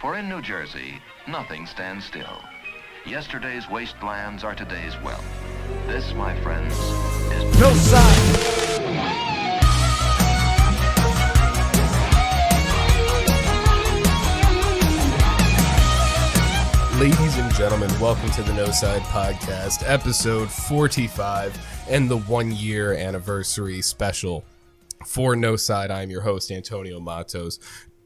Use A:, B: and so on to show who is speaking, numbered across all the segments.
A: For in New Jersey, nothing stands still. Yesterday's wastelands are today's wealth. This, my friends, is
B: Noside. Ladies and gentlemen, welcome to the Noside Podcast, episode 45, and the 1-year anniversary special for Noside. I'm your host, Antonio Matos,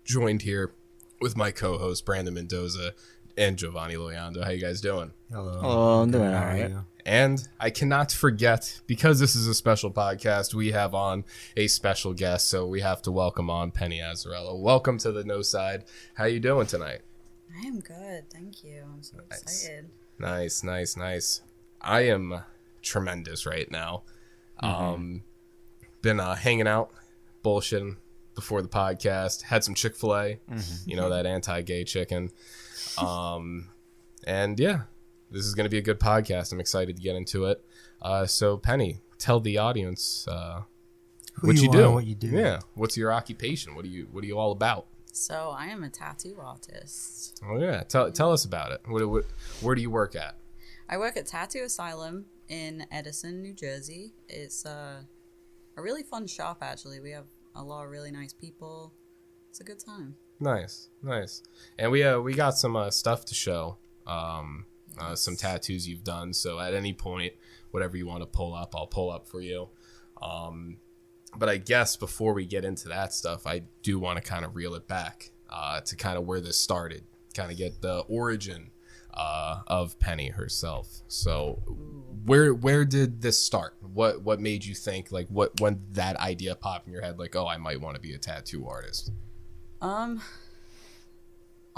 B: joined here with my co-host, Brandon Mendoza, and Giovanni Loyando. How you guys doing?
C: Hello, I'm doing all right.
B: And I cannot forget, because this is a special podcast, we have on a special guest, so we have to welcome on Penny Azzarello. Welcome to the Noside. How you doing tonight?
D: I am good, thank you. I'm so excited.
B: Nice. I am tremendous right now. Been hanging out, bullshitting before the podcast. Had some Chick-fil-A, you know, that anti-gay chicken. And yeah, this is going to be a good podcast. I'm excited to get into it. So Penny, tell the audience what you do.
C: What you do.
B: Yeah, what's your occupation? What are you all about?
D: So I am a tattoo artist.
B: Oh yeah, tell us about it. Where do you work at?
D: I work at Tattoo Asylum in Edison, New Jersey. It's a really fun shop, actually. We have a lot of really nice people. It's a good time.
B: Nice. And we got some stuff to show. Some tattoos you've done. So at any point, whatever you want to pull up, I'll pull up for you. But I guess before we get into that stuff, I do want to kind of reel it back to kind of where this started, kind of get the origin of Penny herself. So where did this start? What made you think, like, when that idea popped in your head, like, oh, I might want to be a tattoo artist?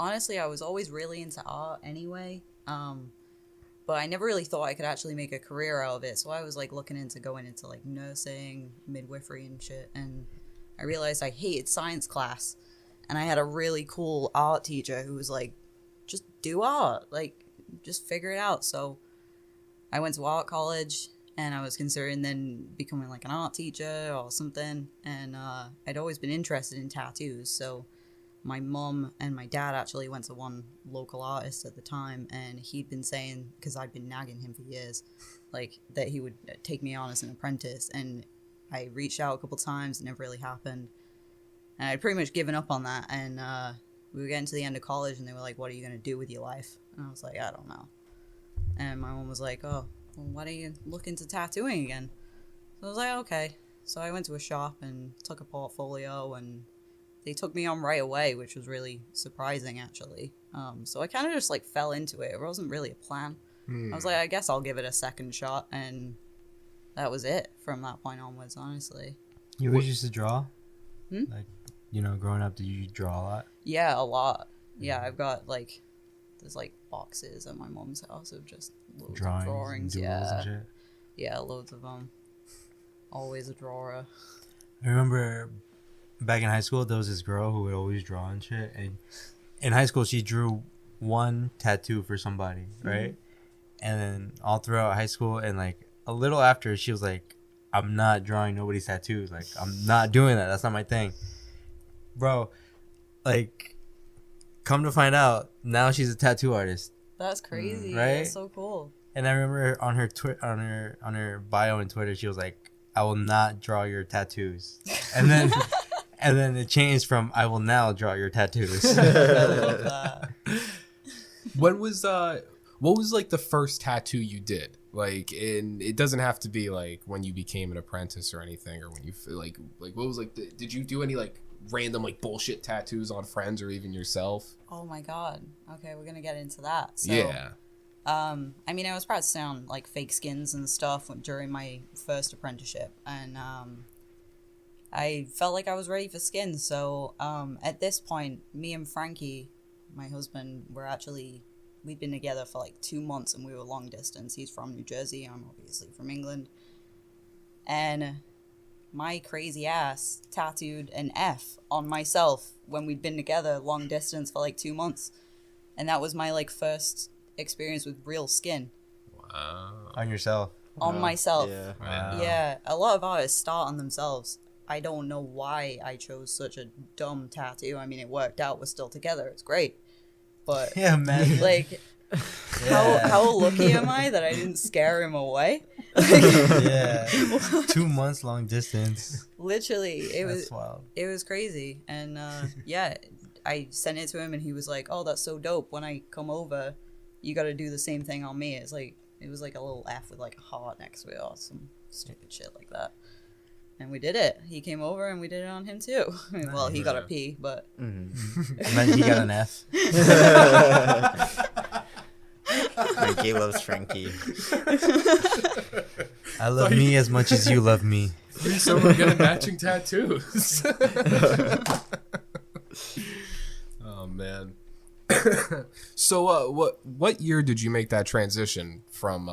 D: Honestly, I was always really into art anyway. But I never really thought I could actually make a career out of it. So I was like looking into going into like nursing, midwifery and shit. And I realized I hated science class. And I had a really cool art teacher who was like, just do art, like just figure it out. So I went to art college and I was considering then becoming like an art teacher or something. And I'd always been interested in tattoos. So my mom and my dad actually went to one local artist at the time, and he'd been saying, because I'd been nagging him for years, like that he would take me on as an apprentice, and I reached out a couple times, it never really happened, and I'd pretty much given up on that. And we were getting to the end of college, and they were like, what are you going to do with your life? And I was like, I don't know. And my mom was like, oh, well, why don't you look into tattooing again? So I was like, okay. So I went to a shop and took a portfolio, and they took me on right away, which was really surprising, actually. So I kind of just like fell into it. It wasn't really a plan. I was like, I guess I'll give it a second shot, and that was it from that point onwards, honestly.
C: You always used to draw? Like, you know, growing up, did you draw a lot?
D: Yeah, a lot. Yeah, I've got like, there's like boxes at my mom's house of just loads of drawings.
C: And shit.
D: Yeah, loads of them. Always a drawer.
C: I remember back in high school, there was this girl who would always draw and shit. And in high school, she drew one tattoo for somebody, right? And then all throughout high school and like a little after, she was like, I'm not drawing nobody's tattoos. Like, I'm not doing that. That's not my thing. Bro, like, come to find out, now she's a tattoo artist.
D: That's crazy.
C: Right?
D: That's so cool.
C: And I remember on her on her bio on Twitter, she was like, I will not draw your tattoos. And then and then it changed from I will now draw your tattoos.
D: I love that.
B: What was like the first tattoo you did? Like, it doesn't have to be like when you became an apprentice or anything, or when you like what was like did you do any like random like bullshit tattoos on friends or even yourself?
D: Oh my god. Okay, we're gonna get into that. So,
B: yeah.
D: I mean, I was practicing on like fake skins and stuff during my first apprenticeship, and I felt like I was ready for skins. So at this point, me and Frankie, my husband, we'd been together for like 2 months, and we were long distance. He's from New Jersey, I'm obviously from England, and my crazy ass tattooed an F on myself when we'd been together long distance for like 2 months, and that was my like first experience with real skin.
B: Wow.
C: On yourself?
D: On myself.
C: Yeah. Wow.
D: Yeah, a lot of artists start on themselves. I don't know why I chose such a dumb tattoo. I mean, it worked out. We're still together. It's great. but
C: Yeah, man.
D: like,
C: Yeah.
D: how lucky am I that I didn't scare him away?
C: Yeah. 2 months long distance.
D: Literally, it
C: That's
D: was
C: wild.
D: it was crazy, and yeah, I sent it to him, and he was like, "Oh, that's so dope. When I come over, you got to do the same thing on me." It's like it was like a little F with like a heart next to it or some stupid shit like that. And we did it. He came over, and we did it on him too. Well, he got a P, but
C: And then he got an F.
E: Frankie loves Frankie.
C: I love me as much as you love me.
B: So we're getting matching tattoos. Oh man. So what year did you make that transition from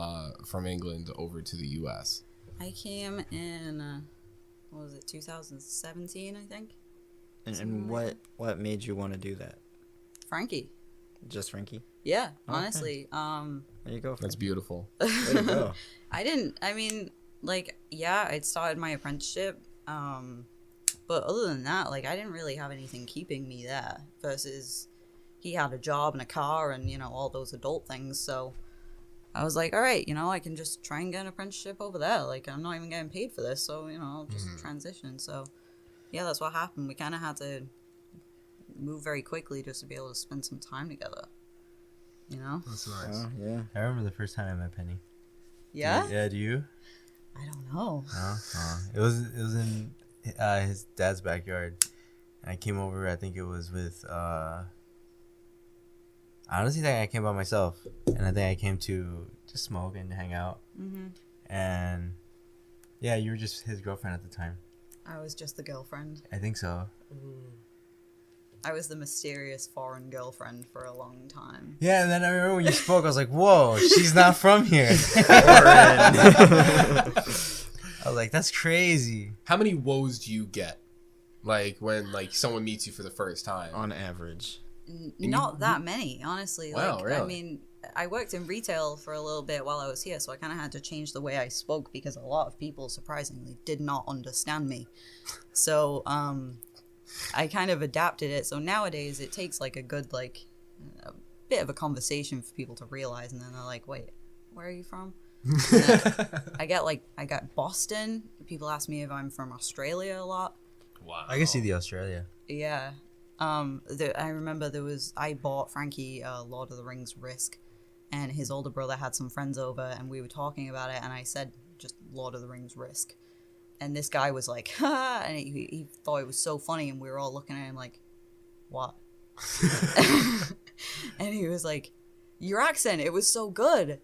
B: England over to the US?
D: I came in what was it, 2017, I think.
E: And what made you want to do that?
D: Frankie.
E: Just Frankie?
D: Yeah,
E: Okay.
D: honestly.
E: There you go.
B: That's
E: Frankie.
B: beautiful.
E: Way to go.
D: I'd started my apprenticeship, but other than that, like, I didn't really have anything keeping me there, versus he had a job and a car and, you know, all those adult things, so I was like, all right, you know, I can just try and get an apprenticeship over there, like, I'm not even getting paid for this, so, you know, I'll just transition, so, yeah, that's what happened. We kind of had to move very quickly just to be able to spend some time together, you know?
B: That's nice.
E: Oh, yeah.
C: I remember the first time I met Penny.
D: Yeah?
C: Yeah, do you?
D: I don't know.
C: No? It was in his dad's backyard. And I came over, I think it was with, I honestly think I came by myself. And I think I came to just smoke and hang out.
D: Mm-hmm.
C: And yeah, you were just his girlfriend at the time.
D: I was just the girlfriend.
C: I think so.
D: I was the mysterious foreign girlfriend for a long time.
C: Yeah, and then I remember when you spoke, I was like, whoa, she's not from here. I was like, that's crazy.
B: How many woes do you get? Like when someone meets you for the first time?
E: On average.
D: Not that many, honestly.
B: Wow,
D: like,
B: really?
D: I mean, I worked in retail for a little bit while I was here, so I kind of had to change the way I spoke because a lot of people, surprisingly, did not understand me. So, I kind of adapted it. So nowadays, it takes like a good, like, a bit of a conversation for people to realize, and then they're like, wait, where are you from? I got Boston. People ask me if I'm from Australia a lot.
B: Wow.
C: I can see the Australia.
D: Yeah. I remember I bought Frankie Lord of the Rings Risk, and his older brother had some friends over, and we were talking about it, and I said just Lord of the Rings Risk. And this guy was like, ha, and he thought it was so funny, and we were all looking at him like, what? And he was like, your accent, it was so good. And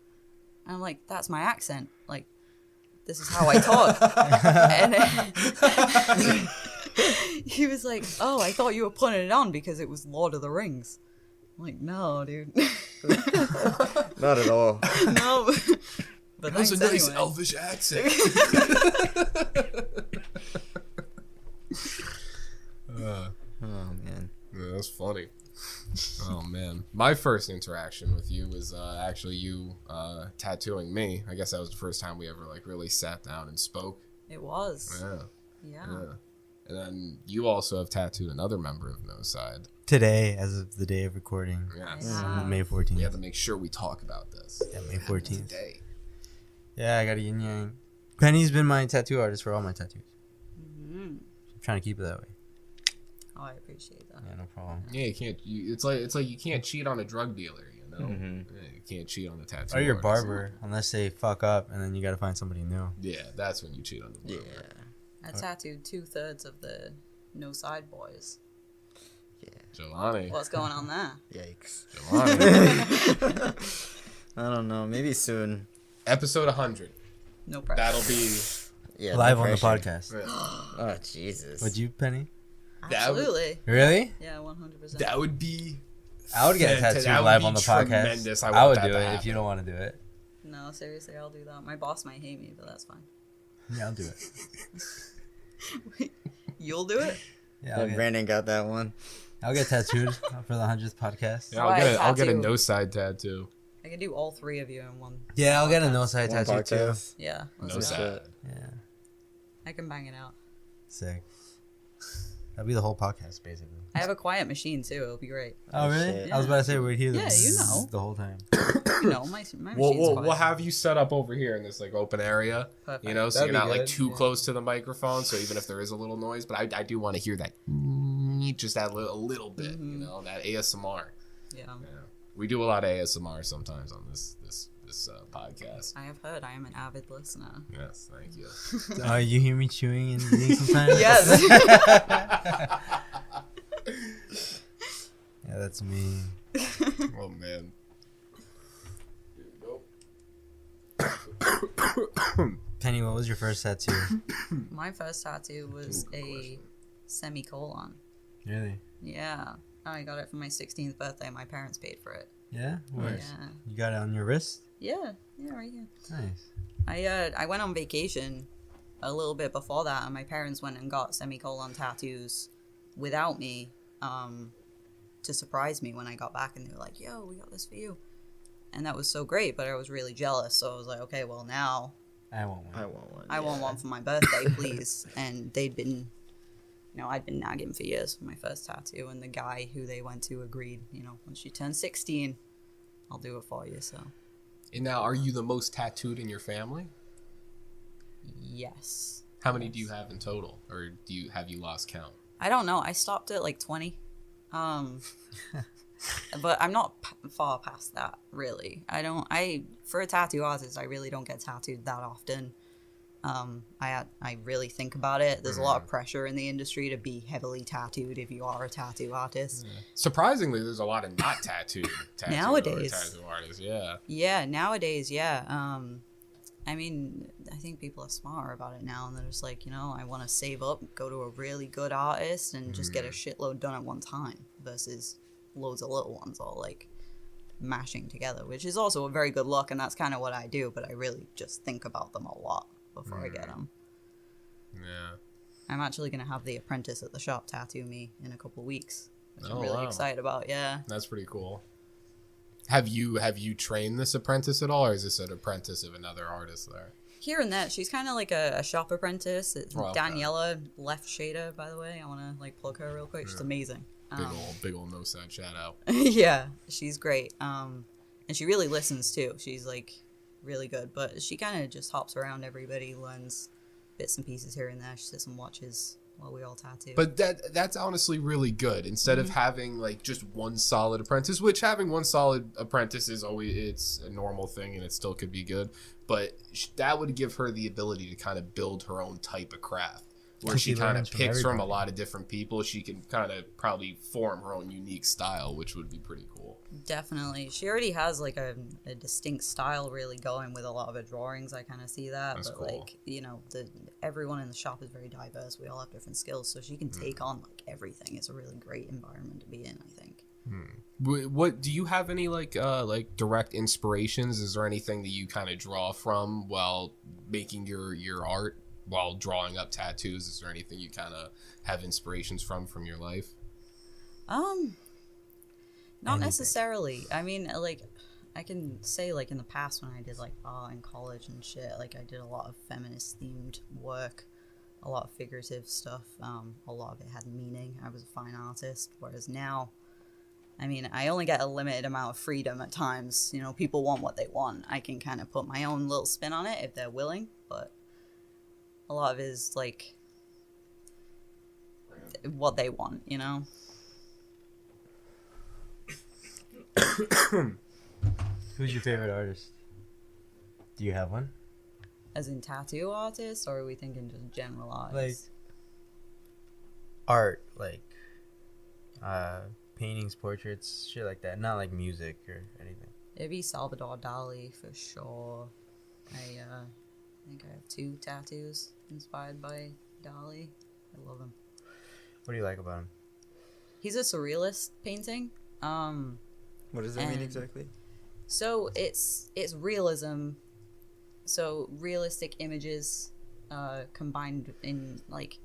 D: I'm like, that's my accent. Like, this is how I talk. And he was like, oh, I thought you were putting it on because it was Lord of the Rings. I'm like, no, dude.
E: Not at all.
D: No. But
B: That was a
D: thanks
B: nice
D: anyway.
B: elvish accent.
E: Oh, man.
B: Yeah, that's funny. Oh man, my first interaction with you was actually you tattooing me. I guess that was the first time we ever really sat down and spoke.
D: It was.
B: Yeah.
D: Yeah.
B: And then you also have tattooed another member of Noside.
C: Today, as of the day of recording.
B: Yes.
D: Yeah.
C: May 14th.
B: We have to make sure we talk about this.
C: Yeah, May 14th.
B: Today.
C: Yeah, I got a yin yang. Penny's been my tattoo artist for all my tattoos.
D: Mm-hmm.
C: I'm trying to keep it that way.
D: Oh, I appreciate that.
C: Yeah, no problem.
B: Yeah, you can't. It's like you can't cheat on a drug dealer. You know,
E: Mhm.
B: Yeah, you can't cheat on a tattoo.
C: Or your
B: artist.
C: barber, unless they fuck up and then you gotta find somebody new.
B: Yeah, that's when you cheat on the
E: Yeah.
B: barber.
D: I tattooed 2/3 of the Noside boys.
B: Jelani.
D: What's going on there?
E: Yikes.
B: Jelani.
E: I don't know. Maybe soon.
B: Episode 100.
D: No pressure.
B: That'll be.
E: Yeah.
C: Live
E: no
C: on the
E: pressure.
C: podcast.
E: Oh, Jesus.
C: Would you, Penny?
B: that would-
D: Absolutely.
C: Really?
D: Yeah, 100%.
B: That would be.
C: I would get a
B: Fantastic.
C: tattoo
B: That would
C: live
B: be
C: on the
B: tremendous.
C: podcast.
B: I
C: I would
B: want
C: do
B: that
C: it
B: to
C: if you
B: happen.
C: don't want to do it.
D: No, seriously, I'll do that. My boss might hate me, but that's fine.
C: Yeah, I'll do it.
D: You'll do it?
C: Yeah,
E: Brandon got that one.
C: I'll get tattooed for the 100th podcast.
B: Yeah,
D: Why
B: I'll get a
D: tattoo?
B: no side tattoo.
D: I can do all three of you in one.
C: Yeah, I'll get a no
D: podcast.
C: side
E: One
C: tattoo too.
E: podcast.
D: Yeah, let's
B: No
D: do that.
B: side.
C: Yeah,
D: I can bang it out.
C: sick. That'll be the whole podcast, basically.
D: I have a quiet machine too. It'll be great.
C: Oh, really?
E: shit.
C: I was about to say we'd hear the
D: Yeah, you know.
C: the whole time.
D: You know, my machine's
B: We'll
D: quiet.
B: have you set up over here in this like open area,
D: Perfect.
B: you know, so
C: That'd
B: you're
C: be
B: not like
C: good,
B: too
C: yeah.
B: close to the microphone. So even if there is a little noise, but I do want to hear that, just that a little bit, you know, that ASMR.
D: Yeah.
B: Yeah. We do a lot of ASMR sometimes on this podcast.
D: I have heard. I am an avid listener.
B: Yes, thank you.
C: You hear me chewing and eating sometimes?
D: Yes.
C: Yeah, that's me.
B: Oh man.
C: Penny, what was your first tattoo?
D: My first tattoo was a semicolon.
C: Really?
D: Yeah. I got it for my 16th birthday. My parents paid for it.
C: Yeah? Where?
B: Nice.
D: Yeah.
C: You got it on your wrist?
D: Yeah. Yeah, right here.
C: Nice.
D: I went on vacation a little bit before that, and my parents went and got semicolon tattoos without me to surprise me when I got back, and they were like, yo, we got this for you. And that was so great, but I was really jealous, so I was like, okay, well, now
C: I want one.
E: I want one.
D: I want one for my birthday, please. And they'd been, I'd been nagging for years for my first tattoo, and the guy who they went to agreed, once you turn 16, I'll do it for you, so.
B: And now, are you the most tattooed in your family?
D: Yes.
B: How many do you have in total, or have you lost count?
D: I don't know. I stopped at like 20. But I'm not far past that, really. For a tattoo artist, I really don't get tattooed that often. I really think about it. There's a lot of pressure in the industry to be heavily tattooed if you are a tattoo artist.
B: Yeah. Surprisingly, there's a lot of not tattooed
D: Nowadays.
B: tattoo artists. Yeah.
D: Yeah, nowadays, yeah. I think people are smarter about it now, and they're just like, I want to save up, go to a really good artist, and just get a shitload done at one time versus loads of little ones all like mashing together, which is also a very good look, and that's kind of what I do, but I really just think about them a lot before I get them.
B: Yeah.
D: I'm actually going to have the apprentice at the shop tattoo me in a couple weeks, which I'm
B: Oh,
D: really
B: wow.
D: excited about, yeah.
B: That's pretty cool. Have you trained this apprentice at all, or is this an apprentice of another artist there?
D: Here and there. She's kind of like a shop apprentice. It's
B: Oh, okay.
D: Daniela Left Shader, by the way. I want to plug her real quick. She's amazing.
B: Big old Noside shout out.
D: Yeah, she's great. And she really listens too. She's like really good, but she kind of just hops around everybody, learns bits and pieces here and there. She sits and watches while we all tattoo.
B: But that's honestly really good. Instead of having like just one solid apprentice, which having one solid apprentice is it's a normal thing and it still could be good, but that would give her the ability to kind of build her own type of craft. Where she kind of picks from a lot of different people. She can kind of probably form her own unique style, which would be pretty cool.
D: Definitely. She already has like a distinct style really going with a lot of her drawings. I kind of see that.
B: That's
D: but
B: cool.
D: like, everyone in the shop is very diverse. We all have different skills, so she can take on like everything. It's a really great environment to be in, I think.
B: What do you have any like direct inspirations? Is there anything that you kind of draw from while making your art? While drawing up tattoos, is there anything you kind of have inspirations from your life?
D: Not necessarily. I mean, like, I can say, like, in the past when I did, like, art in college and shit, like, I did a lot of feminist-themed work, a lot of figurative stuff. A lot of it had meaning. I was a fine artist, whereas now, I mean, I only get a limited amount of freedom at times. People want what they want. I can kind of put my own little spin on it if they're willing, but a lot of it is, like, what they want,
C: Who's your favorite artist? Do you have one?
D: As in tattoo artist, or are we thinking just general
C: Like
D: artists?
C: art, like paintings, portraits, shit like that. Not like music or anything.
D: It'd be Salvador Dali for sure. I think I have 2 tattoos inspired by Dali. I love him.
C: What do you like about him?
D: He's a surrealist painting.
E: What does that mean exactly?
D: So it's realism. So realistic images combined in like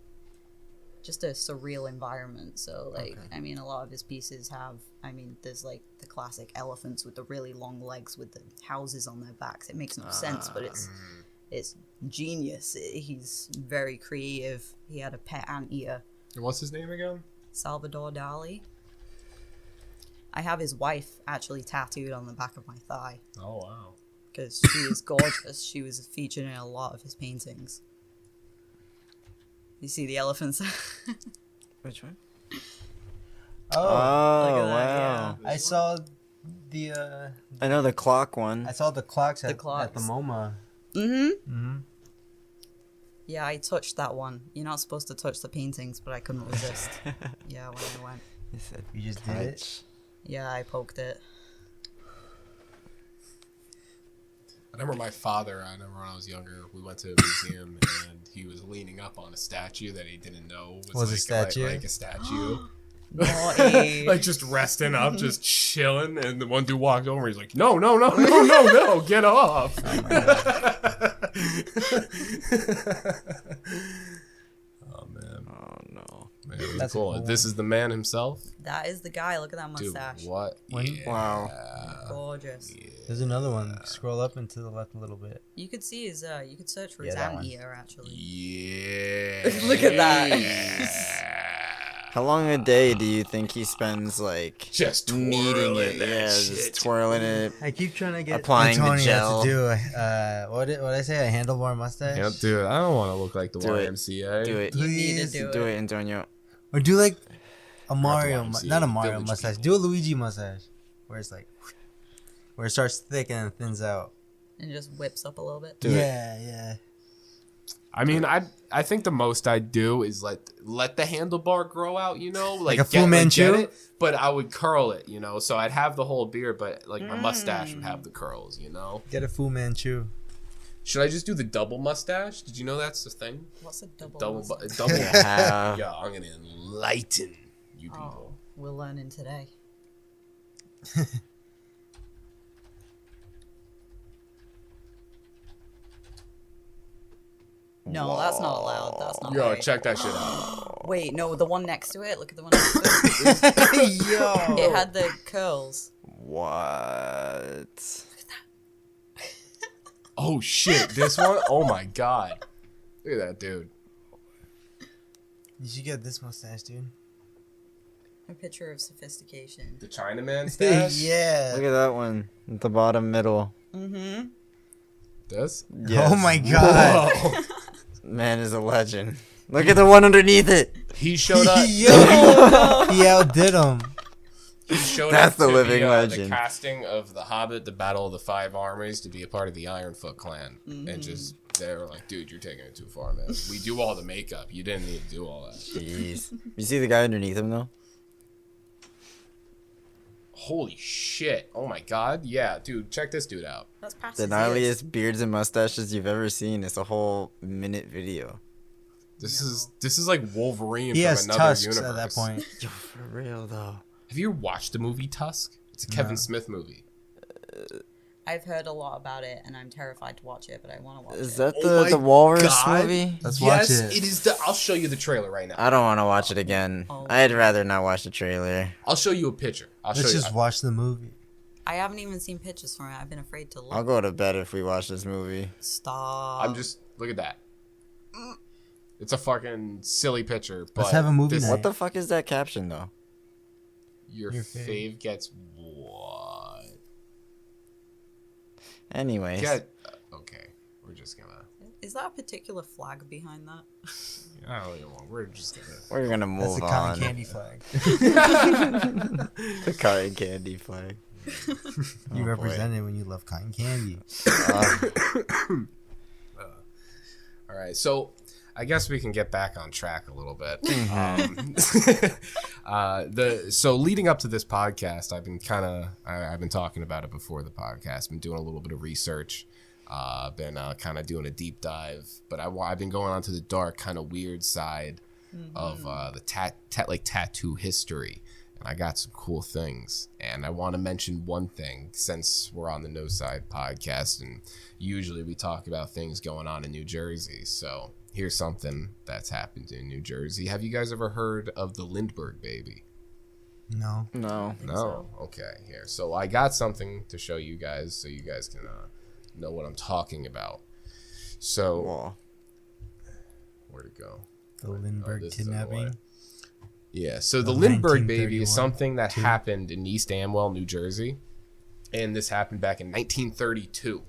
D: just a surreal environment. So like,
E: Okay.
D: I mean, a lot of his pieces have, there's like the classic elephants with the really long legs with the houses on their backs. It makes no sense, but it's genius. He's very creative. He had a pet anteater
B: And what's his name again?
D: Salvador Dali. I have his wife actually tattooed on the back of my thigh
B: Oh wow.
D: because she is gorgeous. She was featured in a lot of his paintings. You see the elephants?
E: Which one?
C: Oh,
E: Oh,
D: Look at that,
E: wow.
C: I saw the
E: I know the clock one.
C: I saw the clocks at the
D: clocks.
C: MoMA.
D: Mm-hmm. Yeah, I touched that one. You're not supposed to touch the paintings, but I couldn't resist. Yeah, when I went.
E: You said
C: You just did it.
E: touch.
D: Yeah, I poked it.
B: I remember my father. I remember when I was younger, we went to a museum and he was leaning up on a statue that he didn't know was
C: a
B: like,
C: statue?
B: like a statue.
D: Naughty.
B: Like just resting up, just chilling, and the one dude walked over. He's like, "No, get off!" Oh man,
E: Oh no.
B: man, it was
C: That's
B: cool.
C: cool.
B: This is the man himself,
D: That is the guy. Look at that
B: dude.
D: mustache.
B: What?
C: When-
B: Yeah.
E: Wow.
D: Gorgeous.
C: There's another one. Scroll up and to the left a little bit.
D: You could see his. You could search for
C: Yeah,
D: his
C: that one.
D: anteater actually.
B: Yeah.
D: Look at that.
E: How long a day do you think he spends like
B: Just
E: kneading
B: twirling
E: it?
B: that
E: Yeah,
B: shit.
E: just twirling it.
C: I keep trying to get
E: Applying the
C: Antonio
E: gel.
C: to do what I say, a handlebar mustache,
B: Yeah, dude, I don't want to look like the
E: Do it.
B: YMCA.
E: Do it.
D: You need to
C: Please
D: do
E: Do
D: it.
E: it, Antonio.
C: or do like a Mario,
B: YMCA,
C: not a Mario
B: Village
C: mustache.
B: People.
C: Do a Luigi mustache, where it's like, where it starts thick and then thins out.
D: And just whips up a little bit.
E: Do it.
C: Yeah.
B: I mean, I think the most I'd do is let the handlebar grow out, you know,
C: Like a Fu Manchu?
B: get it, but I would curl it, you know, so I'd have the whole beard, but like my mustache would have the curls, you know.
C: Get a Fu Manchu.
B: Should I just do the double mustache? Did you know that's the thing?
D: What's a double?
B: Double,
D: mustache?
B: double.
E: Yeah.
B: Yeah, I'm gonna enlighten you
D: Oh,
B: people.
D: we're learning today. No, that's not allowed. That's not
B: Yo,
D: right.
B: check that shit out.
D: Wait, no, the one next to it. Look at the one next to it.
C: Yo.
D: It had the curls.
E: What?
B: Oh shit, this one? Oh my god. Look at that dude.
C: You should get this mustache, dude.
D: A picture of sophistication.
B: The Chinaman stash?
C: Yeah.
E: Look at that one at the bottom middle.
D: Mm-hmm.
B: This?
E: Yes.
C: Oh my god.
B: Whoa.
E: Man is a legend. Look at the one underneath it.
B: He showed up.
C: Yo. He outdid him.
B: He showed
E: That's
B: up
E: the
B: to
E: living
B: the
E: legend.
B: casting of The Hobbit, the Battle of the Five Armies, to be a part of the Ironfoot clan. And just, they were like, dude, you're taking it too far, man. We do all the makeup. You didn't need to do all that.
E: Jeez. You see the guy underneath him though?
B: Holy shit. Oh my god. Yeah, dude, check this dude out.
D: That's past
E: The
D: his ears.
E: gnarliest beards and mustaches you've ever seen. It's a whole minute video.
B: This is like Wolverine
C: He
B: from
C: has
B: another
C: tusks
B: universe.
C: at that point.
E: Yo, for real though.
B: Have you ever watched the movie Tusk? It's a Kevin Smith movie.
D: I've heard a lot about it, and I'm terrified to watch it, but I want to watch
E: Is
D: it.
E: that
B: Oh my
E: the Walrus
B: God.
E: movie?
C: Let's
B: Yes,
C: watch it.
B: it is the. I'll show you the trailer right now.
E: I don't want to watch it again.
D: Oh.
E: I'd rather not watch the trailer.
B: I'll show you a picture. I'll show
C: Let's
B: you.
C: just watch the movie.
D: I haven't even seen pictures from it. I've been afraid to look.
E: I'll go to bed if we watch this movie.
D: Stop.
B: I'm just look at that. It's a fucking silly picture. But
C: Let's have a movie
B: this-
C: night.
E: What the fuck is that caption though?
B: Your
C: Your
B: fave gets what?
E: Anyways.
B: Okay, we're just gonna.
D: Is that a particular flag behind that?
B: I don't even want. We're just gonna.
E: We're gonna
C: That's
E: move
C: the
E: on.
C: cotton candy flag.
E: The cotton candy flag.
C: You
E: Oh,
C: represent it when you love cotton candy.
B: All right, so I guess we can get back on track a little bit. So leading up to this podcast, I've been talking about it before the podcast. Been doing a little bit of research. Been kind of doing a deep dive, but I've been going on to the dark, kind of weird side of the tattoo history. And I got some cool things, and I want to mention one thing since we're on the Noside podcast, and usually we talk about things going on in New Jersey. So here's something that's happened in New Jersey. Have you guys ever heard of the Lindbergh baby?
C: No.
E: No.
B: No. Okay. Here. So I got something to show you guys, so you guys can know what I'm talking about. So
E: Whoa.
B: where'd it go?
C: The Lindbergh
B: this is in the way.
C: Kidnapping.
B: Yeah, so the
C: Of
B: Lindbergh baby is
C: 1931,
B: something that
C: too.
B: happened in East Amwell, New Jersey, and this happened back in 1932.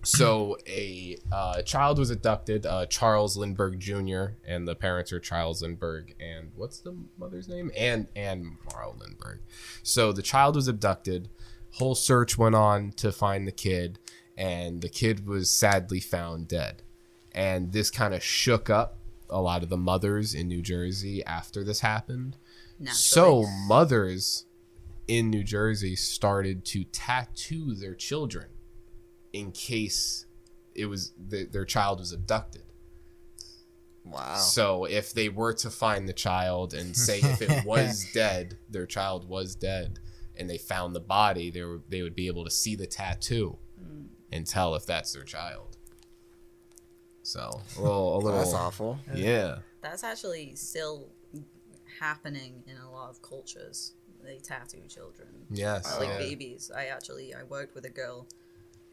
B: So a child was abducted, Charles Lindbergh Jr., and the parents are Charles Lindbergh and what's the mother's name? Anne Morrow Lindbergh. So the child was abducted. Whole search went on to find the kid, and the kid was sadly found dead. And this kind of shook up a lot of the mothers in New Jersey after this happened. So
D: Naturally.
B: mothers in New Jersey started to tattoo their children in case it was their child was abducted.
E: Wow.
B: So if they were to find the child and say if it was dead, their child was dead, and they found the body, they would be able to see the tattoo and tell if that's their child. So a little
E: That's awful.
B: yeah.
D: That's actually still happening in a lot of cultures. They tattoo children.
B: Yes.
D: Like
B: yeah.
D: babies. I worked with a girl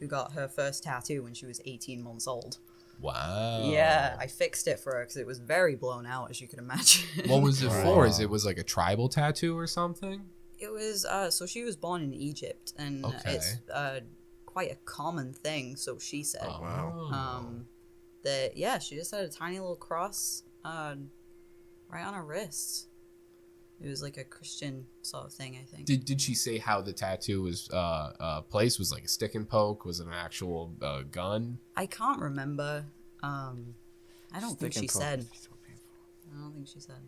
D: who got her first tattoo when she was 18 months old.
B: Wow.
D: Yeah, I fixed it for her because it was very blown out, as you can imagine.
B: What was it
C: Wow.
B: for? Is it was like a tribal tattoo or something?
D: It was, so she was born in Egypt, and
B: Okay.
D: it's quite a common thing, so she said.
B: Oh, wow.
D: That, yeah, she just had a tiny little cross right on her wrist. It was like a Christian sort of thing, I think.
B: Did she say how the tattoo was placed? Was it like a stick and poke? Was it an actual gun?
D: I can't remember. I don't think she said.
E: So painful.
D: I don't think she said.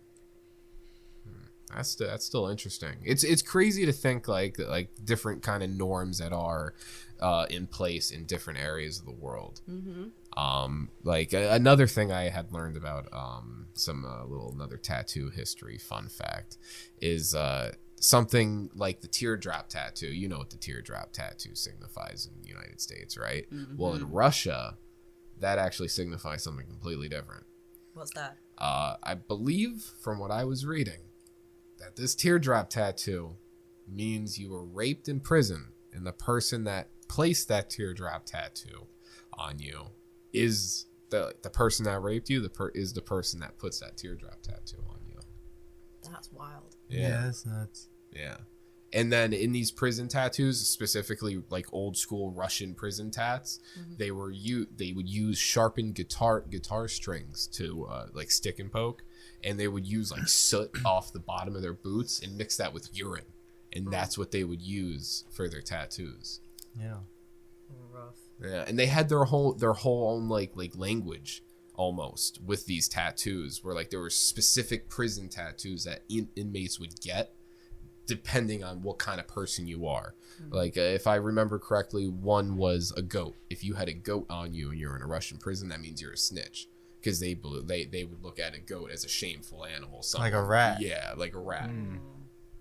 B: That's still interesting. It's crazy to think like different kind of norms that are in place in different areas of the world. Like another thing I had learned about some another tattoo history fun fact is something like the teardrop tattoo. You know what the teardrop tattoo signifies in the United States, right? Well, in Russia, that actually signifies something completely different.
D: What's that?
B: I believe from what I was reading that this teardrop tattoo means you were raped in prison, and the person that placed that teardrop tattoo on you is the person that raped you. Is the person that puts that teardrop tattoo on you.
D: That's wild.
C: Yeah, that's nuts.
B: Yeah. And then in these prison tattoos, specifically like old school Russian prison tats, they would use sharpened guitar strings to like stick and poke, and they would use like soot off the bottom of their boots and mix that with urine, and that's what they would use for their tattoos.
C: Yeah.
D: Rough.
B: Yeah, and they had their whole own like language almost with these tattoos, where like there were specific prison tattoos that inmates would get depending on what kind of person you are. Like if I remember correctly, one was a goat. If you had a goat on you and you're in a Russian prison, that means you're a snitch, because they would look at a goat as a shameful animal,
C: Like a rat.
B: Yeah, like a rat.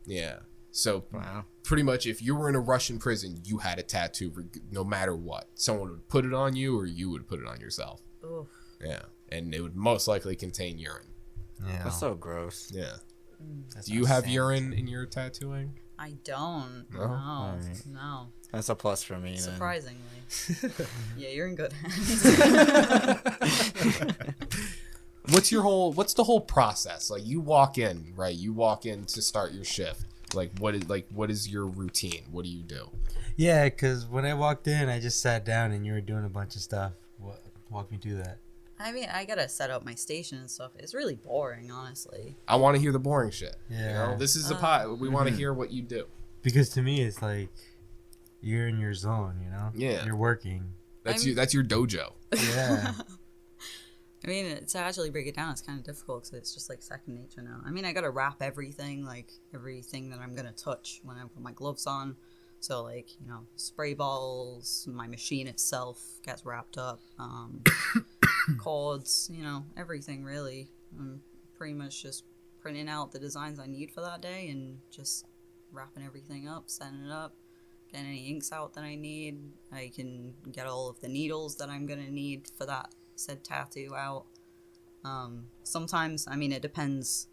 B: Yeah. So
E: Wow.
B: pretty much if you were in a Russian prison, you had a tattoo no matter what. Someone would put it on you or you would put it on yourself.
D: Oof.
B: Yeah. And it would most likely contain urine.
C: Yeah.
E: That's so gross.
B: Yeah.
C: That's
B: Do you
C: not
B: have
C: sanitary.
B: urine in your tattooing?
D: I don't.
B: No?
D: No.
E: Alright.
D: No.
E: That's a plus for me. Then.
D: Surprisingly. Yeah, you're in good hands.
B: What's the whole process? Like you walk in, right? You walk in to start your shift. What is your routine? What do you do?
C: Yeah, because when I walked in, I just sat down and you were doing a bunch of stuff. Walk me through that.
D: I mean, I gotta set up my station and stuff. It's really boring, honestly.
B: I want to hear the boring shit. You
C: Yeah.
B: know, this is a pot. We want to hear what you do.
C: Because to me, it's like you're in your zone, you know?
B: Yeah.
C: You're working.
B: That's
D: I'm-
B: your dojo.
C: Yeah.
D: I mean, to actually break it down, it's kind of difficult because it's just like second nature now. I mean, I gotta wrap everything that I'm gonna touch when I put my gloves on. So, like, you know, spray balls, my machine itself gets wrapped up, cords, you know, everything really. I'm pretty much just printing out the designs I need for that day and just wrapping everything up, setting it up, getting any inks out that I need. I can get all of the needles that I'm gonna need for that said tattoo out. Sometimes, I mean, it depends.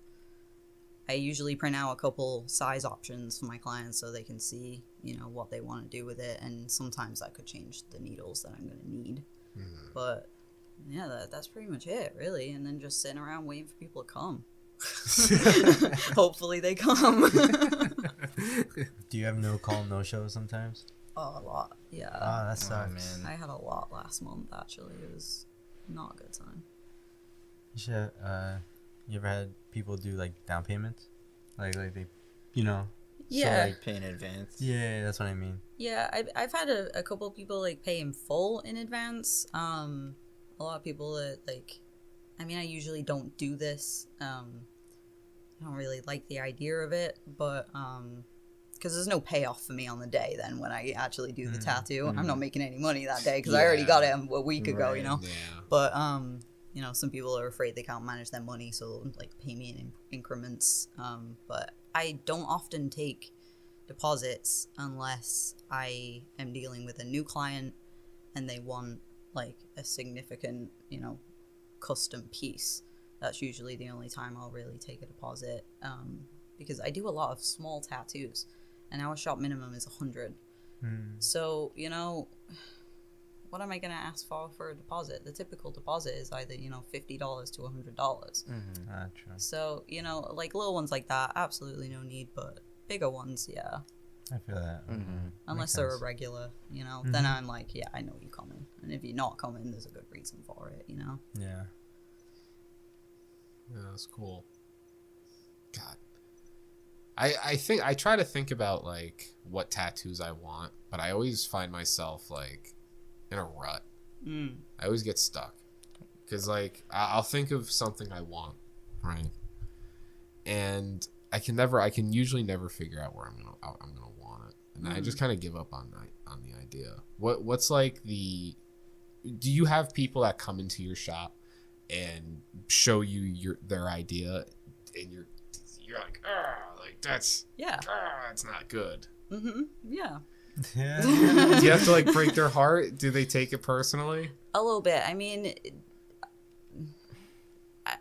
D: I usually print out a couple size options for my clients so they can see, you know, what they want to do with it, and sometimes I could change the needles that I'm going to need. But yeah, that's pretty much it, really. And then just sitting around waiting for people to come. Hopefully they come.
C: Do you have no call, no show sometimes?
D: Oh, a lot. Yeah.
C: Ah, that sucks.
E: man.
D: I had a lot last month, actually. It was not a good time.
C: You should, you ever had people do like down payments? Like they, you know?
D: Yeah.
C: like,
E: Pay in advance.
C: Yeah, that's what I mean.
D: Yeah, I've had a couple of people like pay in full in advance. A lot of people that like, I mean, I usually don't do this. I don't really like the idea of it, but because there's no payoff for me on the day. Then when I actually do the tattoo, I'm not making any money that day because I already got it a week ago. You know,
B: Yeah.
D: but you know, some people are afraid they can't manage their money, so they'll, like pay me in increments. But I don't often take deposits unless I am dealing with a new client and they want like a significant, you know, custom piece. That's usually the only time I'll really take a deposit, because I do a lot of small tattoos and our shop minimum is 100. So, you know, what am I going to ask for a deposit? The typical deposit is either, you know, $50 to $100.
C: True.
D: So, you know, like little ones like that, absolutely no need, but bigger ones, yeah.
C: I feel that.
D: Unless they're a regular, you know, then I'm like, yeah, I know you're coming. And if you're not coming, there's a good reason for it, you know?
C: Yeah.
B: Yeah, that's cool. God. I think I try to think about like what tattoos I want, but I always find myself like in a rut. I always get stuck because like I'll think of something I want, right? And I can usually never figure out where I'm gonna want it, and I just kind of give up on the idea. What's like the? Do you have people that come into your shop and show you their idea, and you're like, like that's it's not good.
D: Yeah.
C: Yeah.
B: Do you have to like break their heart? Do they take it personally?
D: A little bit. I mean,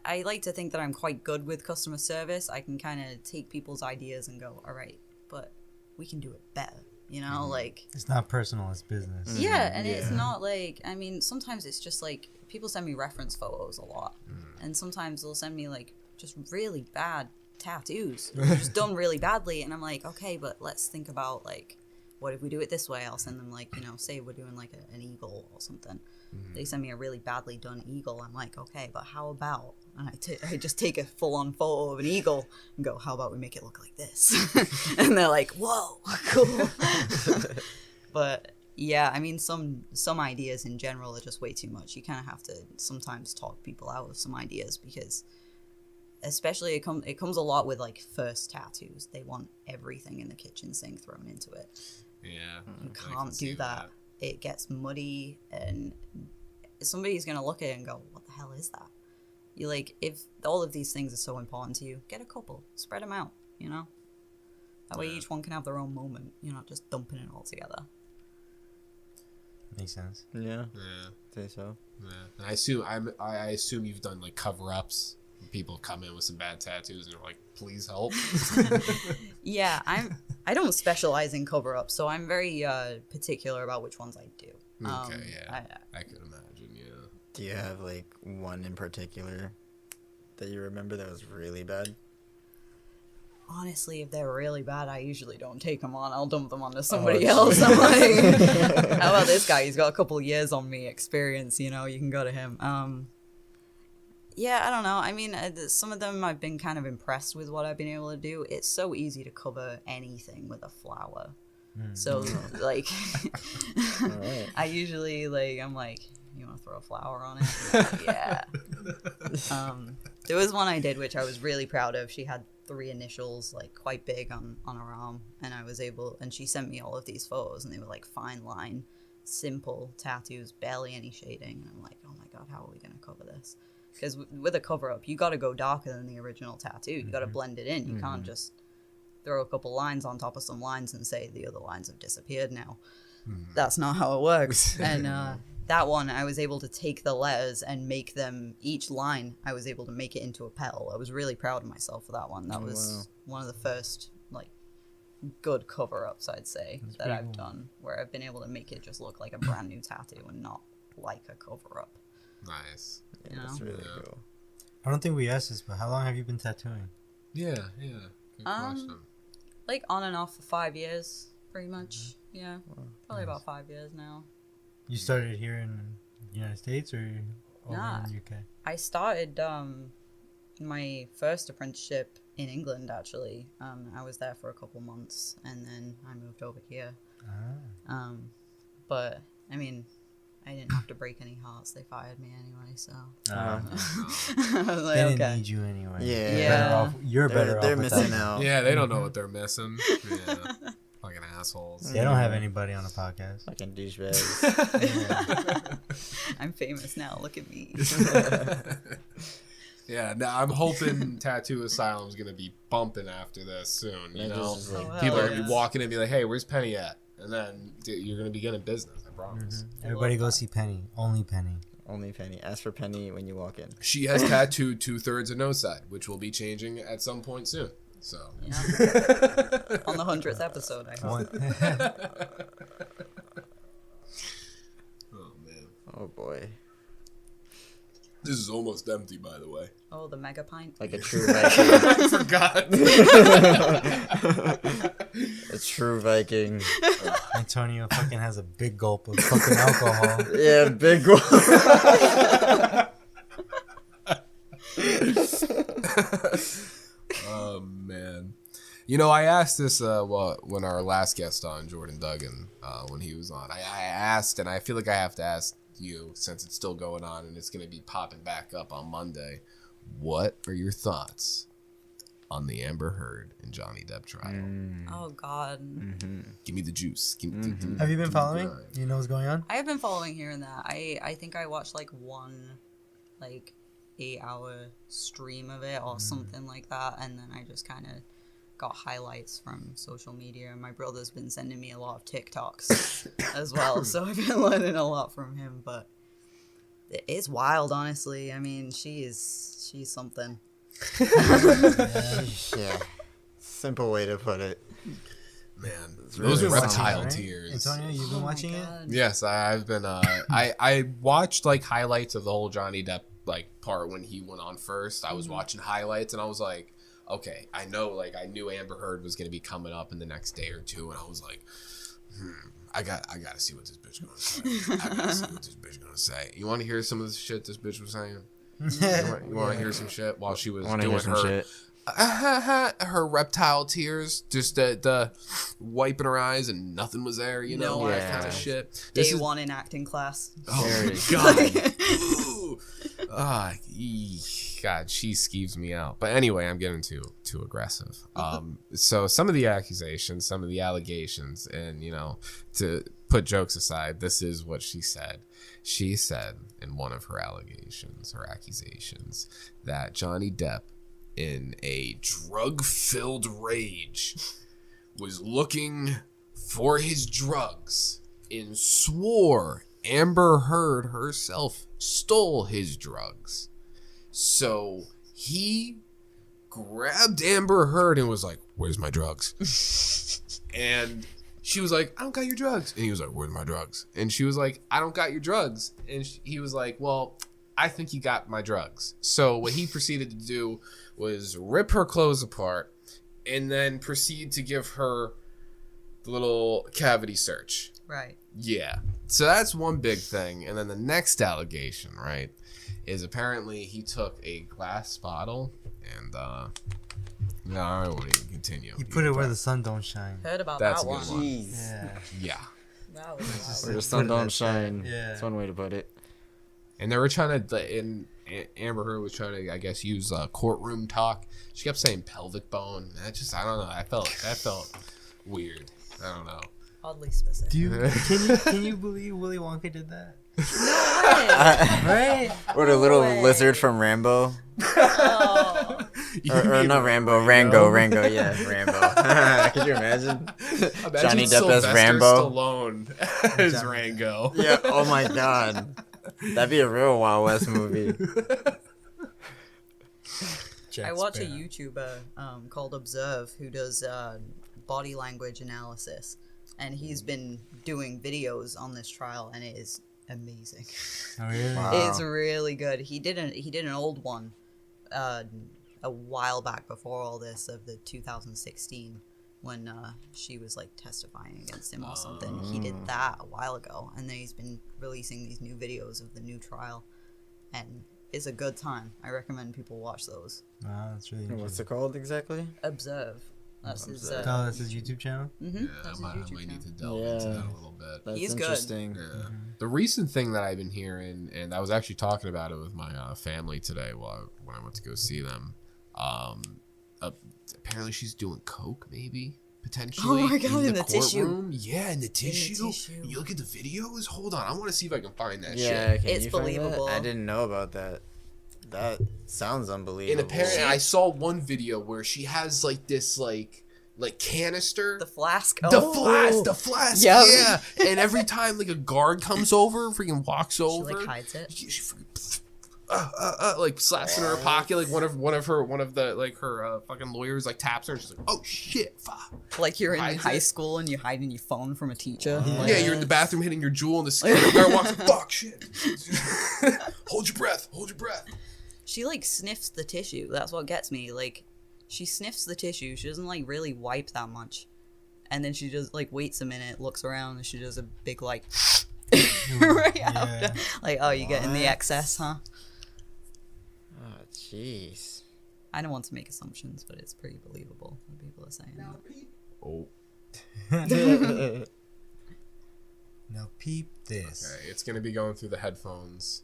D: I like to think that I'm quite good with customer service. I can kind of take people's ideas and go, all right, but we can do it better. You know, like...
C: It's not personal, it's business.
D: Yeah, and it's not like... I mean, sometimes it's just like... People send me reference photos a lot. And sometimes they'll send me, like, just really bad tattoos. Just done really badly. And I'm like, okay, but let's think about, like... What if we do it this way? I'll send them, like, you know, say we're doing, like, an eagle or something. They send me a really badly done eagle. I'm like, okay, but how about... And I just take a full-on photo of an eagle and go, how about we make it look like this? And they're like, whoa, cool. But, yeah, I mean, some ideas in general are just way too much. You kind of have to sometimes talk people out of some ideas because... Especially it comes a lot with, like, first tattoos. They want everything in the kitchen sink thrown into it.
B: Yeah.
D: You can't do that. It gets muddy, and somebody's going to look at it and go, what the hell is that? You like, if all of these things are so important to you, get a couple. Spread them out, you know? That way each one can have their own moment. You're not just dumping it all together.
C: Makes sense.
E: Yeah.
B: Yeah.
E: Say so.
B: Yeah. And I assume you've done, like, cover-ups. People come in with some bad tattoos and are like, please help.
D: Yeah, I don't specialize in cover-ups, so I'm very particular about which ones I do.
B: Okay, yeah. I could imagine, yeah.
E: Do you have like one in particular that you remember that was really bad?
D: Honestly, if they're really bad, I usually don't take them on. I'll dump them onto somebody else. I'm like, how about this guy? He's got a couple of years on me experience, you know, you can go to him. Yeah, I don't know. I mean, some of them I've been kind of impressed with what I've been able to do. It's so easy to cover anything with a flower. So, like, I usually, like, I'm like, you want to throw a flower on it? Like, yeah. There was one I did, which I was really proud of. She had 3 initials, like, quite big on her arm. And I was able, and she sent me all of these photos, and they were, like, fine line, simple tattoos, barely any shading. And I'm like, oh my God, how are we going to cover this? Because with a cover-up, you got to go darker than the original tattoo. You got to blend it in. You can't just throw a couple lines on top of some lines and say the other lines have disappeared now. That's not how it works. And that one, I was able to take the letters and make them, each line, I was able to make it into a petal. I was really proud of myself for that one. That was one of the first, like, good cover-ups, I'd say, that I've done, where I've been able to make it just look like a brand new tattoo and not like a cover-up.
B: Nice.
E: Yeah, that's really cool.
C: I don't think we asked this, but how long have you been tattooing?
B: Yeah. Good question.
D: Like on and off for 5 years, pretty much. Yeah, probably about 5 years now.
C: You started here in the United States or over
D: Nah.
C: in the UK?
D: I started my first apprenticeship in England, actually. I was there for a couple months, and then I moved over here. But, I mean, I didn't have to break any hearts. They fired me anyway, so.
C: Uh,
D: I was like,
C: they didn't
D: okay.
C: need you anyway.
D: Yeah.
C: You're better off.
E: They're
C: with
E: missing
C: that.
E: out.
B: Yeah, they don't know what they're missing. Yeah. Fucking assholes.
C: They don't have anybody on the podcast.
E: Fucking douchebags.
D: I'm famous now. Look at me.
B: Yeah, now I'm hoping Tattoo Asylum's gonna be bumping after this soon. You
E: They're
B: know,
E: just like,
B: people
D: hell
B: are gonna
D: yeah.
B: be walking in and be like, "Hey, where's Penny at?" And then you're gonna be getting business. I promise.
C: Everybody go see Penny. Only Penny.
E: Only Penny. Ask for Penny when you walk in.
B: She has tattooed 2/3 of Noside, which will be changing at some point soon. So.
D: Yeah. On the 100th episode, I hope.
B: Oh man,
E: Oh boy.
B: this is almost empty, by the way.
D: Oh, the mega pint.
E: Like a true Viking.
B: I forgot.
E: A true Viking.
C: Antonio fucking has a big gulp of fucking alcohol.
E: Yeah, big one.
B: Oh man, you know, I asked this when our last guest on, Jordan Duggan, when he was on. I asked, and I feel like I have to ask you since it's still going on and it's going to be popping back up on Monday. What are your thoughts on the Amber Heard and Johnny Depp trial?
D: Oh, God.
B: Give me the juice. Give me the
C: Have you been
B: give me the
C: following?
B: grind.
C: You know what's going on?
D: I have been following here and there. I think I watched like one 8-hour stream of it or something like that, and then I just kind of got highlights from social media. My brother's been sending me a lot of TikToks as well, so I've been learning a lot from him. But it's wild, honestly. I mean, she's something.
E: Yeah. Simple way to put it.
B: Man,
E: really
B: those are
E: something,
B: reptile
C: right?
B: tears.
C: Antonio, you've been
D: Oh my
C: watching it?
D: God.
B: Yes, I've been. I watched like highlights of the whole Johnny Depp part when he went on first. I was watching highlights and I was like, okay, I knew Amber Heard was gonna be coming up in the next day or two, and I was like, I gotta see what this bitch gonna say. I gotta see what this bitch gonna say. You want to hear some of the shit this bitch was saying? You want to hear some shit while she was
E: Wanna
B: doing
E: hear some
B: her
E: shit?
B: her reptile tears, just the wiping her eyes and nothing was there, you know,
D: No,
B: that kind
E: yeah.
B: of shit.
D: Day one in acting class.
B: Oh
E: Very
B: my god. Ooh. God, she skeeves me out. But anyway, I'm getting too aggressive. So some of the accusations, some of the allegations, and you know, to put jokes aside, this is what she said. She said in one of her accusations, that Johnny Depp, in a drug-filled rage, was looking for his drugs and swore Amber Heard herself stole his drugs. So he grabbed Amber Heard and was like, "Where's my drugs?" And she was like, "I don't got your drugs." And he was like, "Where's my drugs?" And she was like, "I don't got your drugs." And he was like, "Well, I think you got my drugs." So what he proceeded to do was rip her clothes apart and then proceed to give her the little cavity search.
D: Right.
B: Yeah. So that's one big thing. And then the next allegation, right, is apparently he took a glass bottle and no, I won't even continue.
C: You put it where the sun don't shine.
D: Heard about
B: That's
D: that
B: a
D: one.
B: good one.
E: Jeez.
C: Yeah.
B: Yeah.
D: That was
E: Where the
D: wild.
E: sun don't shine.
C: Yeah.
E: That's one way to put it.
B: And they were trying to, and Amber Heard was trying to, I guess, use courtroom talk. She kept saying pelvic bone. I don't know. That felt weird. I don't know.
D: Oddly specific.
C: Can you believe Willy Wonka did that?
E: Right? What a little lizard from Rambo.
D: Oh,
E: Or not Rambo, Rango, yeah, Rambo. Could you imagine? Johnny Depp as Rambo.
B: Stallone as Rango.
E: Yeah, oh my god. That'd be a real Wild West movie.
D: I watch a YouTuber called Observe who does body language analysis, and he's been doing videos on this trial, and it is amazing.
C: Oh, really?
E: Wow.
D: It's really good. He did an old one a while back before all this of the 2016 when she was like testifying against him or something. He did that a while ago, and then he's been releasing these new videos of the new trial, and it's a good time. I recommend people watch those.
C: Wow, that's really
E: What's
C: interesting.
E: it called exactly?
D: Observe. That's his.
C: Oh, that's his YouTube channel?
D: Mm-hmm.
B: Yeah, I might need to delve
E: Yeah.
B: into that a little bit.
E: That's
D: He's good.
E: interesting.
B: Yeah. The recent thing that I've been hearing, and I was actually talking about it with my family today when I went to go see them. Apparently she's doing coke, maybe potentially.
D: Oh my God, in the tissue.
B: courtroom. Yeah, in the tissue.
D: tissue.
B: You look at the videos. Hold on, I want to see if I can find that
E: Yeah,
B: shit.
E: can
D: It's
E: you find that?
D: believable.
E: I didn't know about that. That sounds
B: And
E: unbelievable.
B: apparently, I saw one video where she has like this like canister.
D: The flask.
B: The flask,
D: Yep.
B: yeah. And every time like a guard comes over, freaking walks
D: She
B: over,
D: like hides it.
B: she freaking like slaps it in her pocket. Like one of her fucking lawyers like taps her, and she's like, "Oh shit, fuck."
D: Like you're in
B: Hides
D: high
B: it.
D: school and you're hiding your phone from a teacher.
B: Yeah, you're in the bathroom hitting your jewel, and the security guard walks. Fuck shit. Hold your breath. Hold your breath.
D: She like sniffs the tissue. That's what gets me. Like she sniffs the tissue. She doesn't like really wipe that much. And then she just like waits a minute, looks around, and she does a big like right after. Like, oh, you're getting the excess, huh?
E: Oh, jeez.
D: I don't want to make assumptions, but it's pretty believable what people are saying.
B: Oh.
C: Now peep this.
B: Okay, it's gonna be going through the headphones,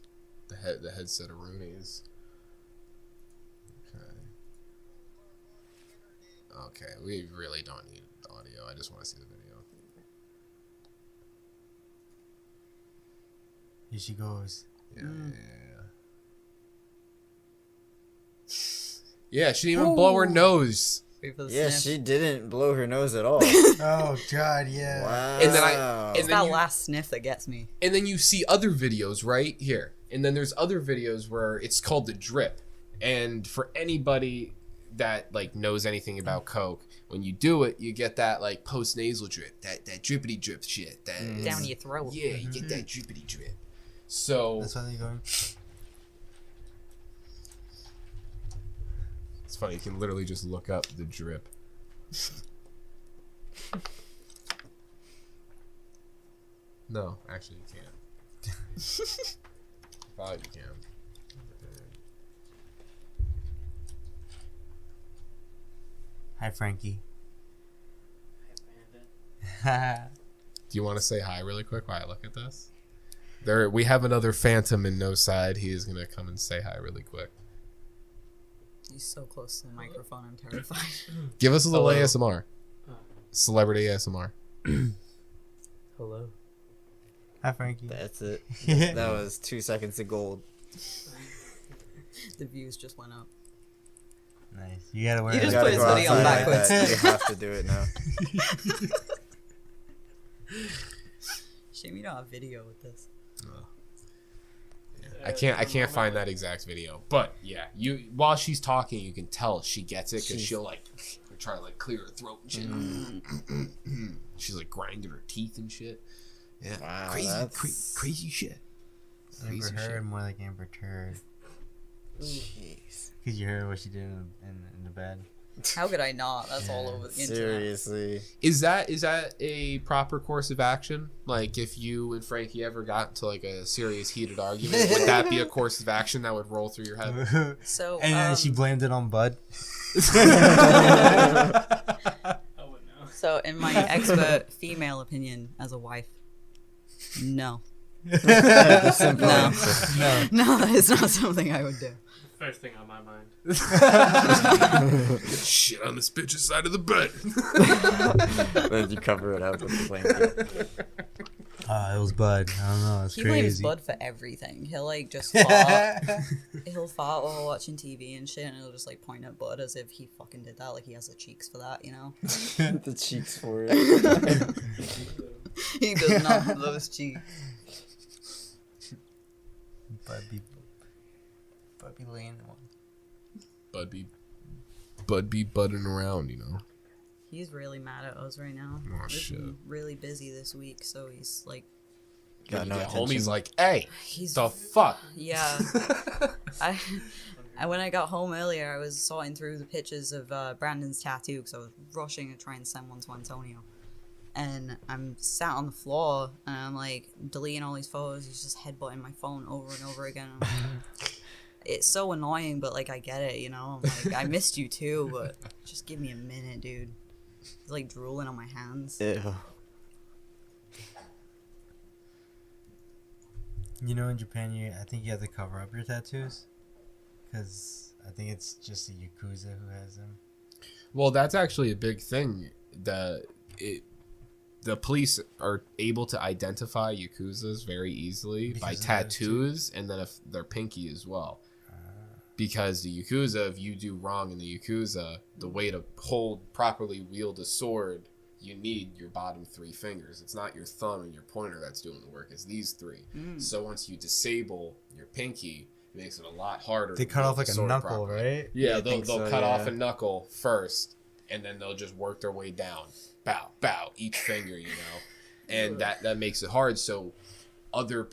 B: the headset of Rooney's. Okay, we really don't need audio. I just want to see the video.
C: Here she goes.
B: Yeah. Yeah, she didn't even blow her nose.
D: Wait for the
E: Yeah,
D: sniff.
E: she didn't blow her nose at all.
C: Oh God, yeah.
E: Wow.
B: And then
D: It's that
B: you-
D: last sniff that gets me.
B: And then you see other videos right here. And then there's other videos where it's called the drip. And for anybody that like knows anything about coke, when you do it, you get that like post nasal drip, that drippity drip shit. That
D: Down your throat.
B: Yeah, you get that drippity drip. So
C: That's why they going.
B: it's funny. You can literally just look up the drip. No, actually you can't. Probably you can.
C: Hi, Frankie.
B: Do you want to say hi really quick while I look at this? We have another phantom in Noside. He is gonna come and say hi really quick.
D: He's so close to the microphone, I'm terrified.
B: Give us a little
F: Hello.
B: ASMR. Celebrity ASMR.
F: Hello.
C: Hi, Frankie.
E: That's it. That was 2 seconds of gold.
D: The views just went up.
C: Nice. You gotta wear.
D: You
C: it.
D: just
E: Gotta
D: put his
E: go
D: hoodie on
E: outside like
D: backwards.
E: that. You have to do it now.
D: Shame you don't have video with this.
B: I can't find that exact video, but yeah, while she's talking, you can tell she gets it because she'll like try to like clear her throat and shit. She's like grinding her teeth and shit. Yeah,
E: Wow,
B: crazy,
E: that's-
B: crazy shit.
C: Amber
B: Crazy
C: Heard
B: shit.
C: more like Amber Turd.
E: Jeez.
C: Cause you heard what she did in the bed.
D: How could I not? That's all over the internet.
E: Seriously.
B: Is that a proper course of action? Like, if you and Frankie ever got into like a serious heated argument, would that be a course of action that would roll through your head?
D: So,
C: And then she blamed it on Bud.
F: I wouldn't know.
D: so in my expert female opinion as a wife, no.
E: The simple
D: No.
E: answer.
C: No.
D: No, it's not something I would do.
F: First thing on my mind.
B: Shit on this bitch's side of the bed.
E: Then you cover it up with the blanket.
C: It was Bud. I don't know. It's
D: He blames
C: crazy.
D: Bud for everything. He'll like just fart. He'll fart while watching TV and shit, and he'll just like point at Bud as if he fucking did that. Like he has the cheeks for that, you know?
E: The cheeks for it.
D: He does not have those cheeks.
C: Bud be laying one.
B: Bud be budding around, you know.
D: He's really mad at us right now.
B: Oh,
D: We've
B: shit.
D: been really busy this week, so he's like,
E: Got no
B: Yeah,
E: attention.
B: homie's like, hey,
D: he's
B: the fuck?
D: yeah. I And when I got home earlier, I was sorting through the pictures of Brandon's tattoo because I was rushing to try and send one to Antonio. And I'm sat on the floor and I'm like deleting all these photos. He's just headbutting my phone over and over again. I'm like, it's so annoying, but like I get it, you know. I'm like, I missed you too, but just give me a minute, dude. He's like drooling on my hands.
E: Ew.
C: You know, in Japan, I think you have to cover up your tattoos, because I think it's just the Yakuza who has them.
B: Well, that's actually a big thing. The police are able to identify Yakuzas very easily by tattoos and then if their pinky as well. Because the Yakuza, if you do wrong in the Yakuza, the way to properly wield a sword, you need your bottom 3 fingers. It's not your thumb and your pointer that's doing the work. It's these 3. So once you disable your pinky, it makes it a lot harder.
C: They cut off like a knuckle, right?
B: Yeah, they'll
E: so,
B: cut
E: yeah.
B: off a knuckle first, and then they'll just work their way down. Bow, bow, each finger, you know? And that makes it hard. So other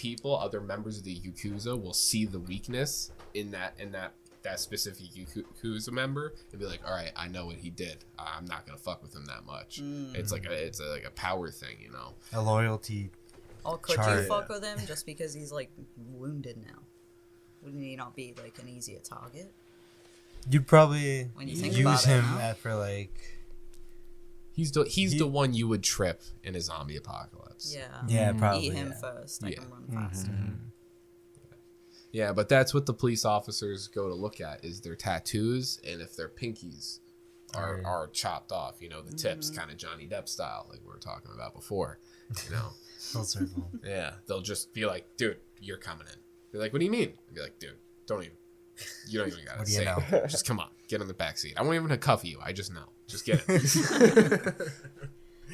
B: members of the Yakuza will see the weakness in that specific Yakuza member and be like, all right, I know what he did. I'm not going to fuck with him that much. It's like a power thing, you know?
C: A loyalty.
D: Or could
C: chart.
D: you fuck with him just because he's like wounded now? Wouldn't he not be like an easier target?
C: You'd probably
D: When you think
C: use
D: about it,
C: him
D: huh?
C: for like...
B: He's the one you would trip in a zombie apocalypse.
D: Yeah.
C: Yeah, probably.
D: Eat him
C: yeah.
D: first. I
B: Yeah.
D: can run faster.
B: Yeah, but that's what the police officers go to look at is their tattoos and if their pinkies are chopped off. You know, the tips, kind of Johnny Depp style, like we were talking about before. You know,
C: Full circle.
B: yeah, they'll just be like, "Dude, you're coming in." They're like, "What do you mean?" I'd be like, "Dude, you don't even gotta
C: What do you
B: say
C: know?
B: it. Just come on, get in the back seat. I won't even cuff you. I just know. Just get it."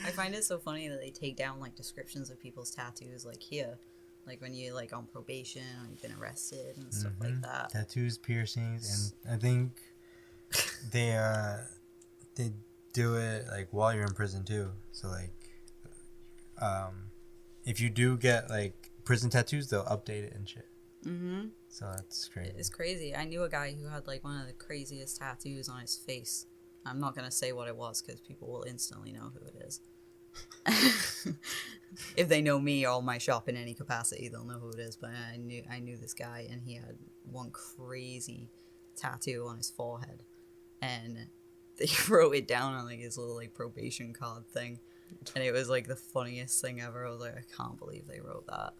D: I find it so funny that they take down like descriptions of people's tattoos, like here, like when you're like on probation or you've been arrested and stuff like that.
C: Tattoos, piercings, and I think they do it like while you're in prison too. So like, if you do get like prison tattoos, they'll update it and shit. So that's crazy.
D: It's crazy. I knew a guy who had like one of the craziest tattoos on his face. I'm not gonna say what it was because people will instantly know who it is. If they know me or my shop in any capacity, they'll know who it is. But I knew this guy, and he had one crazy tattoo on his forehead, and they wrote it down on like his little like probation card thing, and it was like the funniest thing ever. I was like, I can't believe they wrote that.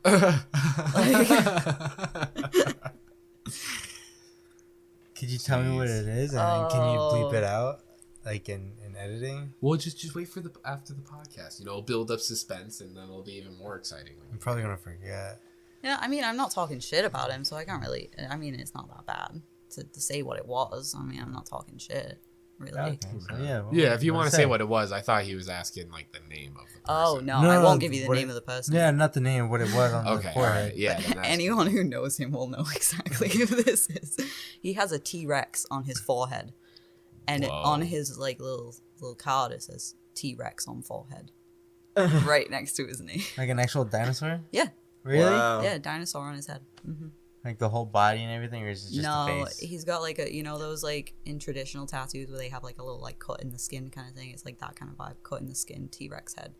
C: Could you tell me what it is, and can you bleep it out, like in editing?
B: Well, just wait for after the podcast. You know, build up suspense, and then it'll be even more exciting.
C: I'm probably gonna forget.
D: Yeah, I mean, I'm not talking shit about him, so I can't really. I mean, it's not that bad to say what it was. I mean, I'm not talking shit, really.
C: Okay, so yeah. Well,
B: Yeah, if you want to say
C: say
B: what it was, I thought he was asking like the name of the person.
D: Oh no, I won't give you the name of the person.
C: Yeah, not the name, what it was on the
B: Okay, all
C: forehead.
B: right. Yeah. then that's
D: Anyone who knows him will know exactly who this is. He has a T-Rex on his forehead, and
B: Whoa.
D: on his like little card it says T-Rex on forehead, right next to his name.
C: Like an actual dinosaur?
D: Yeah,
C: Really?
E: Wow.
D: yeah, dinosaur on his head.
C: Like the whole body and everything, or is it just
D: No,
C: the face?
D: he's got like a those like in traditional tattoos where they have like a little like cut in the skin kind of thing. It's like that kind of vibe, cut in the skin, T-Rex head,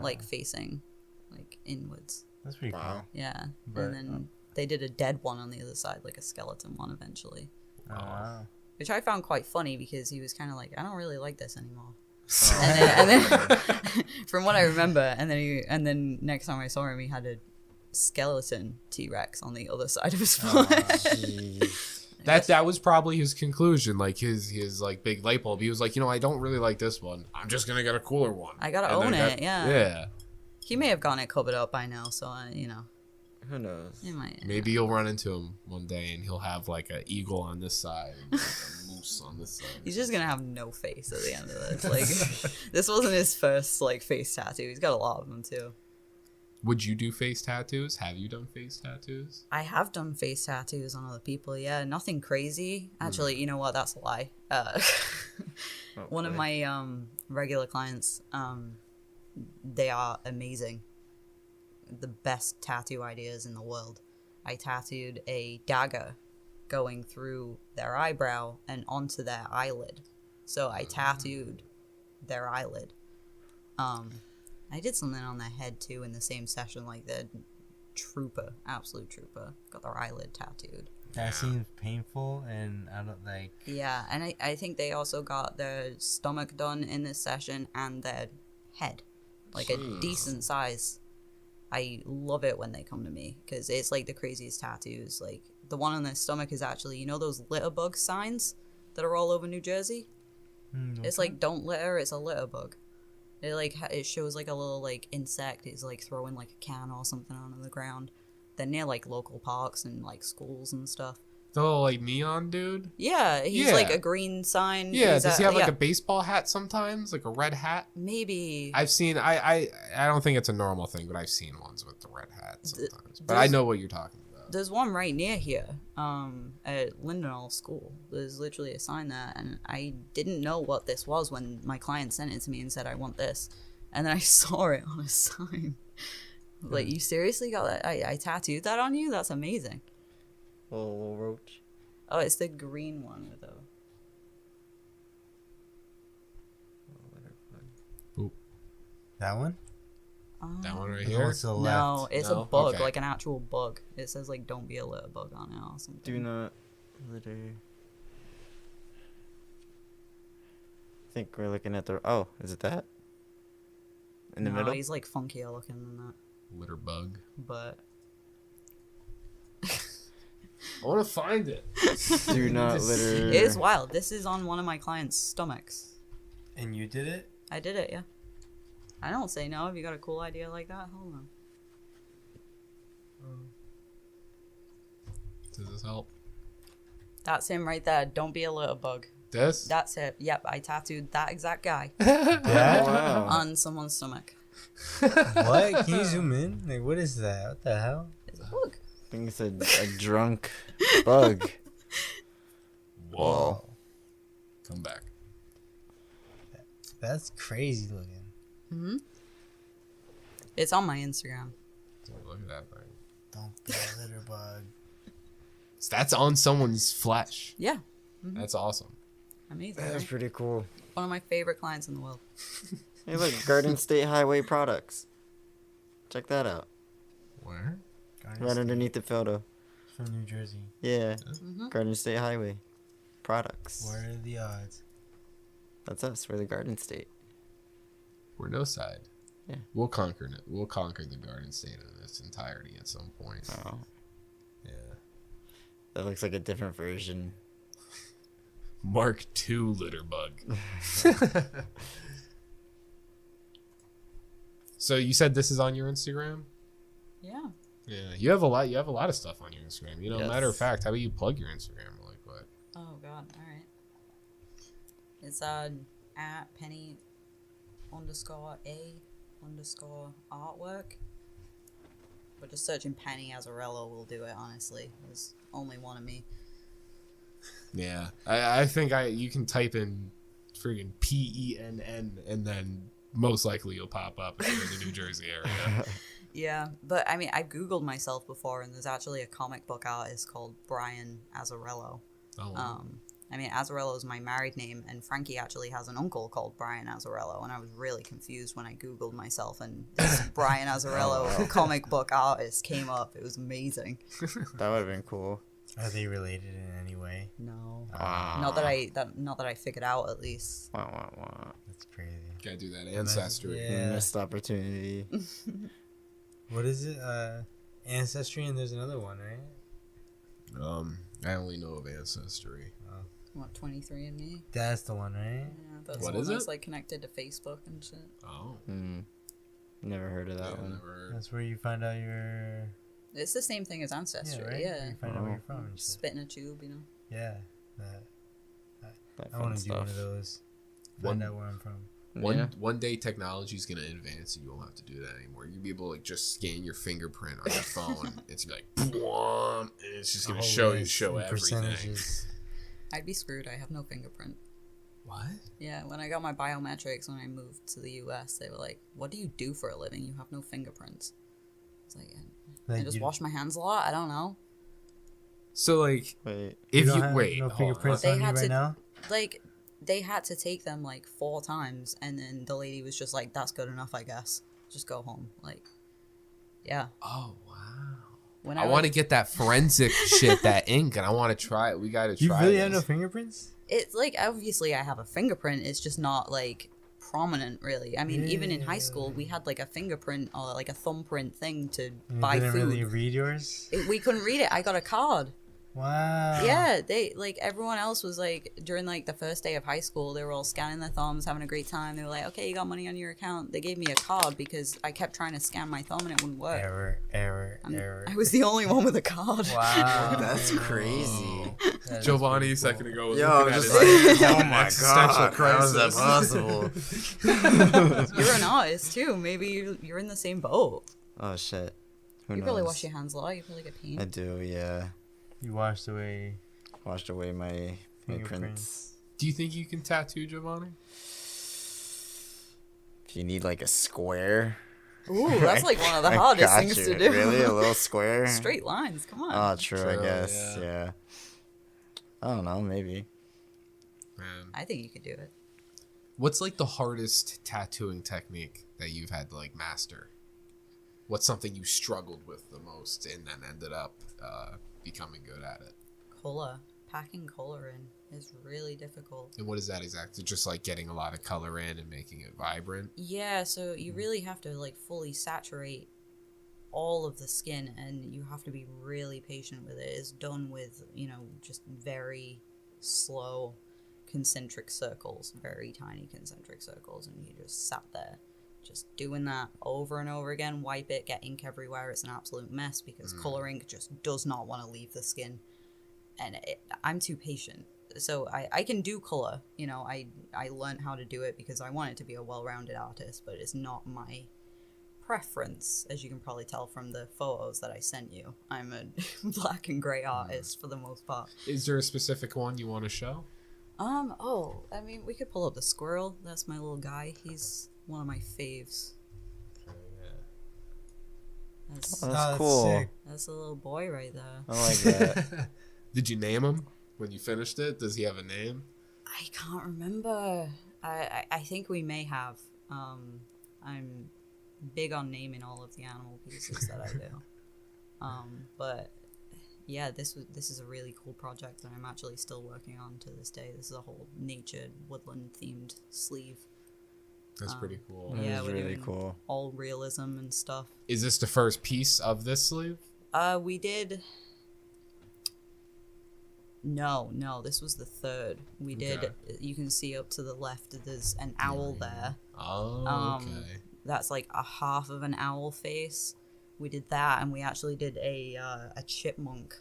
D: like facing like inwards.
C: That's pretty
E: Wow.
D: Yeah,
C: But,
D: and then they did a dead one on the other side, like a skeleton one eventually.
C: cool. Oh, wow.
D: Which I found quite funny because he was kind of like, I don't really like this anymore. And then from what I remember, and then next time I saw him, he had a skeleton T-Rex on the other side of his forehead.
B: That was probably his conclusion, like his like big light bulb. He was like, I don't really like this one. I'm just gonna get a cooler one.
D: I gotta
B: And
D: own
B: then
D: it, yeah.
B: Yeah.
D: He may have gotten it covered up by now, so
E: Who knows?
D: it might.
B: Maybe you'll run into him one day, and he'll have like an eagle on this side, and like a moose on this side.
D: He's just gonna have no face at the end of this. Like, this wasn't his first like face tattoo. He's got a lot of them too.
B: Would you do face tattoos? Have you done face tattoos?
D: I have done face tattoos on other people. Yeah, nothing crazy. Actually, you know what? That's a lie. One of my regular clients, they are amazing. The best tattoo ideas in the world. I tattooed a dagger going through their eyebrow and onto their eyelid. So I tattooed their eyelid. I did something on their head too in the same session, like the trooper, absolute trooper, got their eyelid tattooed.
C: That seems painful, and I don't like.
D: Yeah, and I think they also got their stomach done in this session and their head, like a decent size. I love it when they come to me because it's like the craziest tattoos. Like the one on their stomach is actually, you know, those litter bug signs that are all over New Jersey. It's like don't litter. It's a litter bug. It like it shows like a little like insect is like throwing like a can or something onto the ground. They're near like local parks and like schools and stuff.
B: The little like neon dude.
D: Yeah, he's like a green sign.
B: Yeah,
D: He's
B: does he have like
D: yeah.
B: a baseball hat sometimes, like a red hat?
D: Maybe.
B: I've seen. I don't think it's a normal thing, but I've seen ones with the red hat sometimes. But I know what you're talking about.
D: There's one right near here, at Lindbergh School. There's literally a sign there, and I didn't know what this was when my client sent it to me and said, I want this. And then I saw it on a sign. Like, you seriously got that? I tattooed that on you? That's amazing.
E: Little roach.
D: Oh, it's the green one with the...
C: That one?
B: That one right
C: The
B: here.
C: one to the left.
D: No, it's
B: No?
D: a bug,
B: Okay.
D: like an actual bug. It says, like, don't be a litter bug on it or something.
E: Do not litter. I think we're looking at the. Oh, is it that? In the
D: No,
E: middle?
D: he's, like, funkier looking than that.
B: Litter bug.
D: But...
B: I want to find it.
E: Do not litter.
D: It is wild. This is on one of my clients' stomachs.
C: And you did it?
D: I did it, yeah. I don't say no if you got a cool idea like that. Hold on.
B: Does this help?
D: That's him right there. Don't be a litter bug.
B: This?
D: That's it. Yep, I tattooed that exact guy
C: Yeah?
E: Wow.
D: on someone's stomach.
C: What? Can you zoom in? Like, what is that? What the hell?
D: It's a bug.
E: I think it's a drunk bug.
B: Whoa. Come back.
C: That's crazy looking.
D: It's on my Instagram.
B: Look at that thing.
C: Don't be a litter bug.
B: So that's on someone's flesh.
D: Yeah,
B: That's awesome.
D: amazing.
E: That's
D: Right?
E: pretty cool.
D: One of my favorite clients in the world.
E: Hey, look, Garden State Highway products. Check that out.
B: Where?
E: Right underneath the photo.
C: From New Jersey.
E: Yeah. Garden State Highway products.
C: What are the odds?
E: That's us. We're the Garden State.
B: We're Noside.
E: Yeah.
B: We'll conquer it. We'll conquer the Garden State in its entirety at some point.
E: Oh,
B: Yeah.
E: that looks like a different version.
B: Mark II litter bug. So you said this is on your Instagram?
D: Yeah.
B: Yeah. You have a lot of stuff on your Instagram. You know,
E: Yes.
B: matter of fact, how about you plug your Instagram really quick?
D: Oh God. All right. It's at Penny_A_artwork. But just searching Penny Azzarello will do it. Honestly, there's only one of me.
B: Yeah. I think you can type in friggin' PENN and then most likely you'll pop up if you're in the New Jersey area.
D: Yeah, but I mean, I googled myself before, and there's actually a comic book artist called Brian Azzarello.
B: Oh.
D: I mean, Azzarello is my married name, and Frankie actually has an uncle called Brian Azzarello, and I was really confused when I googled myself, and this Brian Azzarello comic book artist came up. It was amazing.
E: That would have been cool.
C: Are they related in any way?
D: No,
E: Wow.
D: not that I figured out at least.
E: Wow.
C: That's crazy.
B: Gotta do that ancestry.
C: Yeah.
E: Missed opportunity.
C: What is it? Ancestry, and there's another one, right?
B: I only know of ancestry.
D: What, 23andMe?
C: That's the one, right?
D: Yeah, that's
B: What
D: the one
B: is
D: that's
B: it?
D: like connected to Facebook and shit.
B: Oh.
E: Never heard of that
B: Yeah,
E: one.
B: never heard.
C: That's where you find out your.
D: It's the same thing as
C: Yeah,
D: Ancestry.
C: right?
D: Yeah,
C: You find out where you're from. And shit.
D: spit in a tube, you know.
C: Yeah. That.
E: That
C: I
E: fun
C: want to do one
E: stuff.
C: of those.
B: One-
C: Find out where I'm from.
E: Yeah.
B: One day technology is gonna advance and you won't have to do that anymore. You'll be able to like just scan your fingerprint on your phone. It's gonna be like, "Bwom," and it's just gonna
C: A whole
B: show
C: list and
B: everything.
C: percentages.
D: I'd be screwed. I have no fingerprint.
B: What?
D: Yeah, when I got my biometrics when I moved to the US, they were like, "What do you do for a living? You have no fingerprints." It's like, I
C: Like
D: just
C: you-
D: wash my hands a lot. I don't know.
B: So like,
E: Wait.
B: if
C: don't
B: you
C: have
B: wait,
C: no
B: hold
C: fingerprints
B: on.
D: They
C: on you
D: had
C: right
D: to-
C: now.
D: Like, they had to take them like 4 times, and then the lady was just like, "That's good enough, I guess. Just go home." Like, yeah.
B: Oh wow.
D: When
B: I want to get that forensic shit, that ink, and I want to try it. We got to
C: You
B: try
C: really
B: it.
C: have no fingerprints?
D: It's like, obviously I have a fingerprint. It's just not like prominent, really. I mean, even in high school, we had like a fingerprint or like a thumbprint thing to
C: You
D: buy
C: didn't
D: food.
C: really read yours?
D: We couldn't read it. I got a card.
C: Wow.
D: Yeah, they like everyone else was like during like the first day of high school, they were all scanning their thumbs, having a great time. They were like, "Okay, you got money on your account." They gave me a card because I kept trying to scan my thumb and it wouldn't work.
C: Error.
D: I was the only one with a card.
C: Wow.
E: That's crazy.
C: That is
B: Giovanni
C: pretty
B: a second ago was
E: Yo,
B: looking
E: I'm
B: at
E: just
B: his
E: like, oh my
B: existential
E: god, how is that
B: crisis.
E: possible?
D: You're an artist too. Maybe you're in the same boat.
E: Oh shit. Who
D: You
E: knows?
D: probably wash your hands a lot. You probably get pain.
E: I do, yeah.
C: You washed away
E: Washed away my prints.
C: fingerprints.
B: Do you think you can tattoo, Giovanni?
E: If you need like a square.
D: Ooh, that's like one of the
E: I
D: hardest
E: got
D: things
E: you.
D: to do.
E: Really? A little square?
D: Straight lines. Come on.
E: Oh, true, I
B: True,
E: guess.
B: yeah.
E: Yeah. I don't know, maybe.
B: Man.
D: I think you could do it.
B: What's like the hardest tattooing technique that you've had to like master? What's something you struggled with the most and then ended up becoming good at it?
D: Color. Packing color in is really difficult.
B: And what is that exactly? Just like getting a lot of color in and making it vibrant?
D: Yeah, so you really have to like fully saturate all of the skin, and you have to be really patient with it. It's done with, just very slow concentric circles, very tiny concentric circles, and you just sat there just doing that over and over again. Wipe it, get ink everywhere. It's an absolute mess because color ink just does not want to leave the skin, and I'm too patient. So I can do color, I learned how to do it because I wanted to be a well-rounded artist, but it's not my preference, as you can probably tell from the photos that I sent you. I'm a black and gray artist for the most part.
B: Is there a specific one you want to show?
D: We could pull up the squirrel. That's my little guy. He's one of my faves. That's,
E: Oh,
C: Oh,
E: that's cool.
C: sick.
D: that's a little boy right there.
E: I like that.
B: Did you name him when you finished it? Does he have a name?
D: I can't remember. I think we may have. I'm big on naming all of the animal pieces that I do. But yeah, this is a really cool project that I'm actually still working on to this day. This is a whole natured, woodland themed sleeve.
B: That's pretty cool.
E: That
D: Yeah,
E: is
D: we're
E: really
D: doing
E: cool.
D: all realism and stuff.
B: Is this the first piece of this sleeve?
D: We did. No, this was the third. We did.
B: Okay.
D: You can see up to the left. There's an owl there.
B: Oh, okay.
D: That's like a half of an owl face. We did that, and we actually did a chipmunk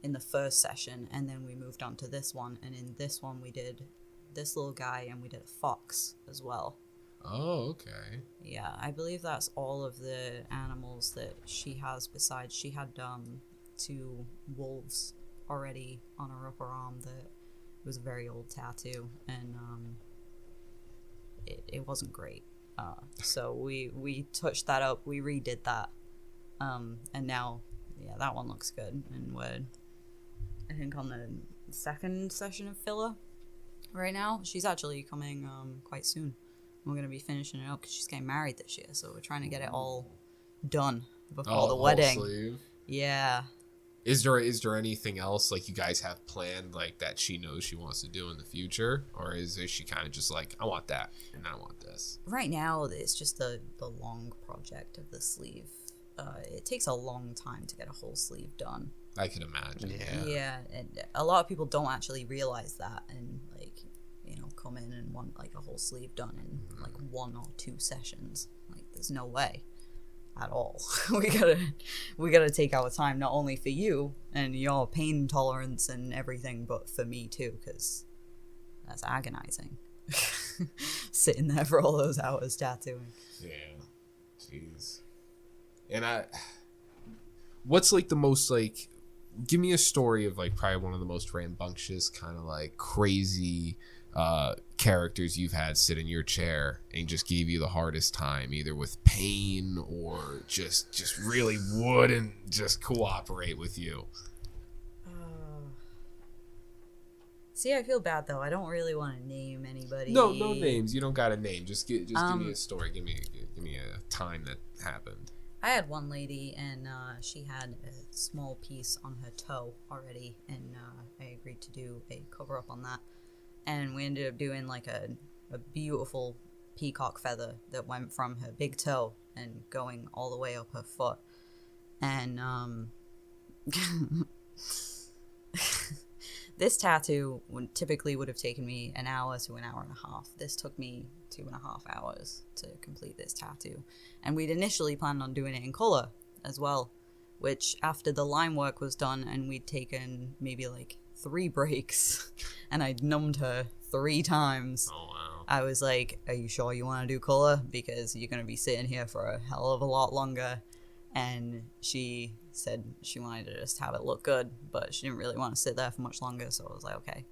D: in the first session, and then we moved on to this one. And in this one, we did this little guy, and we did a fox as well.
B: Oh, okay.
D: Yeah, I believe that's all of the animals that she has. Besides, she had 2 wolves already on her upper arm. That was a very old tattoo, and it wasn't great. So we touched that up. We redid that, and now that one looks good. And we're, I think, on the second session of filler right now. She's actually coming quite soon. We're going to be finishing it up because she's getting married this year, so we're trying to get it all done before the
B: whole
D: wedding.
B: sleeve.
D: Yeah.
B: Is there anything else like you guys have planned like that she knows she wants to do in the future, or is she kind of just like, I want that and I want this?
D: Right now, it's just the long project of the sleeve. It takes a long time to get a whole sleeve done.
B: I can imagine.
D: Yeah, and a lot of people don't actually realize that, and come in and want like a whole sleeve done in like 1 or 2 sessions. Like, there's no way at all. we gotta take our time, not only for you and your pain tolerance and everything, but for me too, because that's agonizing. Sitting there for all those hours tattooing.
B: Yeah. Jeez. And what's like the most like, give me a story of like probably one of the most rambunctious kind of like crazy characters you've had sit in your chair and just gave you the hardest time, either with pain or just really wouldn't just cooperate with you.
D: See, I feel bad though. I don't really want to name anybody.
B: No names. You don't got a name. Just give me a story. Give me a time that happened.
D: I had one lady, and she had a small piece on her toe already, and I agreed to do a cover up on that, and we ended up doing like a beautiful peacock feather that went from her big toe and going all the way up her foot, and this tattoo typically would have taken me an hour to an hour and a half. This took me 2.5 hours to complete this tattoo. And we'd initially planned on doing it in color as well, which after the line work was done and we'd taken maybe like 3 breaks and I'd numbed her 3 times.
B: Oh, wow.
D: I was like, are you sure you want to do color? Because you're going to be sitting here for a hell of a lot longer. And she said she wanted to just have it look good, but she didn't really want to sit there for much longer. So I was like, okay,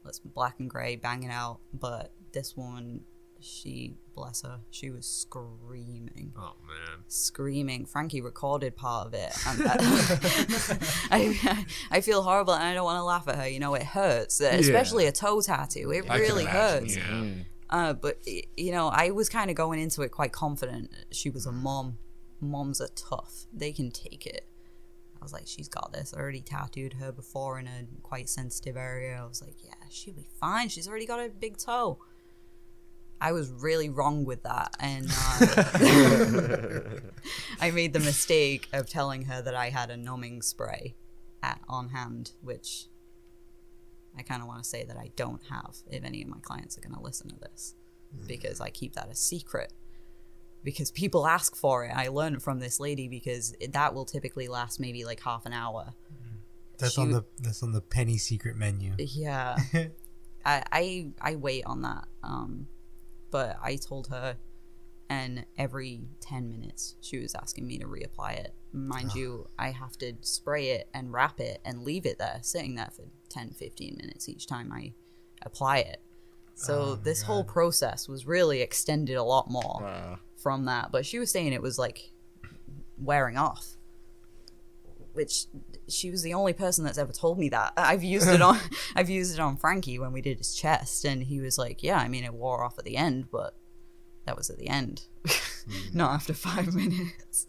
D: let's black and gray, bang it out. But this woman, she, bless her, she was screaming.
B: Oh, man.
D: Screaming. Frankie recorded part of it. I feel horrible and I don't want to laugh at her. You know, it hurts, especially a toe tattoo. It really hurts.
B: Yeah.
D: But, you know, I was kind of going into it quite confident. She was a mom. Moms are tough. They can take it. I was like, she's got this. I already tattooed her before in a quite sensitive area. I was like, yeah, she'll be fine. She's already got a big toe. I was really wrong with that. And I made the mistake of telling her that I had a numbing spray on hand, which I kind of want to say that I don't have if any of my clients are going to listen to this, because I keep that a secret. Because people ask for it. I learned from this lady because that will typically last maybe like half an hour.
C: That's on the penny secret menu.
D: Yeah. I wait on that. But I told her, and every 10 minutes she was asking me to reapply it. Mind you, I have to spray it and wrap it and leave it there, sitting there for 10-15 minutes each time I apply it. So this whole process was really extended a lot more from that. But she was saying it was like wearing off, which she was the only person that's ever told me that. I've used it on Frankie when we did his chest, and he was like, yeah, I mean, it wore off at the end, but that was at the end, not after 5 minutes.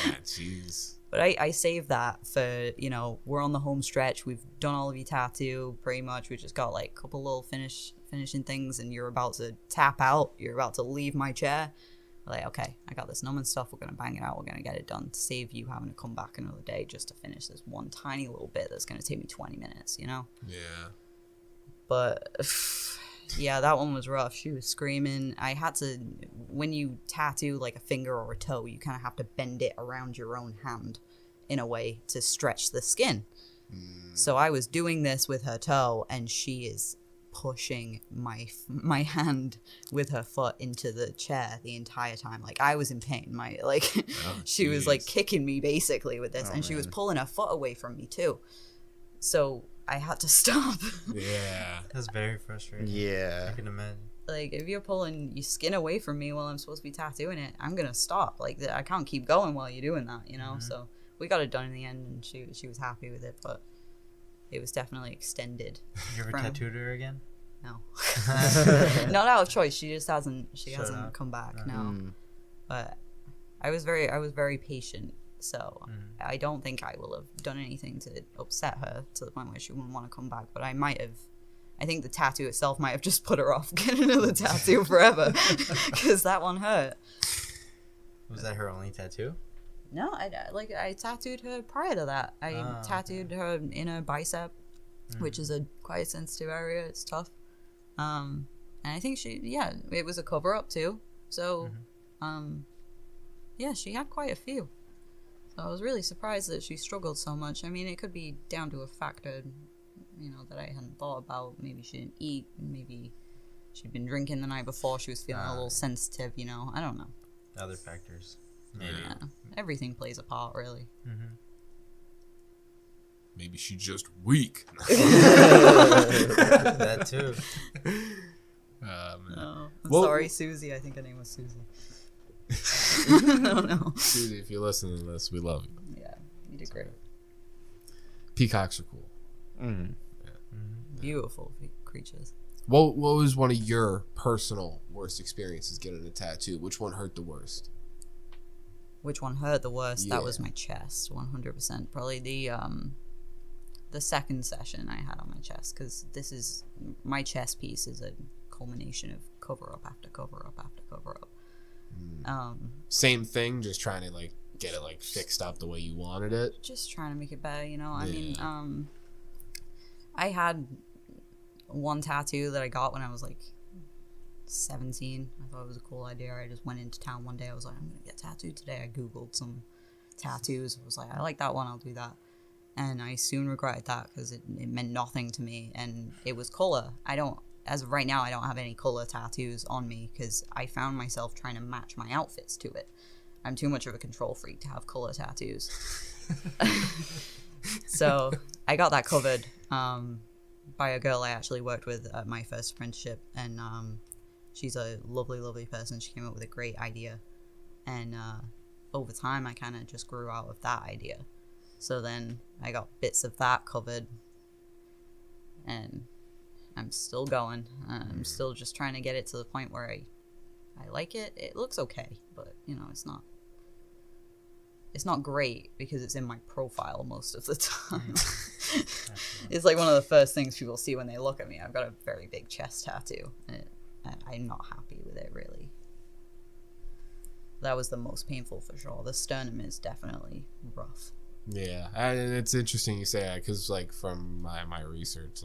B: Yeah, jeez.
D: But I saved that for, you know, we're on the home stretch. We've done all of your tattoo pretty much. We just got like a couple little finishing things, and you're about to tap out. You're about to leave my chair. We're like, okay, I got this numbing stuff. We're going to bang it out. We're going to get it done to save you having to come back another day just to finish this one tiny little bit that's going to take me 20 minutes, you know?
B: Yeah.
D: But yeah, that one was rough. She was screaming. I had to, when you tattoo like a finger or a toe, you kind of have to bend it around your own hand in a way to stretch the skin. So I was doing this with her toe, and she is pushing my hand with her foot into the chair the entire time. Like, I was in pain. She was like kicking me basically with this, and she was pulling her foot away from me too. So I had to stop.
B: Yeah.
C: That's very frustrating.
E: Yeah.
C: I can imagine.
D: Like, if you're pulling your skin away from me while I'm supposed to be tattooing it, I'm gonna stop. Like, I can't keep going while you're doing that, you know? So we got it done in the end, and she was happy with it, but it was definitely extended.
C: You ever tattooed her again?
D: No. Not out of choice. She just hasn't come back. No. But I was very patient, so I don't think I will have done anything to upset her to the point where she wouldn't want to come back, but I think the tattoo itself might have just put her off getting another tattoo forever, because that one hurt.
C: Was that her only tattoo?
D: No, I tattooed her prior to that. I tattooed her in her bicep, which is a quite sensitive area. It's tough. And I think it was a cover up too. So, yeah, she had quite a few. So I was really surprised that she struggled so much. I mean, it could be down to a factor, you know, that I hadn't thought about. Maybe she didn't eat. Maybe she'd been drinking the night before. She was feeling a little sensitive, you know. I don't know.
C: Other factors.
B: Maybe.
D: Yeah, everything plays a part, really.
B: Maybe she's just weak.
C: That too.
D: I'm
B: Well-
D: sorry, Susie. I think her name was Susie. No.
B: Susie, if you're listening to this, we love you.
D: Yeah, you did great.
B: Peacocks are cool.
D: Beautiful creatures.
B: What was one of your personal worst experiences getting a tattoo? Which one hurt the worst?
D: Which one hurt the worst?
B: Yeah.
D: That was my chest, 100%. Probably the second session I had on my chest, because this is my chest piece is a culmination of cover up after cover up after cover up.
B: Same thing, just trying to like get it like fixed up the way you wanted it.
D: Just trying to make it better, you know. I
B: Yeah.
D: mean, I had one tattoo that I got when I was like 17. I thought it was a cool idea. I just went into town one day. I was like, I'm gonna get tattooed today. I googled some tattoos. I was like, I like that one. I'll do that. And I soon regretted that because it meant nothing to me, and it was color. As of right now, I don't have any color tattoos on me because I found myself trying to match my outfits to it. I'm too much of a control freak to have color tattoos. So I got that covered by a girl I actually worked with at my first apprenticeship, and she's a lovely, lovely person. She came up with a great idea, and over time I kind of just grew out of that idea. So then I got bits of that covered, and I'm still going. I'm still just trying to get it to the point where I like it. It looks okay, but you know, it's not great because it's in my profile most of the time. It's like one of the first things people see when they look at me. I've got a very big chest tattoo, and I'm not happy with it, really. That was the most painful for sure. The sternum is definitely rough.
B: Yeah, and it's interesting you say that because like from my research,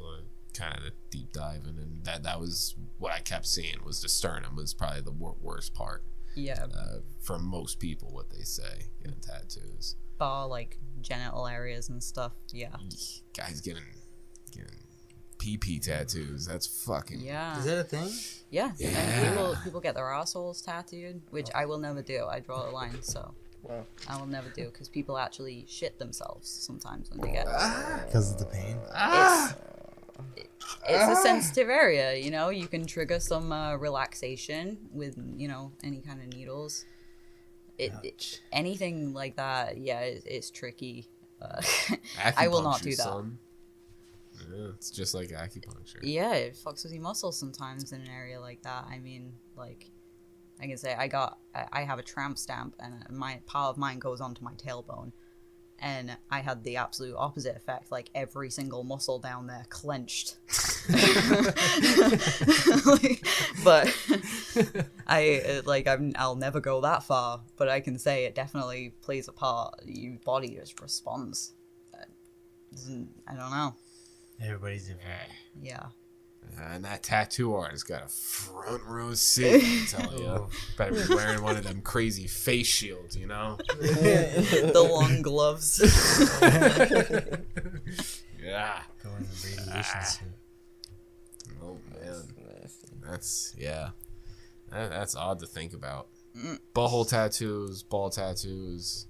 B: kind of the deep dive, and that was what I kept seeing was the sternum was probably the worst part.
D: Yeah.
B: For most people, what they say getting tattoos,
D: Bar like genital areas and stuff. Yeah.
B: guys getting PP tattoos. That's fucking
D: Yeah.
C: Is that a thing?
D: Yeah.
B: Yeah.
D: And people get their assholes tattooed, which I will never do. I draw a line, so
E: Wow.
D: I will never do because people actually shit themselves sometimes when they get.
C: Because of the pain.
D: It's a sensitive area, you know. You can trigger some relaxation with, you know, any kind of needles. Anything like that, yeah, it's tricky. I will not do
B: Acupuncture,
D: that.
B: son. Yeah, it's just like acupuncture.
D: Yeah, it fucks with your muscles sometimes in an area like that. I mean, like, I can say I have a tramp stamp, and my part of mine goes onto my tailbone, and I had the absolute opposite effect. Like every single muscle down there clenched. But I'll never go that far. But I can say it definitely plays a part. Your body just responds. I don't know.
C: Everybody's different.
D: Yeah.
B: And that tattoo artist got a front row seat, I tell you. Better be wearing one of them crazy face shields, you know?
D: The long gloves.
B: Yeah.
C: Going to radiation suit.
B: Oh, man. That's odd to think about. Butthole tattoos, ball tattoos.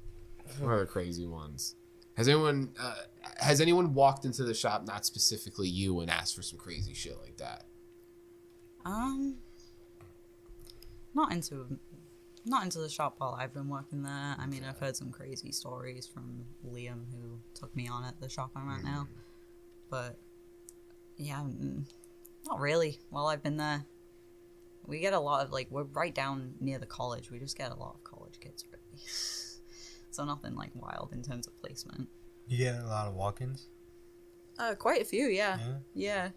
B: What are the crazy ones? Has anyone walked into the shop, not specifically you, and asked for some crazy shit like that?
D: Not into the shop while I've been working there. I mean, I've heard some crazy stories from Liam, who took me on at the shop I'm at now. But yeah, not really. While I've been there, we get a lot of we're right down near the college. We just get a lot of college kids, really. So nothing like wild in terms of placement.
C: You get a lot of walk-ins?
D: Quite a few, yeah. Yeah.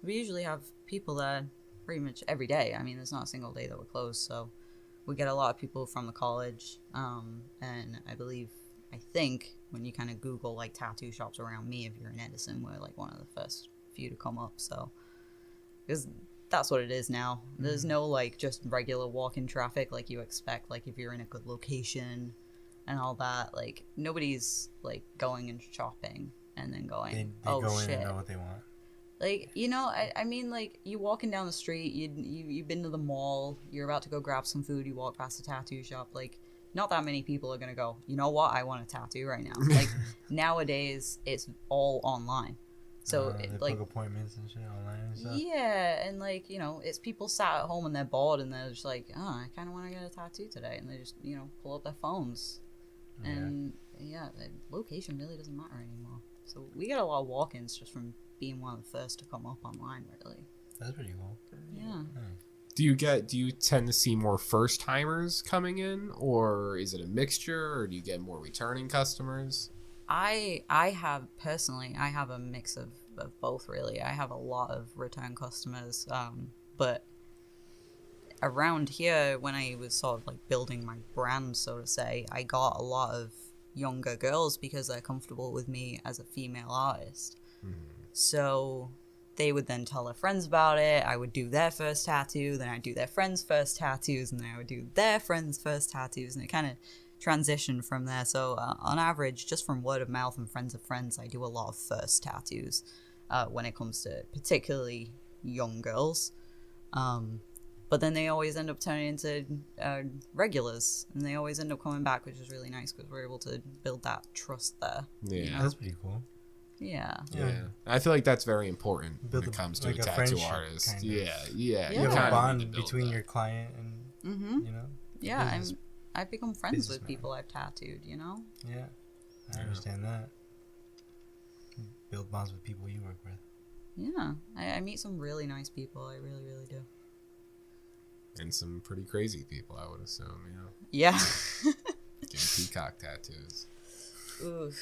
D: We usually have people there pretty much every day. I mean, there's not a single day that we're closed, so we get a lot of people from the college. And I think when you kind of Google like tattoo shops around me, if you're in Edison, we're like one of the first few to come up. So, because that's what it is now. There's no like just regular walk-in traffic like you expect. Like if you're in a good location and all that, like nobody's like going and shopping and then going,
C: They
D: oh
C: go
D: shit.
C: in and know what they want.
D: Like, you know, I mean, like, you walking down the street, you've been to the mall, you're about to go grab some food, you walk past a tattoo shop, like, not that many people are gonna go, you know what, I want a tattoo right now. Like, nowadays, it's all online. So,
C: They
D: like,
C: book appointments and shit online and stuff?
D: yeah, and, like, you know, it's people sat at home and they're bored and they're just like, oh, I kind of want to get a tattoo today. And they just, you know, pull up their phones. And, yeah, the location really doesn't matter anymore. So we get a lot of walk-ins just from being one of the first to come up online, really.
C: That's pretty cool.
D: Yeah.
B: Do you tend to see more first timers coming in, or is it a mixture, or do you get more returning customers?
D: I have a mix of both, really. I have a lot of return customers, but around here, when I was sort of like building my brand, so to say, I got a lot of younger girls because they're comfortable with me as a female artist. So they would then tell their friends about it. I would do their first tattoo, then I'd do their friends' first tattoos, and then I would do their friends' first tattoos, and it kind of transitioned from there. So on average, just from word of mouth and friends of friends, I do a lot of first tattoos when it comes to particularly young girls. But then they always end up turning into regulars, and they always end up coming back, which is really nice because we're able to build that trust there.
B: Yeah.
D: You know?
C: That's pretty cool.
D: Yeah.
B: I feel like that's very important
C: Build
B: when it comes to
C: like
B: a
C: a
B: tattoo
C: friendship,
B: artist.
C: kind of.
B: Yeah.
C: You have
B: kinda
C: a
B: need to
C: bond
B: build
C: between
B: that.
C: your client and, you know?
D: Yeah,
C: business.
D: I've become friends with
C: businessman.
D: people I've tattooed, you know?
C: Yeah. I understand that. Build bonds with people you work with.
D: Yeah. I meet some really nice people. I really, really do.
B: And some pretty crazy people, I would assume,
D: Yeah.
B: Getting peacock tattoos.
D: Oof.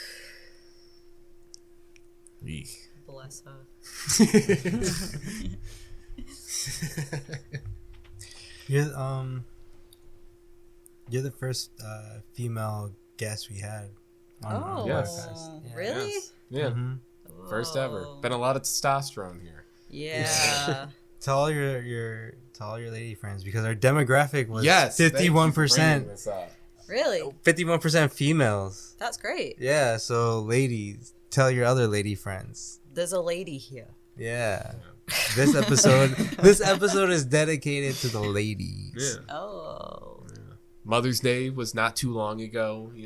B: Eek.
D: Bless her.
C: You're the first female guest we had on our
B: Yes.
C: podcast. Yeah.
D: Really?
B: Yes. Yeah.
C: Mhm.
B: First ever.
D: Whoa.
B: Been a lot of testosterone here.
D: Yeah.
C: Tell all your lady friends because our demographic was
B: Yes.
C: 51%. 51% females.
D: That's great.
C: Yeah, so ladies, tell your other lady friends.
D: There's a lady here.
C: Yeah. This episode is dedicated to the ladies.
B: Yeah.
D: Oh.
B: Mother's Day was not too long ago,
C: Oh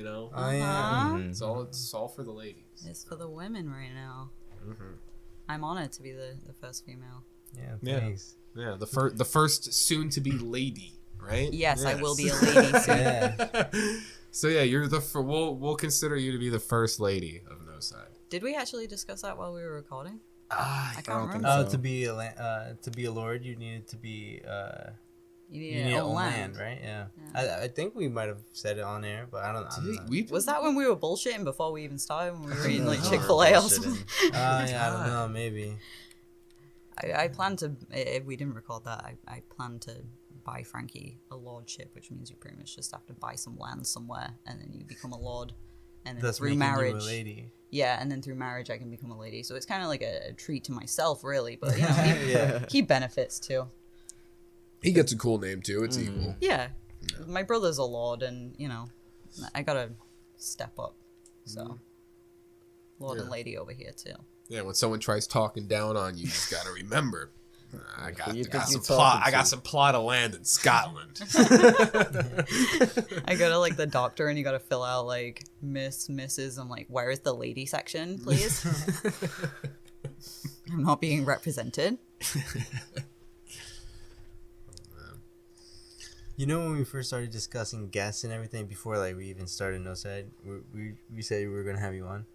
C: yeah.
D: Huh?
B: It's all for the ladies.
D: It's for the women right now.
B: Mm-hmm.
D: I'm honored to be the first female.
C: Yeah,
B: Yeah.
C: thanks.
B: Yeah, the first soon to be lady, right?
D: Yes, I will be a lady soon.
C: Yeah.
B: So yeah, you're we'll consider you to be the first lady of Noside.
D: Did we actually discuss that while we were recording?
B: Ah,
D: I can't
E: don't think
D: remember.
E: so.
C: To be a lord, you needed to be
D: You
C: you
D: need
C: need
D: to
C: to
D: own
C: own
D: land.
C: land, right? Yeah. I think we might have said it on air, but I don't know.
D: Was that when we were bullshitting before we even started? When we were eating like
E: No,
D: Chick-fil-A or
E: bullshitting.
D: something?
C: Yeah, I don't know. Maybe.
D: I plan to, if we didn't record that, I plan to buy Frankie a lordship, which means you pretty much just have to buy some land somewhere, and then you become a lord. And then
C: That's
D: through
C: making
D: marriage,
C: you a lady.
D: yeah, and then through marriage I can become a lady. So it's kind of like a treat to myself, really. But keep benefits too.
B: He gets a cool name too. It's equal.
D: Yeah, my brother's a lord, and I gotta step up. So, lord and lady over here too.
B: Yeah, when someone tries talking down on you, you just gotta remember. I
E: Who you think
B: got some
E: you
B: plot.
E: talking
B: I got
E: to?
B: some plot of land in Scotland.
D: I go to like the doctor, and you gotta fill out like Miss, Mrs. I'm like, where is the lady section, please? I'm not being represented.
C: You know, when we first started discussing guests and everything before like we even started Noside, we said we were gonna have you on.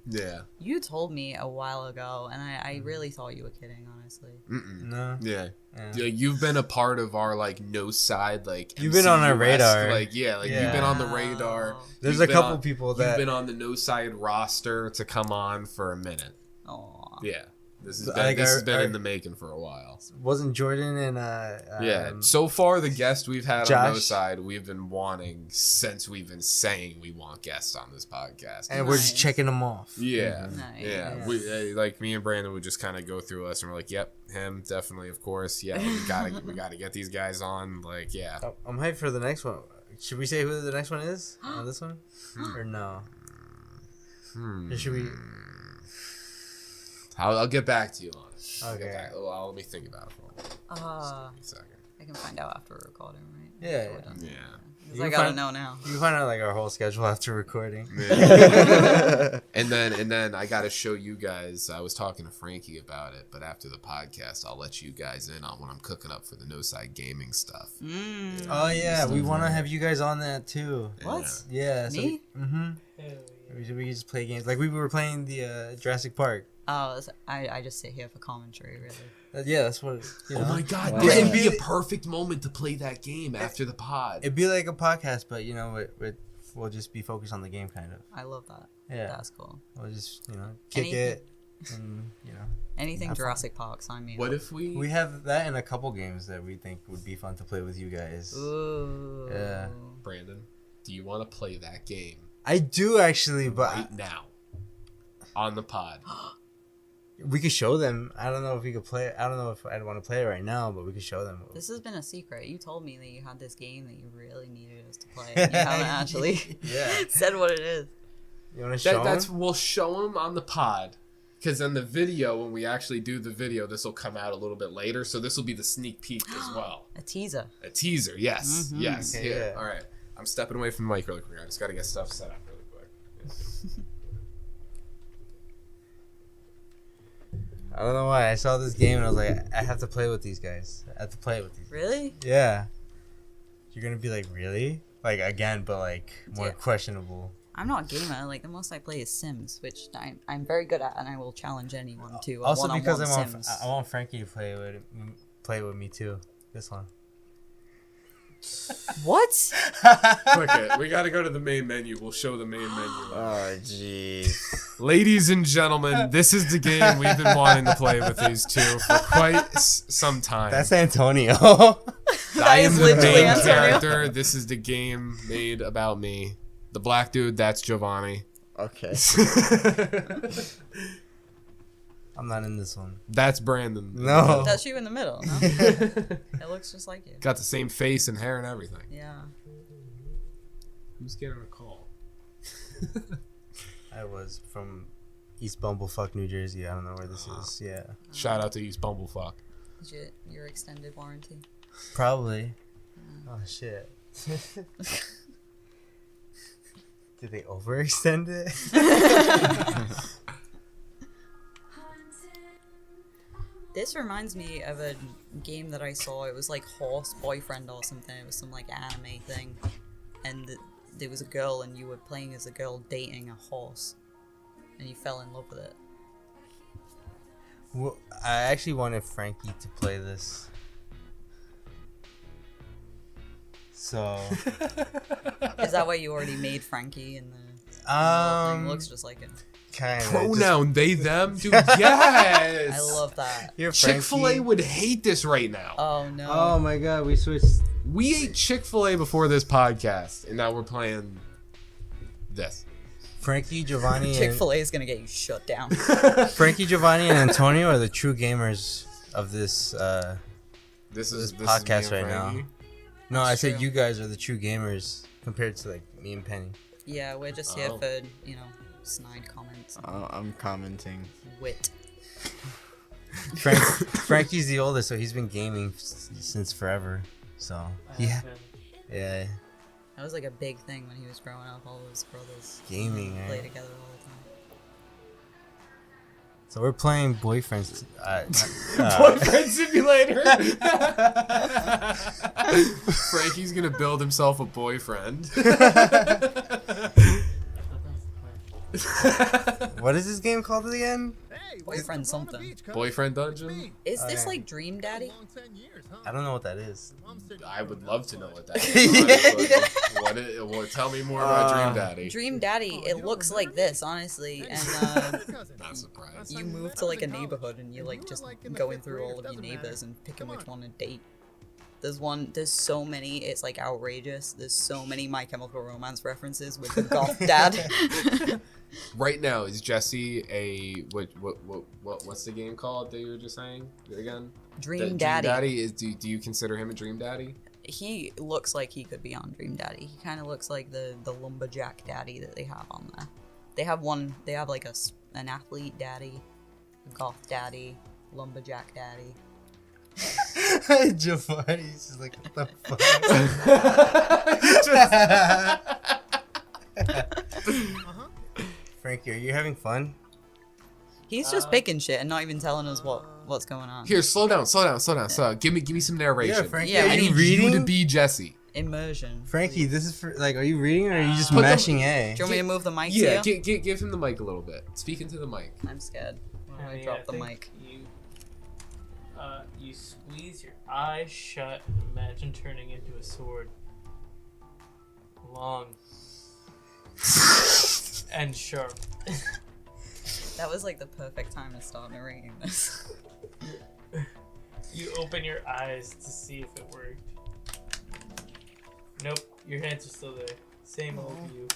B: Yeah.
D: You told me a while ago, and I really thought you were kidding, honestly.
B: Mm-mm.
C: No.
B: Yeah.
C: Yeah.
B: Yeah, you've been a part of our like no side like
C: You've been on our
B: MCU-esque,
C: radar.
B: you've
C: Yeah.
B: been on the radar.
D: Wow.
C: There's
B: You've
C: a
B: been
C: couple
B: on-
C: people
B: You've
C: that
B: been on the no side roster to come on for a minute.
D: Aw.
B: Yeah. This has
C: Like
B: been, this has been
C: our-
B: in the making for a while.
C: wasn't Jordan and
B: Yeah. So far, the guest we've had on
C: Josh.
B: no side, we've been wanting since we've been saying we want guests on this podcast.
C: and we're just
D: Nice.
C: checking them off.
B: Yeah,
D: Nice.
B: yeah. We like me and Brandon would just kind of go through us, and we're like, "Yep, him, definitely, of course. Yeah, we gotta get these guys on. Like, yeah,
C: I'm hyped for the next one. Should we say who the next one is on this one, or no? Or should we?
B: I'll get back to you on it. I'll get
C: Okay.
B: back- well, let me think about it for a second.
D: I can find out after recording, right?
C: Yeah,
D: After we're
C: yeah.
D: done.
B: Yeah.
D: 'Cause
C: You
D: I
C: can
D: gotta
C: find-
D: know now.
C: You can find out like our whole schedule after recording.
B: And then I gotta show you guys. I was talking to Frankie about it, but after the podcast, I'll let you guys in on what I'm cooking up for the No Side Gaming stuff.
D: Mm.
C: Oh yeah, we want to have you guys on that too.
D: What?
C: Yeah.
D: Me?
C: Mm-hmm.
F: Hell yeah.
C: We just play games like we were playing the Jurassic Park.
D: I just sit here for commentary, really.
C: Yeah, that's what.
B: Oh my god,
E: Wow.
B: this would be a perfect moment to play that game after the pod.
C: It'd be like a podcast, but we'll just be focused on the game, kind of.
D: I love that.
C: Yeah.
D: That's cool.
C: We'll just kick it, and
D: Anything
C: Have fun.
D: Jurassic Park, sign me
B: What
D: up.
B: if we...
C: we have that in a couple games that we think would be fun to play with you guys.
D: Ooh.
C: Yeah.
B: Brandon, do you want to play that game
C: I do actually, but
B: right now on the pod?
C: we could show them. I don't know if we could play. I don't know if I'd want to play it right now, but we could show them.
D: This has been a secret. You told me that you had this game that you really needed us to play. And you haven't actually
C: Yeah.
D: said what it is.
C: You want to show them?
B: We'll show them on the pod, because then the video, when we actually do the video, this will come out a little bit later. So this will be the sneak peek as well.
D: A teaser.
B: A teaser, yes, yes.
C: Okay,
B: Here.
C: yeah.
B: All right, I'm stepping away from the mic really quick. I just got to get stuff set up really quick.
C: I don't know why. I saw this game and I was like, I have to play with these guys. I have to play with these.
D: Really?
C: Yeah. You're gonna be like, really? Like again, but like more
D: Yeah.
C: questionable.
D: I'm not a gamer. Like, the most I play is Sims, which I'm very good at, and I will challenge anyone to a
C: Also
D: one-on-one
C: because
D: Sims.
C: I want Frankie to play with me too. This one.
D: What?
B: Quick it. We got to go to the main menu. We'll show the main menu.
E: Oh, jeez.
B: Ladies and gentlemen, this is the game we've been wanting to play with these two for quite some time.
C: That's Antonio.
B: I am
D: is
B: the
D: literally
B: main
D: Antonio.
B: character. This is the game made about me. The black dude, that's Giovanni.
E: Okay.
C: I'm not in this one.
B: That's Brandon.
C: No.
D: That's you in the middle, no? It looks just like you.
B: Got the same face and hair and everything.
D: Yeah.
B: Who's getting a call?
C: I was from East Bumblefuck, New Jersey. I don't know where this is. Yeah.
B: Shout out to East Bumblefuck.
D: Is your extended warranty?
C: Probably. Oh shit. Did they overextend it?
D: This reminds me of a game that I saw. It was like Horse Boyfriend or something. It was some like anime thing. And there was a girl and you were playing as a girl dating a horse. And you fell in love with it.
C: Well, I actually wanted Frankie to play this. So,
D: Is that why you already made Frankie in the thing? Looks just like him.
C: kind of.
B: Pronoun they them, dude. Yes.
D: I love that.
C: Here,
B: Chick-fil-A
C: Frankie.
B: would hate this right now.
D: Oh no.
C: Oh my god, we switched.
B: We ate Chick-fil-A before this podcast, and now we're playing this.
C: Frankie, Giovanni,
D: Chick-fil-A is gonna get you shut down.
C: Frankie, Giovanni, and Antonio are the true gamers of this.
B: This
C: This
B: is
C: podcast
B: me and
C: right now.
B: Frankie.
C: No, I
D: That's
C: said
D: true.
C: you guys are the true gamers compared to like me and Penny.
D: Yeah, we're just here
B: Oh.
D: for, snide comments.
E: I'm commenting.
D: Wit.
C: Frankie's the oldest, so he's been gaming since forever. So yeah, yeah,
D: That was like a big thing when he was growing up. All of his brothers
C: gaming.
D: play
C: Right?
D: together all the time.
C: So we're playing boyfriends.
B: Boyfriend simulator. Frankie's gonna build himself a boyfriend.
C: What is this game called again?
D: Boyfriend something.
B: Boyfriend dungeon.
D: Is this like Dream Daddy?
C: I don't know what that is.
B: I would love to know what that is. Well, tell me more about Dream Daddy.
D: Dream Daddy, it looks like this, honestly. And
B: Not surprised.
D: you move to like a neighborhood and you like just going through all of your neighbors and picking which one to date. There's so many, it's like outrageous. There's so many My Chemical Romance references with the goth dad.
B: Right now, is Jesse a what's the game called that you were just saying again?
D: Dream Daddy.
B: Is do you consider him a Dream Daddy?
D: He looks like he could be on Dream Daddy. He kind of looks like the lumberjack daddy that they have on there. They have like an athlete daddy, a goth daddy, lumberjack daddy.
C: Giovanni's just like, what the fuck? Frankie, are you having fun?
D: He's just picking shit and not even telling us what's going on.
B: Here, slow down. Give me some narration.
C: Yeah, Frankie,
D: Yeah,
C: are
D: I
C: you
B: need
C: reading?
B: you to be Jesse.
D: Immersion.
C: Frankie, this is for like, are you reading or are you just
B: Put them-
C: mashing A?
D: Do you want me to move the mic
B: Yeah,
D: to you?
B: give him the mic a little bit. Speak into the mic.
D: I'm scared. I
F: yeah,
D: dropped the
F: think
D: mic.
F: You squeeze your eyes shut and imagine turning into a sword. Long. And sharp.
D: That was like the perfect time to start narrating this.
F: You open your eyes to see if it worked. Nope, your hands are still there. Same old you.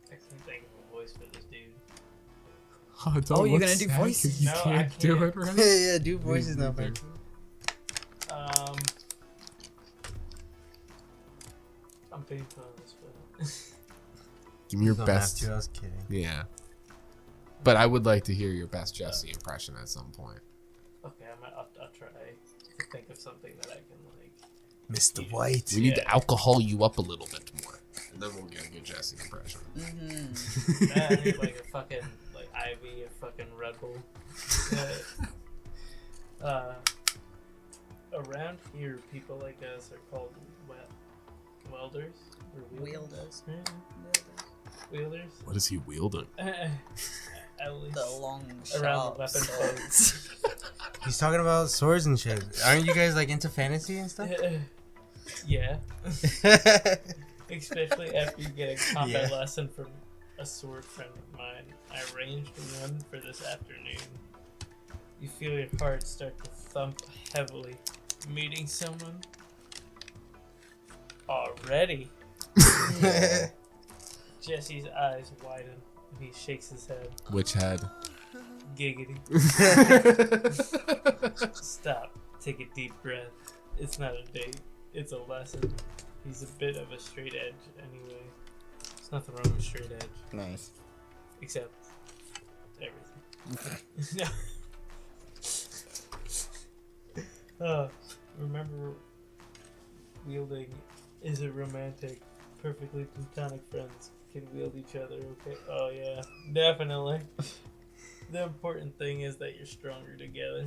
F: I can't think of a voice for this dude.
B: Oh,
D: you're gonna do voices?
B: You
F: No, I
B: can't do
F: can't.
B: it right.
C: Yeah, do voices now, man.
F: I'm painful on this, but
B: Give me your
C: Don't
B: best.
C: have to, I was kidding.
B: Yeah. But I would like to hear your best Jesse impression at some point.
F: okay, I'll try to think of something that I can like.
C: Mr. White.
B: We need to alcohol you up a little bit more, and then we'll get a good Jesse impression.
F: I need like a fucking like IV, a fucking Red Bull. Around here, people like us are called welders or
D: Wielders.
F: Wielders.
B: What is he wielding?
F: At least
D: The long,
F: around
D: sharp
F: the weapon
D: swords.
C: He's talking about swords and shit. Aren't you guys like into fantasy and stuff?
F: Yeah. Especially after you get a combat lesson from a sword friend of mine. I arranged one for this afternoon. You feel your heart start to thump heavily. Meeting someone? Already? Jesse's eyes widen and he shakes his head.
B: Which head?
F: Giggity. Stop. Take a deep breath. It's not a date. It's a lesson. He's a bit of a straight edge anyway. There's nothing wrong with straight edge.
E: Nice.
F: Except everything. Remember, wielding isn't romantic. Perfectly platonic friends can wield each other, okay? Oh yeah, definitely. The important thing is that you're stronger together.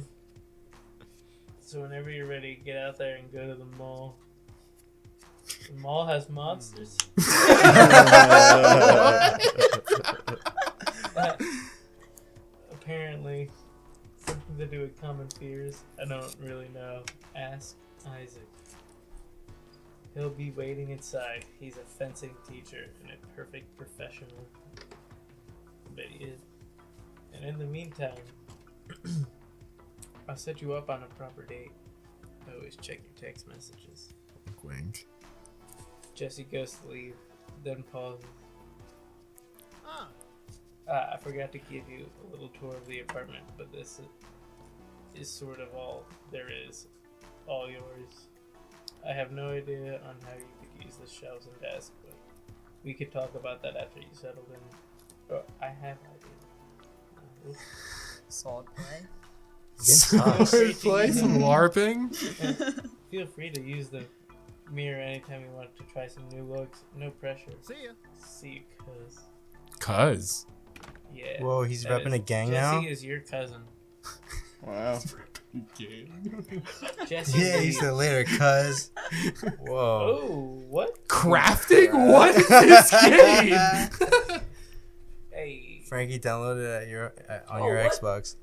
F: So whenever you're ready, get out there and go to the mall. The mall has monsters. Apparently, something to do with common fears. I don't really know. Ask Isaac. He'll be waiting inside. He's a fencing teacher and a perfect professional. But he is. And in the meantime, I'll set you up on a proper date. Always check your text messages.
B: Wink.
F: Jesse goes to leave, then pauses. I forgot to give you a little tour of the apartment, but this is sort of all there is. All yours. I have no idea on how you could use the shelves and desk, but we could talk about that after you settled in. Oh, I have ideas.
D: Sword play.
B: Sword play some LARPing.
F: Feel free to use the mirror anytime you want to try some new looks. No pressure. See ya. See you, cuz.
B: Cuz.
F: Yeah.
C: Whoa, he's
F: that
C: repping
F: is-
C: a gang now?
F: Jesse is your cousin.
E: Wow.
F: Jesse.
C: Yeah, he said later, cuz. Whoa.
F: Oh, what?
B: Crafting? What is this game?
F: Hey.
C: Frankie downloaded it on
F: Oh,
C: your
F: what?
C: Xbox.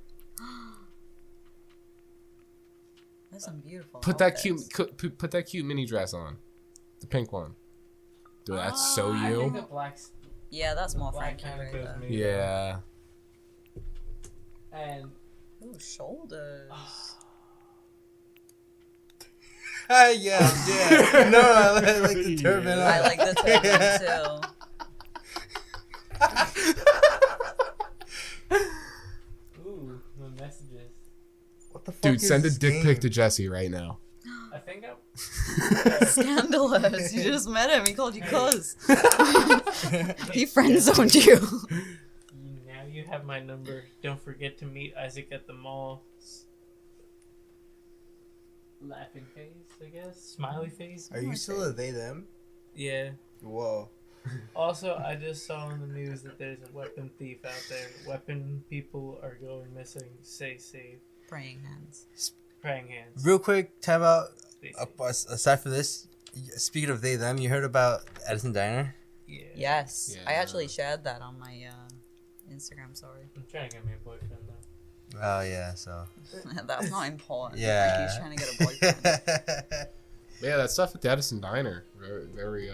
D: That's some beautiful.
B: Put that
D: outfits.
B: put that cute mini dress on. The pink one. Dude, that's so
F: I think the
B: you.
F: black's
D: Yeah, that's more
F: black
D: Frankie
F: kind of
D: right
F: goes
D: there.
F: me.
B: Yeah.
F: And
D: Ooh, shoulders.
C: Yeah. No, I like the turban.
D: I like the turban too.
F: ooh, the messages.
C: What the fuck
B: Dude,
C: is
B: send a
C: this
B: dick
C: game?
B: pic to Jesse right now.
F: I think I'm.
D: Scandalous. You just met him. He called you cuz. He friend zoned you.
F: Now you have my number. Don't forget to meet Isaac at the mall. Laughing face, I guess. Smiley face.
C: Are you still a they them?
F: Yeah.
C: Whoa.
F: Also, I just saw on the news that there's a weapon thief out there. Weapon people are going missing. Stay safe.
D: Praying hands.
F: Praying hands.
C: Real quick, time out.
F: Stay safe.
C: Aside from this, speaking of they them, you heard about Edison Diner?
F: Yeah.
D: Yes. I
B: Yeah.
D: actually shared that on my Instagram, sorry.
F: I'm trying to get me a boyfriend though.
C: Oh yeah, so
D: That's not important.
C: yeah.
D: He's trying to get a boyfriend.
B: Yeah, that stuff at the Edison Diner, very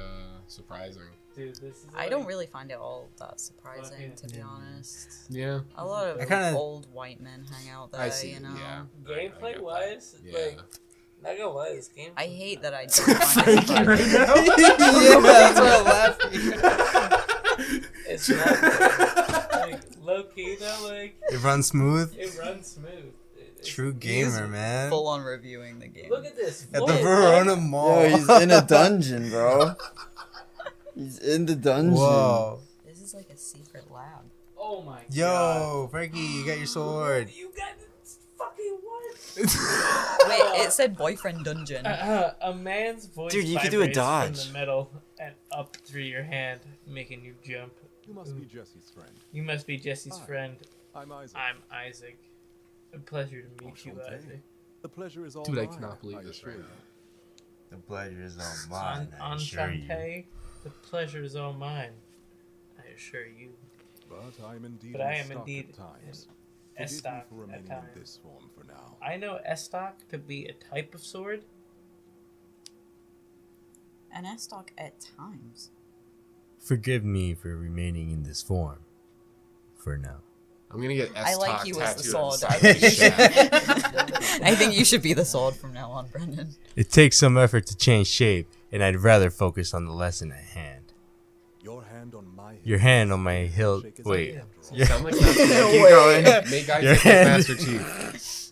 B: surprising.
F: Dude, this is.
D: I don't really find it all that surprising, to be
C: Yeah.
D: honest.
B: Yeah.
D: A lot of
C: I kinda-
D: old white men hang out there,
B: I see.
D: you know.
B: Yeah.
F: Gameplay wise,
B: Yeah.
F: like, not gonna lie, this game.
D: I hate that I don't find it fun.
C: Yeah, that's what I'm laughing.
F: It's not like low key though. Like
C: It runs smooth.
F: it runs smooth.
C: True gamer, man.
D: Full on reviewing the game.
F: Look at this.
C: At
F: Floyd,
C: the
F: man.
C: Verona Mall.
E: Yo, he's in a dungeon, bro. He's in the dungeon.
C: Whoa.
D: This is like a secret lab.
F: Oh my god.
C: Yo, Frankie, you got your sword.
F: You got this fucking what?
D: Wait, it said boyfriend dungeon.
F: A man's voice.
E: Dude, you could do a
F: vibrates
E: dodge.
F: from the metal and up through your hand, making you jump.
G: You must be Jesse's friend.
F: You must be Jesse's
G: Hi.
F: friend.
G: I'm Isaac.
F: I'm Isaac. A pleasure to meet you,
G: Enchanté.
F: Isaac.
G: The pleasure is all
B: Dude, I
G: mine,
B: cannot believe this
G: assure
B: right
G: you.
C: The pleasure is all mine. I
F: On
C: assure you.
F: Shantae, the pleasure is all mine. I assure you.
G: But I am indeed
F: But
G: in
F: I am
G: stock
F: indeed
G: at times.
F: in
G: Forgive me
F: stock
G: for
F: at
G: remaining
F: times.
G: in this form for now.
F: I know Estoc to be a type of sword.
D: An S-Stock at times.
C: Forgive me for remaining in this form. For now.
B: I'm gonna get
D: I like
B: S-Talk
D: you as the
B: tattooed on
D: sword.
B: side of my chest.
D: I think you should be the sword from now on, Brendan.
C: It takes some effort to change shape, and I'd rather focus on the lesson at hand.
G: Your hand on my hilt.
C: Your hand on my hilt.
G: Shake is
C: Wait.
G: after all.
B: You sound like Master
C: Keep
B: Chief.
C: going.
B: Make guys
C: Your
B: like
C: hand-
B: Master Chief.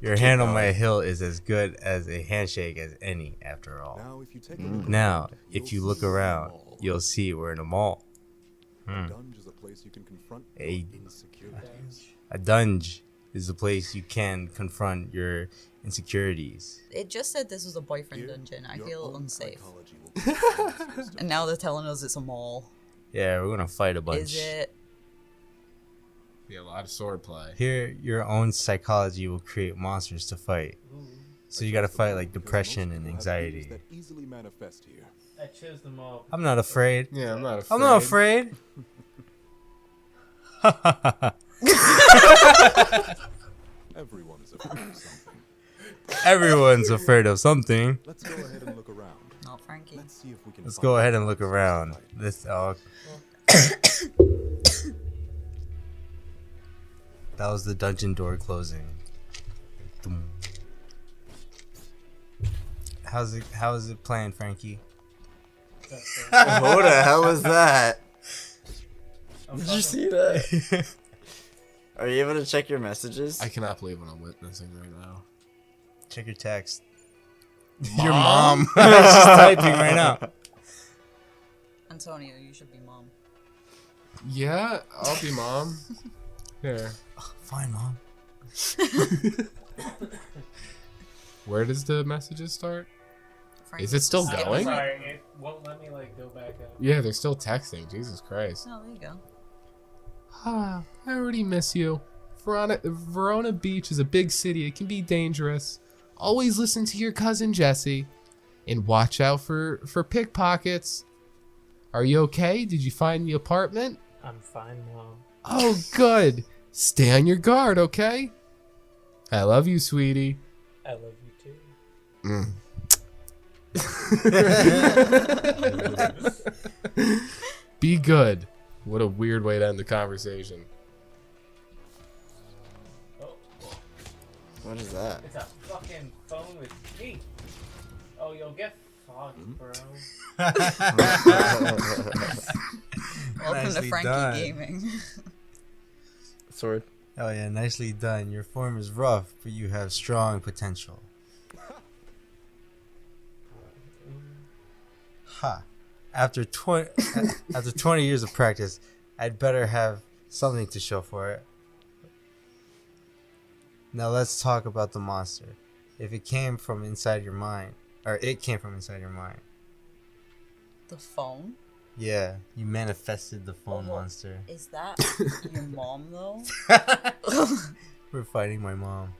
C: Your hand on my hilt is as good as a handshake as any, after all.
G: Now, if you take a look
C: Now,
G: around,
C: if
G: you'll
C: you look
G: see
C: around,
G: the mall.
C: you'll see we're in a mall.
G: A dungeon is a place you can confront your
C: A-
G: insecurities.
C: A dunge is a place you can confront your insecurities.
D: It just said this was a boyfriend
G: Here,
D: dungeon. I
G: your
D: feel
G: own
D: unsafe.
G: psychology will confirm this wisdom.
D: And now they're telling us it's a mall.
C: Yeah, we're gonna fight a bunch.
D: Is it?
B: Yeah, a lot of sword play.
C: Here, your own psychology will create monsters to fight. So you gotta fight like
G: Because
C: depression
G: most
C: and
G: people have feelings
C: anxiety.
G: that easily manifest here.
F: I chose them all.
C: I'm not afraid.
B: Yeah, I'm not afraid.
C: I'm not afraid.
G: Everyone is afraid of something.
C: Everyone's afraid of something.
G: Let's go ahead and look around.
D: Not Frankie.
G: Let's see if we can
C: Let's
G: find
C: go ahead
G: a
C: and look
G: monster to
C: around.
G: fight.
C: This that was the dungeon door closing. Dum. How is it playing, Frankie?
E: Who the hell was that?
F: I'm
E: Did
F: fucking-
E: you see that? Are you able to check your messages?
B: I cannot believe what I'm witnessing right now.
C: Check your text. Your mom. She's typing right now.
D: Antonio, you should be mom.
B: Yeah, I'll be mom. Here.
C: Fine, mom.
B: Where does the messages start?
D: Frankie's
B: Is it still
D: just
B: going?
F: Sorry, it won't let me like go back up.
B: Yeah, they're still texting. Jesus Christ.
D: Oh, there you go.
B: Ah, I already miss you. Verona Beach is a big city. It can be dangerous. Always listen to your cousin Jesse. And watch out for pickpockets. Are you okay? Did you find the apartment?
F: I'm fine, Mom.
B: Oh, good. Stay on your guard, okay? I love you, sweetie.
F: I love you too.
B: Be good. What a weird way to end the conversation.
F: Oh,
E: What is that?
F: it's a fucking phone with teeth. Oh, you'll get fucked, bro.
D: Welcome
C: Nicely
D: to Frankie
C: done.
D: Gaming.
E: Sword.
C: Oh yeah, nicely done. Your form is rough, but you have strong potential. Ha. After 20 years of practice, I'd better have something to show for it. Now let's talk about the monster. If it came from inside your mind, or it came from inside your mind.
D: The phone?
C: Yeah, you manifested the phone
D: Oh.
C: monster.
D: Is that your mom, though?
C: We're fighting my mom.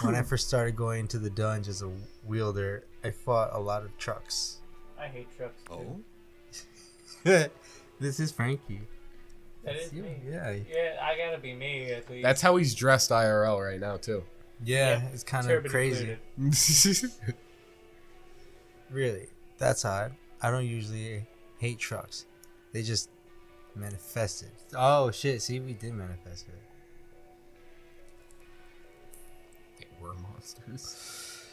C: When I first started going to the dungeon as a wielder, I fought a lot of trucks.
F: I hate trucks too.
G: Oh?
C: This is Frankie.
F: That is
C: You,
F: me.
C: yeah.
F: Yeah, I gotta be me at least.
B: That's how he's dressed IRL right now too.
C: Yeah,
F: Yep,
C: it's kind of
F: turban
C: crazy.
F: included.
C: Really, that's odd. I don't usually hate trucks. They just manifested. Oh shit! See, we did manifest it.
B: They were monsters.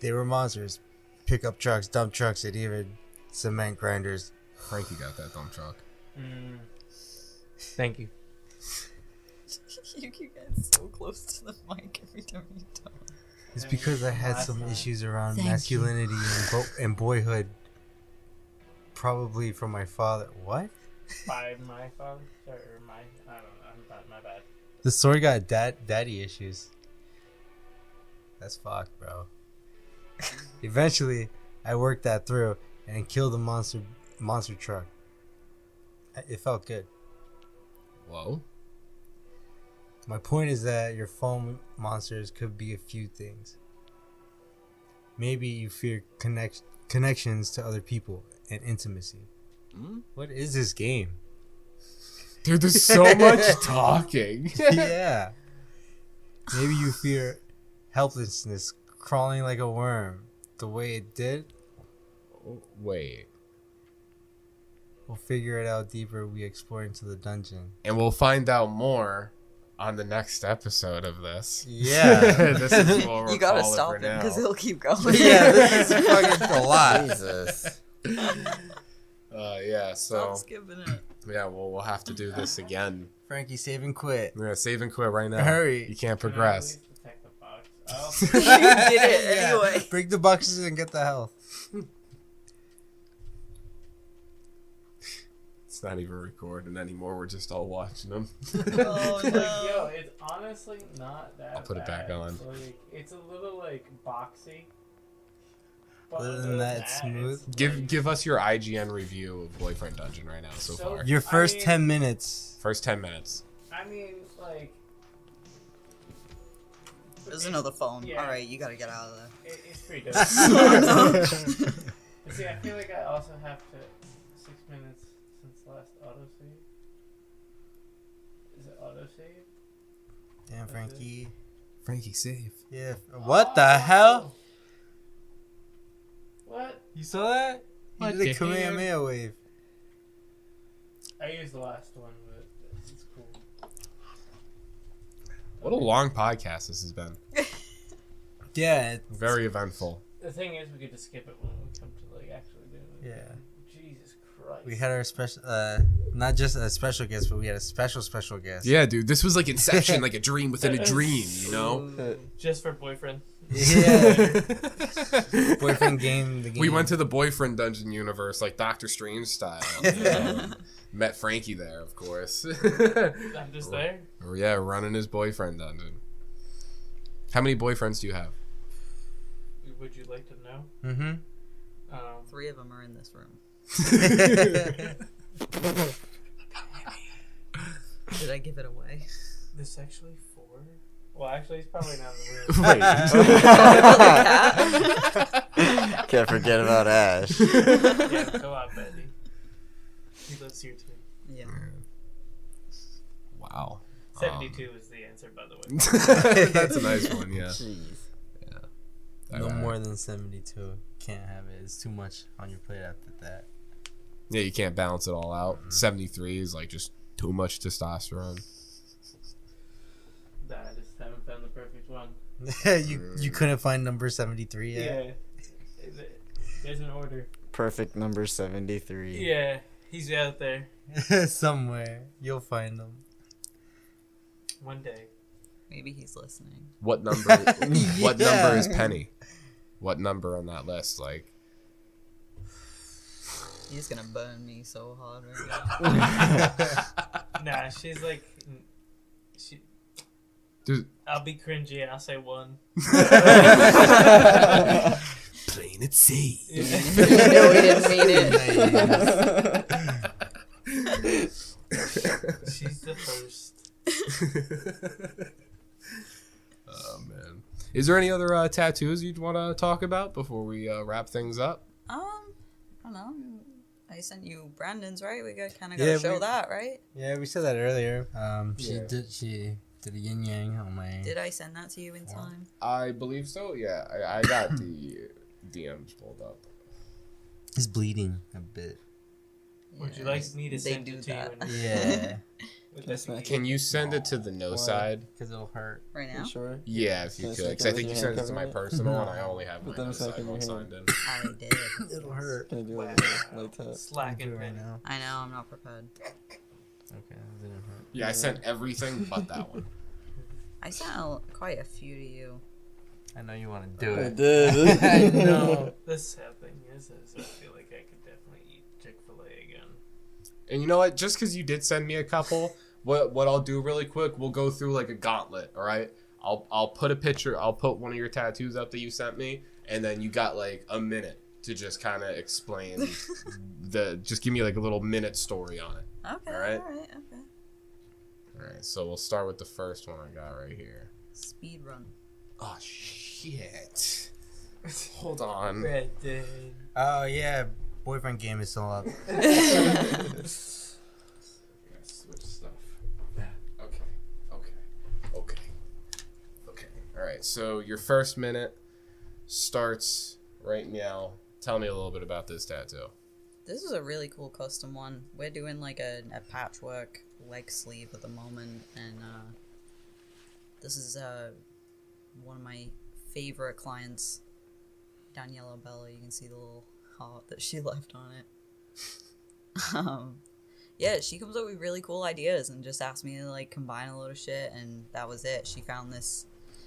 C: They were monsters. Pickup trucks, dump trucks, and even cement grinders.
B: Frankie got that dump truck.
F: Thank you.
D: You get so close to the mic every time you talk.
C: It's because I had
F: Last
C: some
F: time.
C: issues around
D: Thank you.
C: masculinity and boyhood. Probably from my father. What?
F: By my father? Or my... I don't know. My bad.
C: The story got daddy issues. That's fucked, bro. Eventually, I worked that through and killed the monster truck. It felt good.
B: Whoa.
C: My point is that your foam monsters could be a few things. Maybe you fear connections to other people and intimacy. What is this game?
B: Dude, there's so much talking.
C: Yeah. Maybe you fear helplessness, crawling like a worm, the way it did.
B: Wait.
C: We'll figure it out deeper. We explore into the dungeon.
B: And we'll find out more on the next episode of this.
C: Yeah.
B: This is what we'll
D: You gotta
B: call it
D: stop
B: for
D: him
B: now.
D: because he'll keep going.
C: Yeah, this is fucking a lot.
E: Jesus.
B: Yeah, so
D: Stop skipping it.
B: yeah, well, we'll have to do this again.
C: Frankie, save and quit.
B: We're gonna save and quit right now.
C: Hurry.
B: You can't
F: Can I
B: progress.
F: please protect the box? Oh.
D: You did it anyway.
C: Break the boxes and get the health.
B: It's not even recording anymore. We're just all watching them.
D: Oh
F: Like,
D: no.
F: yo, it's honestly not that
B: I'll put it back
F: bad.
B: on.
F: Like, it's a little, like, boxy.
C: Other than that, it's smooth.
F: it's, like,
B: Give us your IGN review of Boyfriend Dungeon right now so
F: So-
B: far.
C: Your first
F: I mean-
C: 10 minutes.
B: First 10 minutes.
F: I mean, like...
D: There's another phone.
F: Yeah.
D: Alright, you gotta get out of there.
F: It's pretty dope.
D: Oh,
F: But see, I feel like I also have to... 6 minutes since last autosave. Is it autosave?
C: Damn, Frankie.
B: Frankie, save.
C: Yeah. What the hell?
F: What?
C: You saw that? He
B: What
C: did a
B: the
C: Kamehameha wave.
F: I used the last one, but it's cool.
B: What a long podcast this has been.
C: Yeah.
B: Very eventful.
F: The thing is, we get to skip it when we come to, like, actually doing it.
C: Yeah.
F: Jesus Christ.
C: We had our special, not just a special guest, but we had a special guest.
B: Yeah, dude, this was like Inception, like a dream within a dream, you know?
F: Just for boyfriend.
C: Yeah. Boyfriend game, the game.
B: We went to the Boyfriend Dungeon universe, like Doctor Strange style. Met Frankie there, of course.
F: I'm just there.
B: Or, yeah, running his Boyfriend Dungeon. How many boyfriends do you have?
F: Would you like to know?
C: Mm-hmm.
D: 3 of them are in this room. Did I give it away?
F: There's actually 4. Well, actually, he's probably not in the room.
E: Can't forget about Ash.
F: Yeah, go out, Betty. He lives here too.
D: Yeah.
B: Wow.
F: 72 is the answer, by the way.
B: That's a nice one, yeah.
E: Jeez.
C: No more than 72. Can't have it. It's too much on your plate after that.
B: Yeah, you can't balance it all out. 73 is like just too much testosterone.
F: Nah, I just haven't found the perfect one.
C: you couldn't find number 73 yet?
F: Yeah. There's an order.
E: Perfect number 73.
F: Yeah, he's out there.
C: Somewhere. You'll find them.
F: One day.
D: Maybe he's listening.
B: What number? What number is Penny? What number on that list? Like,
D: He's gonna burn me so hard right now.
F: Nah, she's like...
B: dude,
F: I'll be cringy and I'll say 1.
B: playing it safe.
D: You know he didn't mean it.
F: She's the first.
B: Oh man, is there any other tattoos you'd want to talk about before we wrap things up?
D: I don't know. I sent you Brandon's, right? We got kind of
C: Yeah,
D: gotta show
C: we-
D: that, right?
C: Yeah, we said that earlier.
B: Yeah.
C: She did a yin yang on my.
D: Did I send that to you in time?
B: I believe so. Yeah, I got the DMs pulled up.
C: He's bleeding a bit.
F: Would you
D: Yeah,
F: like me to
D: they
F: send
D: do
F: it to
D: that.
F: you?
C: Yeah,
F: Would that be-
B: Can you send it to the no side?
C: because it'll hurt.
D: Right now?
E: Sure.
B: Yeah, if you
E: Can I
B: could.
E: stick
B: Because I
E: it
B: think
E: with
B: you
E: your
B: sent it
E: hand
B: to my
E: covering it?
B: personal, and I only have
E: Put
B: my
E: them
B: no
E: a second
B: side
E: in
B: one
E: your
B: signed
E: hand.
B: in.
D: I did.
C: It'll hurt.
E: Can I do
F: Wow.
E: like that?
F: Slacking
C: right
F: Penny.
C: now.
D: I know, I'm not prepared.
C: Okay, that didn't hurt.
B: Yeah, I sent everything but that one.
D: I sent quite a few to you.
C: I know you want to do
E: I
C: it.
E: did.
C: I know.
F: The sad thing is I feel like I could definitely eat Chick-fil-A again.
B: And you know what? Just because you did send me a couple, what I'll do really quick, we'll go through like a gauntlet. All right, I'll put a picture. I'll put one of your tattoos up that you sent me, and then you got like a minute to just kind of explain just give me like a little minute story on it.
D: Okay,
B: Alright.
D: alright, okay.
B: All right, so we'll start with the first one I got right here.
D: Speed run.
B: Oh shit! Hold on.
F: Red Dead.
C: Oh yeah, boyfriend game is still up.
B: Switch stuff. Okay. All right. So your first minute starts right now. Tell me a little bit about this tattoo.
D: This is a really cool custom one. We're doing like a patchwork leg sleeve at the moment, and this is one of my favorite clients, Daniela Bella. You can see the little heart that she left on it. Yeah, she comes up with really cool ideas and just asked me to like combine a load of shit, and that was it. She found this.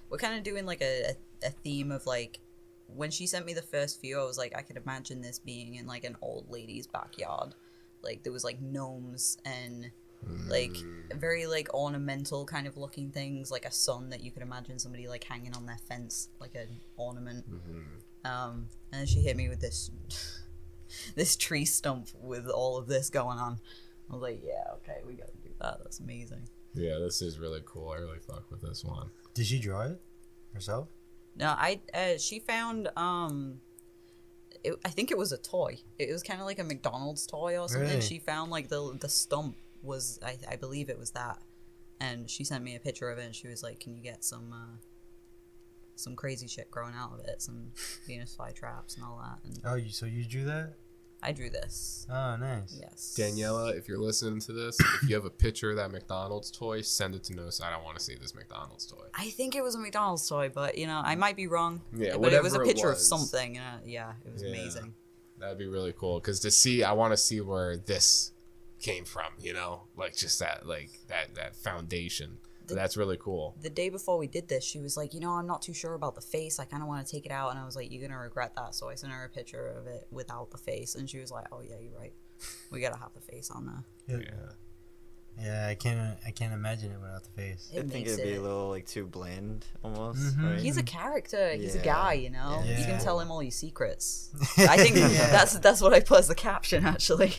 D: We're kind of doing like a theme of like, when she sent me the first few, I was like, I could imagine this being in like an old lady's backyard. Like there was like gnomes and like very like ornamental kind of looking things, like a sun that you could imagine somebody like hanging on their fence, like an ornament. And then she hit me with this this tree stump with all of this going on. I was like, yeah, okay, we gotta do that. That's amazing.
B: Yeah, this is really cool. I really fuck with this one.
C: Did she draw it herself?
D: No, she found I think it was a toy. It was kind of like a McDonald's toy or something.
C: Really?
D: She found like the stump was I believe it was that, and she sent me a picture of it, and she was like, "Can you get some crazy shit growing out of it, some Venus flytraps and all that?" And
C: Oh, so you drew that?
D: I drew this.
C: Oh, nice.
D: Yes,
B: Daniela, if you're listening to this, if you have a picture of that McDonald's toy, send it to Noside. I want to see this McDonald's toy.
D: I think it was a McDonald's toy, but you know I might be wrong.
B: Yeah,
D: but it was a
B: whatever it
D: picture of
B: was.
D: something. Yeah, it was
B: Yeah.
D: amazing.
B: That'd be really cool. Because I want to see where this came from. You know, like just that foundation. That's really cool.
D: The day before we did this, she was like, I'm not too sure about the face. I kind of want to take it out. And I was like, you're going to regret that. So I sent her a picture of it without the face. And she was like, oh, yeah, you're right. We got to have the face on there.
C: Yeah, I can't imagine it without the face.
D: It
E: I think
D: makes
E: it'd be
D: it.
E: a little like too bland almost.
C: Mhm.
E: Right?
D: He's a character. He's a
E: Yeah.
D: guy, you know?
C: Yeah.
D: You can tell him all your secrets. I think that's what I put as the caption, actually.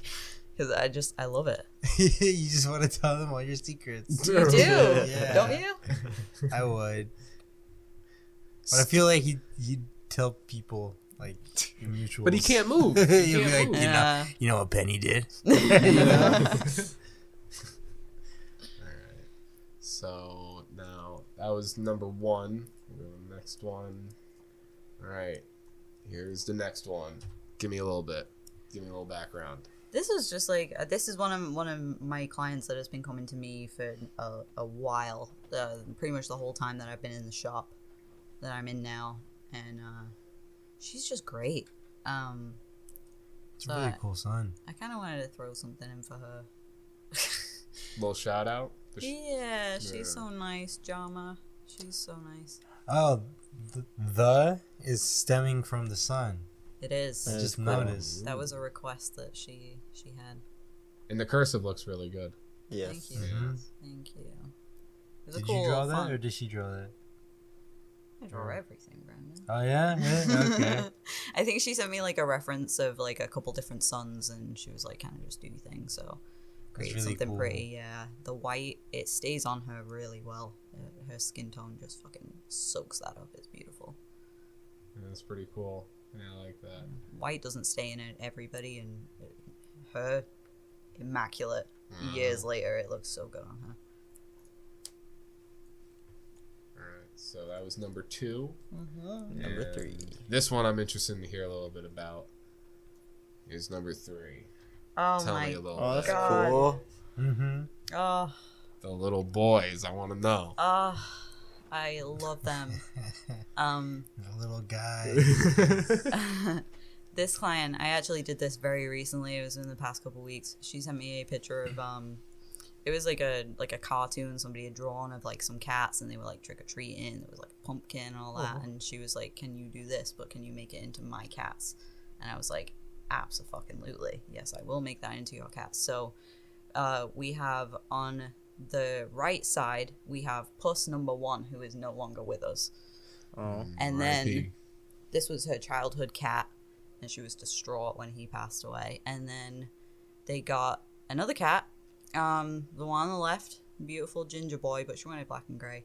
D: Because I love it.
C: You just want to tell them all your secrets.
D: You do,
C: Yeah.
D: don't you?
C: I would. But I feel like he'd tell people like your mutuals.
B: But he can't move.
C: He'll
B: He
C: be
B: can't
C: like,
B: move.
D: Yeah.
C: you know what Penny did?
B: So now that was number one. We'll go to the next one. All right, here's the next one. Give me a little bit. Give me a little background.
D: This is just like this is one of my clients that has been coming to me for a while, pretty much the whole time that I've been in the shop that I'm in now, and she's just great.
C: It's a really cool son.
D: I kind of wanted to throw something in for her.
B: Little shout out.
D: Yeah, she's
B: Yeah.
D: so nice, Jama. She's so nice.
C: Oh, the is stemming from the sun.
D: It is.
C: I
E: That
C: just
E: is cool.
C: noticed.
D: That was a request that she had.
B: And the cursive looks really good.
E: Yes.
D: Thank you.
C: Mhm.
D: Thank you. It was a
C: Did
D: cool
C: you draw
D: little
C: that,
D: fun.
C: or did she draw that?
D: I draw everything, Brandon.
C: Oh yeah, yeah? Okay.
D: I think she sent me like a reference of like a couple different suns, and she was like, kind of just do things. So create
C: really
D: something
C: cool.
D: pretty. Yeah, the white, it stays on her really well. Her skin tone just fucking soaks that up. It's beautiful.
B: Yeah, that's pretty cool. Yeah, I like that.
D: White doesn't stay in everybody, and her immaculate. Years later, it looks so good on her.
B: Alright, so that was number 2.
E: Number
B: And
E: 3.
B: This one I'm interested to hear a little bit about. Is number 3.
D: Oh
B: Tell
D: my
B: me a little
E: Oh,
B: bit.
E: that's
D: God.
E: cool.
C: Mm-hmm.
D: Oh,
B: The little boys, I want to know.
D: I love them.
C: The little guy.
D: This client, I actually did this very recently. It was in the past couple weeks. She sent me a picture of it was like a cartoon somebody had drawn of like some cats, and they were like trick or treating. There was like a pumpkin and all that, and she was like, "Can you do this? But can you make it into my cats?" And I was like, "Abso-fucking-lutely, yes, I will make that into your cats." So we have on the right side, we have Puss number 1, who is no longer with us.
E: Oh.
D: And
B: R.I.P..
D: then this was her childhood cat, and she was distraught when he passed away. And then they got another cat, the one on the left, beautiful ginger boy, but she wanted black and gray.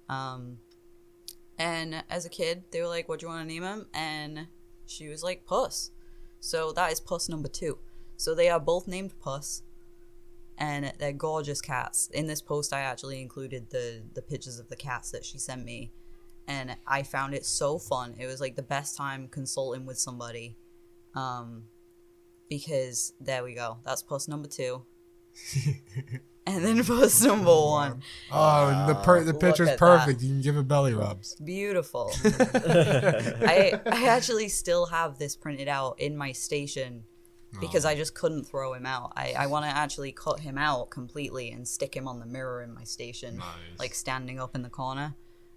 D: And as a kid, they were like, "What do you want to name him?" And she was like, "Puss." So that is Puss number 2. So they are both named Puss, and they're gorgeous cats. In this post, I actually included the pictures of the cats that she sent me, and I found it so fun. It was like the best time consulting with somebody, because there we go. That's Puss number 2, and then Puss number 1.
B: Oh, the
D: Look
B: picture's
D: at
B: perfect. You can give it belly rubs.
D: Beautiful. I actually still have this printed out in my station because I just couldn't throw him out. I want to actually cut him out completely and stick him on the mirror in my station,
B: Nice.
D: like standing up in the corner.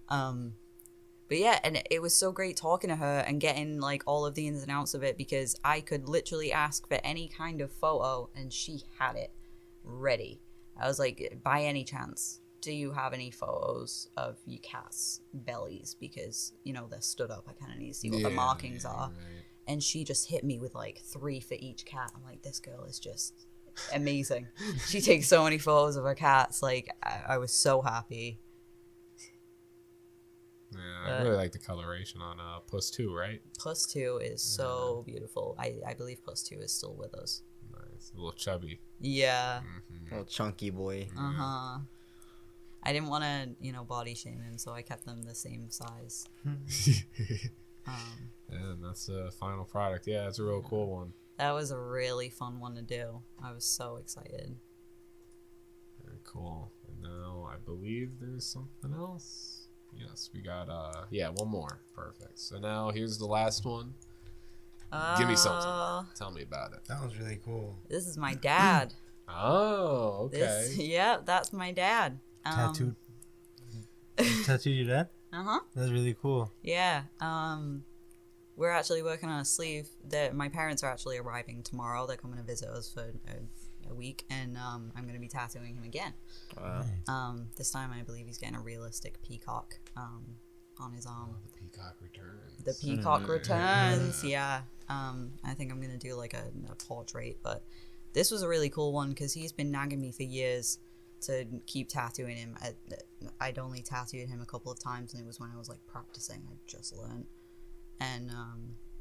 D: But yeah, and it was so great talking to her and getting like all of the ins and outs of it, because I could literally ask for any kind of photo and she had it ready. I was like, by any chance, do you have any photos of your cat's bellies? Because, you know, they're stood up. I kind of need to see what the markings are.
B: Right.
D: And she just hit me with like 3 for each cat. I'm like, this girl is just amazing. She takes so many photos of her cats. Like, I was so happy.
B: Yeah, I really like the coloration on Puss 2, right?
D: Puss 2 is so beautiful. I believe Puss 2 is still with us.
B: Nice. A little chubby.
D: Yeah.
E: Little chunky boy.
D: Uh-huh. I didn't want to, you know, body shame him, so I kept them the same size.
B: And that's the final product. Yeah, it's a real cool one.
D: That was a really fun one to do. I was so excited.
B: Very cool. And now I believe there's something else. Yes, we got one more. Perfect. So now here's the last one. Give me something. Tell me about it.
C: That was really cool.
D: This is my dad.
B: Oh, okay.
D: Yeah, that's my dad.
C: Tattooed. You tattooed your dad?
D: Uh-huh.
C: That's really cool.
D: Yeah. We're actually working on a sleeve that my parents are actually arriving tomorrow. They're coming to visit us for a week, and I'm going to be tattooing him again.
E: Wow.
D: This time I believe he's getting a realistic peacock on his arm.
B: The peacock returns.
D: The peacock returns, yeah. I think I'm going to do like a portrait, but this was a really cool one because he's been nagging me for years to keep tattooing him. I'd only tattooed him a couple of times, and it was when I was like practicing. I just learned. And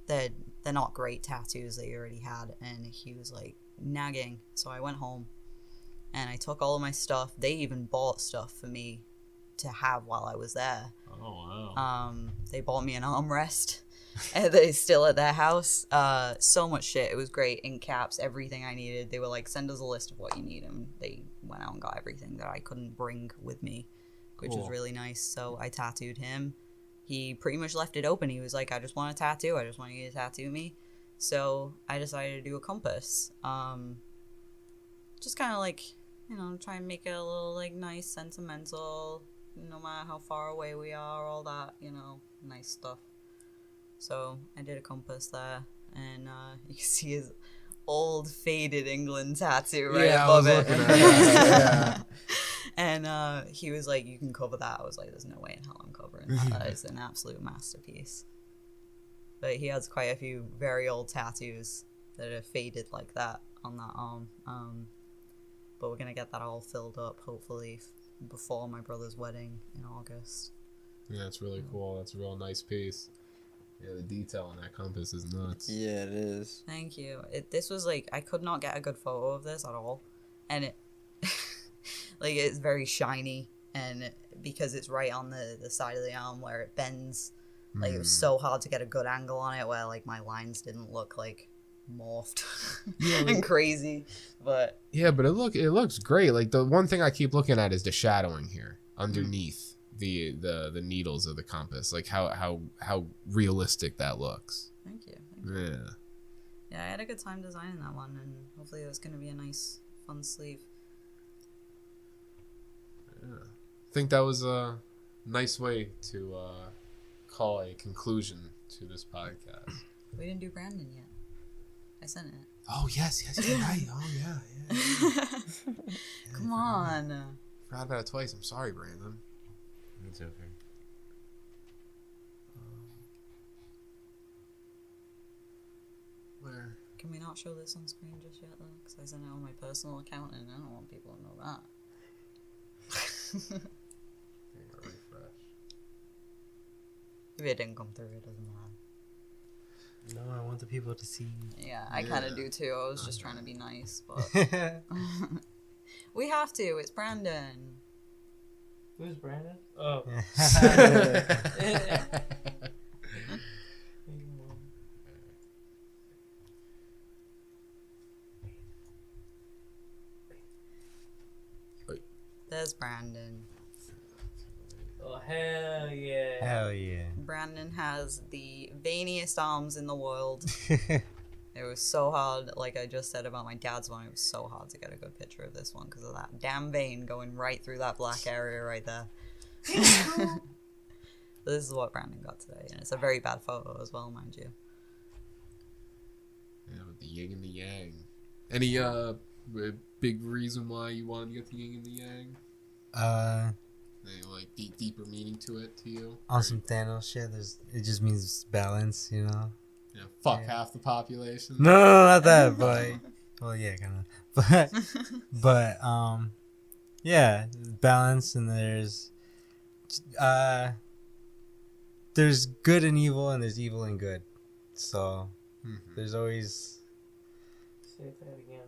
D: they're not great tattoos that he already had, and he was like nagging. So I went home and I took all of my stuff. They even bought stuff for me to have while I was there.
B: Oh, wow.
D: They bought me an armrest and they still at their house. So much shit. It was great. In caps, everything I needed. They were like, send us a list of what you need, and they went out and got everything that I couldn't bring with me, which was really nice. So I tattooed him. He pretty much left it open. He was like, I just want a tattoo. I just want you to tattoo me. So I decided to do a compass. Just kind of like, you know, try and make it a little like nice, sentimental, no matter how far away we are, all that, you know, nice stuff. So I did a compass there, and you can see his old faded England tattoo right above it.
B: Yeah.
D: And he was like, you can cover that. I was like, there's no way in hell I'm covering that. That is an absolute masterpiece. But he has quite a few very old tattoos that are faded like that on that arm. But we're going to get that all filled up, hopefully, before my brother's wedding in August.
B: Yeah, it's really cool. That's a real nice piece. Yeah, the detail on that compass is nuts.
E: Yeah, it is.
D: Thank you. This was like, I could not get a good photo of this at all. And it, like, it's very shiny. And because it's right on the side of the arm where it bends, like, it was so hard to get a good angle on it where, like, my lines didn't look, like, morphed and crazy. But
B: yeah, but it looks great. Like, the one thing I keep looking at is the shadowing here underneath the needles of the compass. Like, how realistic that looks.
D: Thank you.
B: Yeah.
D: Yeah, I had a good time designing that one, and hopefully it was going to be a nice, fun sleeve.
B: Yeah. I think that was a nice way to call a conclusion to this podcast.
D: We didn't do Brandon yet. I sent it.
B: Oh, yes, you're right. Oh, yeah.
D: Come on.
B: Forgot about it twice. I'm sorry, Brandon.
C: It's okay.
B: Where?
D: Can we not show this on screen just yet, though? Because I sent it on my personal account, and I don't want people to know that.
B: Refresh.
D: If it didn't come through, it doesn't matter.
C: No, I want the people to see.
D: Yeah, I kind of do too. I was just trying to be nice, but we have to. It's Brandon.
F: Who's Brandon? Oh.
D: There's Brandon.
F: Oh, hell yeah.
C: Hell yeah.
D: Brandon has the veiniest arms in the world. It was so hard, like I just said about my dad's one, it was so hard to get a good picture of this one because of that damn vein going right through that black area right there. This is what Brandon got today, and it's a very bad photo as well, mind you.
B: Yeah, with the yin and the yang. Any big reason why you wanted to get the yin and the yang? Any like deeper meaning to it to you?
C: On some Thanos shit, it just means balance, you know?
B: Yeah, fuck half the population.
C: No, not that, but well, yeah, kind of. But yeah, balance, and there's good and evil, and there's evil and good. So there's always,
F: Say that again.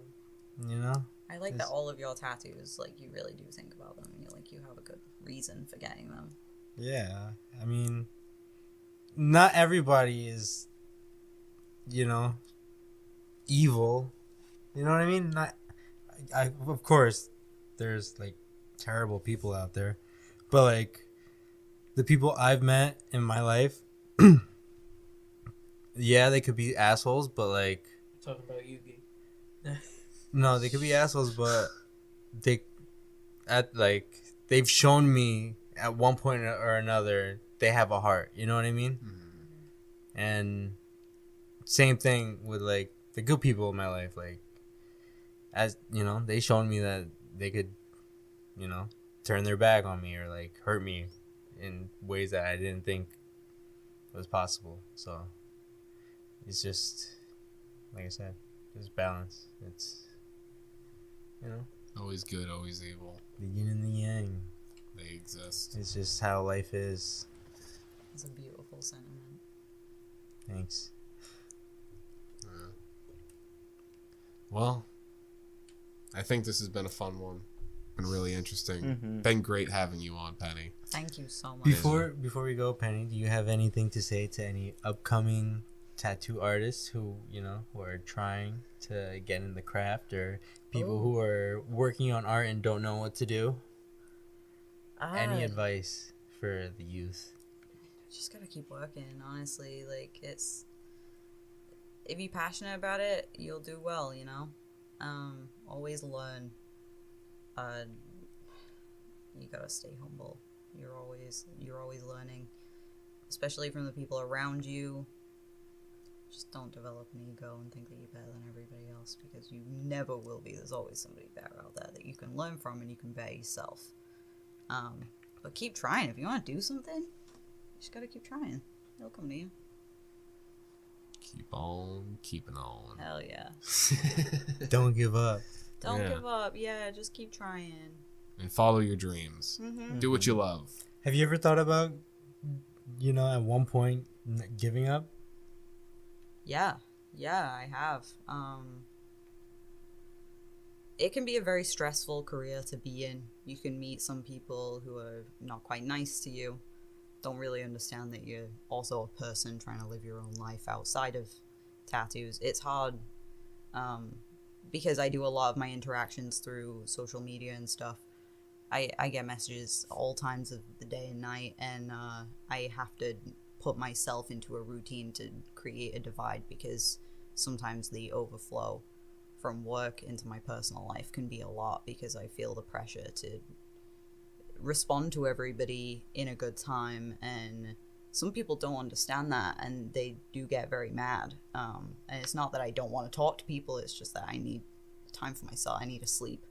C: you know.
D: I like that all of your tattoos, like, you really do think about them, and you have a good reason for getting them.
C: Yeah, I mean, not everybody is, you know, evil. You know what I mean? I of course, there's like terrible people out there, but like the people I've met in my life, yeah, they could be assholes, but like,
F: Talking about Yugi.
C: no, they could be assholes, but they've shown me at one point or another they have a heart. You know what I mean? And same thing with like the good people in my life. Like, as you know, they shown me that they could, you know, turn their back on me or like hurt me in ways that I didn't think was possible. So it's just, like I said, just balance. It's, you know,
B: Always good, always evil.
C: the yin and the yang.
B: They exist.
C: It's just how life is.
D: It's a beautiful sentiment.
C: Thanks.
B: Well, I think this has been a fun one. Been really interesting.
E: Mm-hmm.
B: Been great having you on, Penny.
D: Thank you so much.
C: Before we go, Penny, do you have anything to say to any upcoming tattoo artists who, you know, who are trying to get in the craft, or people who are working on art and don't know what to do? Any advice for the youth?
D: Just gotta keep working, honestly. Like, it's, if you're passionate about it, you'll do well, you know? Always learn. You gotta stay humble. You're always learning, especially from the people around you. Just don't develop an ego and think that you're better than everybody else, because you never will be. There's always somebody better out there that you can learn from and you can better yourself. But keep trying. If you want to do something, you just gotta keep trying. It'll come to you.
B: Keep on keeping on.
D: Hell yeah.
C: Don't give up.
D: Don't
B: Yeah.
D: give up. Yeah, just keep trying.
B: And follow your dreams.
D: Mm-hmm.
B: Do what you love.
C: Have you ever thought about, you know, at one point Giving up?
D: Yeah, I have. It can be a very stressful career to be in. You can meet some people who are not quite nice to you, don't really understand that you're also a person trying to live your own life outside of tattoos. It's hard because I do a lot of my interactions through social media and stuff. I get messages all times of the day and night, and I have to put myself into a routine to create a divide, because sometimes the overflow from work into my personal life can be a lot, because I feel the pressure to respond to everybody in a good time, and some people don't understand that, and they do get very mad. And it's not that I don't want to talk to people, it's just that I need time for myself. I need to sleep.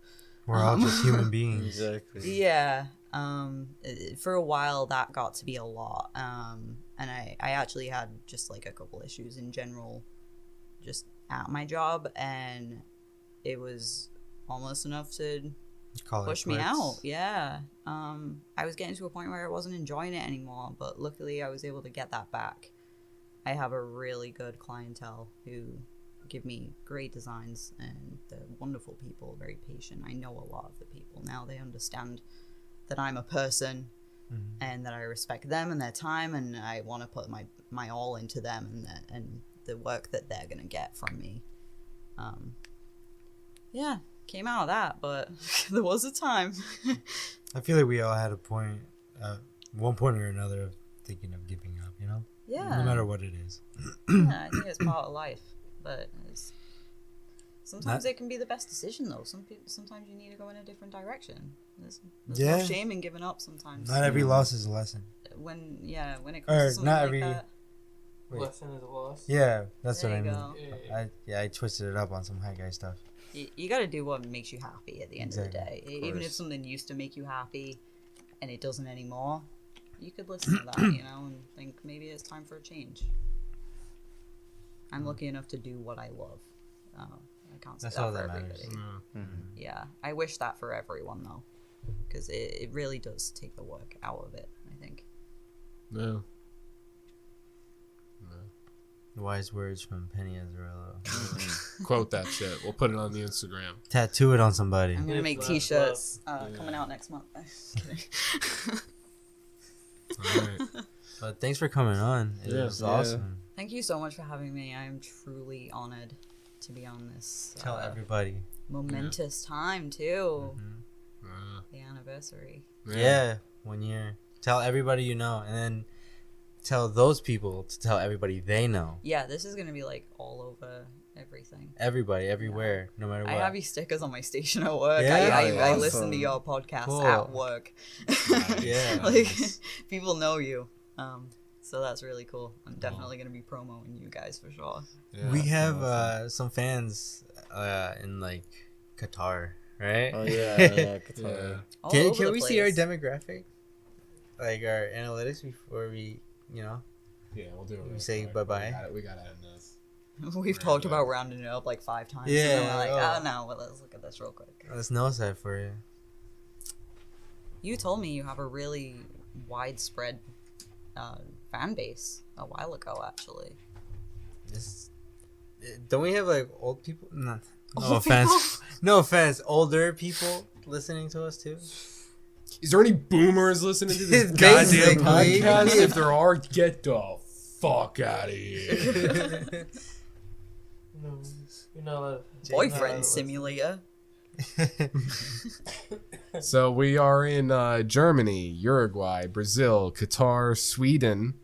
C: We're all just human beings.
E: Exactly.
D: Yeah. For a while that got to be a lot. And I actually had just like a couple issues in general just at my job, and it was almost enough to push me out. Yeah. I was getting to a point where I wasn't enjoying it anymore, but luckily I was able to get that back. I have a really good clientele who give me great designs, and they're wonderful people, very patient. I know a lot of the people now. They understand that I'm a person, and that I respect them and their time, and I want to put my all into them and the work that they're gonna get from me. Yeah, came out of that, but there was a time.
C: I feel like we all had a point, one point or another, of thinking of giving up, you know?
D: Yeah.
C: No matter what it is.
D: Yeah, I think it's part of life, but sometimes it can be the best decision, though. Sometimes you need to go in a different direction. There's no shame in giving up sometimes.
C: Not every loss is a lesson.
D: When it comes to something like that.
F: Lesson is a loss.
C: Yeah, that's
D: There
C: what I
D: you
C: mean.
F: go.
C: I twisted it up on some high guy stuff.
D: You got to do what makes you happy at the end of the day.
C: Of
D: Even if
C: course.
D: something used to make you happy and it doesn't anymore, you could listen to that, and think maybe it's time for a change. I'm lucky enough to do what I love. I can't say
C: That's
D: that
C: all
D: for
C: that
D: everybody.
C: matters.
D: Yeah, I wish that for everyone, though, because it really does take the work out of it, I think.
B: No.
C: Wise words from Penny Azzarello.
B: Quote that shit. We'll put it on the Instagram.
C: Tattoo it on somebody.
D: I'm gonna make
F: Love,
D: t-shirts coming out next month. Just kidding.
B: All right.
C: But thanks for coming on. It was awesome.
D: Thank you so much for having me. I am truly honored to be on this.
C: Tell everybody.
D: Momentous time too.
B: Uh,
D: The anniversary.
C: Yeah, 1 year. Tell everybody you know, and then tell those people to tell everybody they know.
D: Yeah, this is gonna be like all over everything.
C: Everybody, everywhere, no matter what.
D: I have these stickers on my station at work.
C: Yeah?
D: I
E: Awesome.
D: listen to your podcast
C: Cool.
D: at work.
C: Yeah.
D: Like people know you. So that's really cool. I'm definitely gonna be promoting you guys for sure.
B: yeah,
C: We have
B: awesome.
C: some fans in like Qatar, right?
E: Oh yeah, Qatar.
D: All
C: Can
D: over the
C: we see our
D: place.
C: demographic, like our analytics, before we,
B: Yeah, we'll do it.
C: we
B: real
C: say
B: quick.
C: bye-bye?
B: We got to end this.
D: We've talked about rounding it up like 5 times.
C: Yeah,
D: And then we're like,
C: oh.
D: oh no, well, let's look at this real quick.
C: Let's Noside for you.
D: You told me you have a really widespread fan base a while ago, actually.
C: Don't we have like old people? No
D: Old
C: offense. No offense. Older people listening to us too.
B: Is there any boomers listening to this
C: Basically.
B: goddamn podcast? If there are, get the fuck out of here.
F: No, you're not allowed.
D: Boyfriend simulator.
B: So we are in Germany, Uruguay, Brazil, Qatar, Sweden.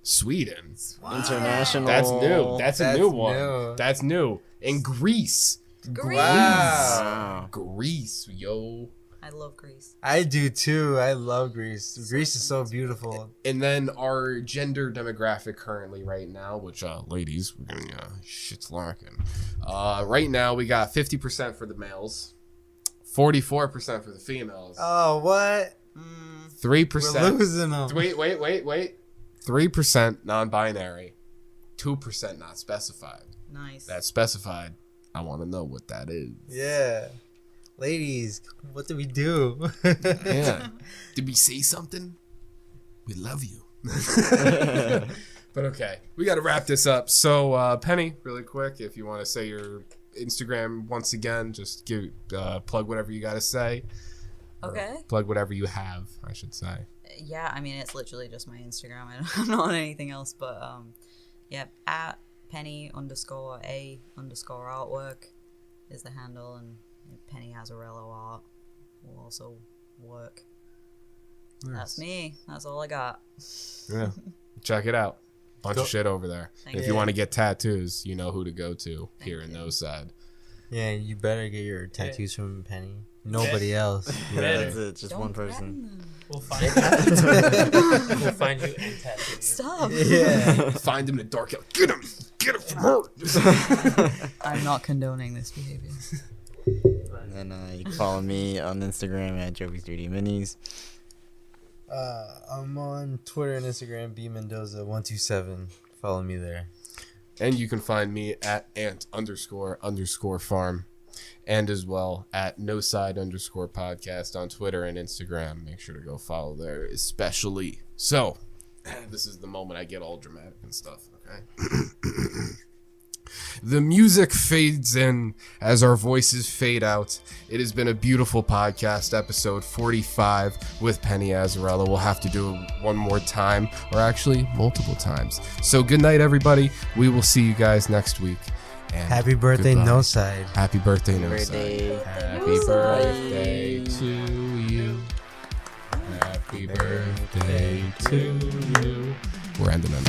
E: International.
B: That's new. That's a
C: That's
B: new one.
C: new.
B: That's new. And Greece.
E: Wow.
B: Greece, yo.
D: I love Greece.
C: I do too. I love Greece. Greece is so beautiful.
B: And then our gender demographic currently right now, which ladies, we're getting shit's lacking. Right now we got 50% for the males, 44% for the females,
C: Oh, what?
B: 3%.
C: We're losing them.
B: Wait. 3% non-binary, 2% not specified.
D: Nice.
B: That's specified. I want to know what that is.
C: Yeah. Ladies, what do we do?
B: Yeah. Did we say something? We love you. But okay, we got to wrap this up. So, Penny, really quick, if you want to say your Instagram once again, just plug whatever you got to say.
D: Okay.
B: Plug whatever you have, I should say.
D: Yeah, I mean, it's literally just my Instagram. I'm not on anything else, but yeah, at Penny_A_artwork is the handle, and Penny Azzarello art will also work.
B: Nice.
D: That's me. That's all I got.
B: Yeah, check it out. Bunch of shit over there.
D: Thank
B: If
D: you.
B: you want to get tattoos, you know who to go to here in
D: you.
B: Noside.
C: Yeah, you better get your tattoos from Penny. Nobody else.
G: That's
F: Yeah.
G: it, just
D: Don't
G: one
D: threaten
G: person.
D: them.
F: We'll find you. We'll find you and tattoo you.
D: Stop.
C: Yeah.
B: Find him in the dark. Get him from her.
D: I'm not condoning this behavior.
E: And you can follow me on Instagram at Jovies3D
C: I'm on Twitter and Instagram, bmendoza127. Follow me there.
B: And you can find me at ant__farm. And as well at noside_podcast on Twitter and Instagram. Make sure to go follow there, especially. So, this is the moment I get all dramatic and stuff, okay? The music fades in as our voices fade out. It has been a beautiful podcast, episode 45 with Penny Azzarello. We'll have to do it one more time, or actually multiple times. So good night, everybody. We will see you guys next week. And
C: Happy birthday,
B: goodbye.
C: Noside.
B: Happy birthday,
E: Birthday.
B: Noside. Happy birthday to you. Happy birthday to you. We're ending it.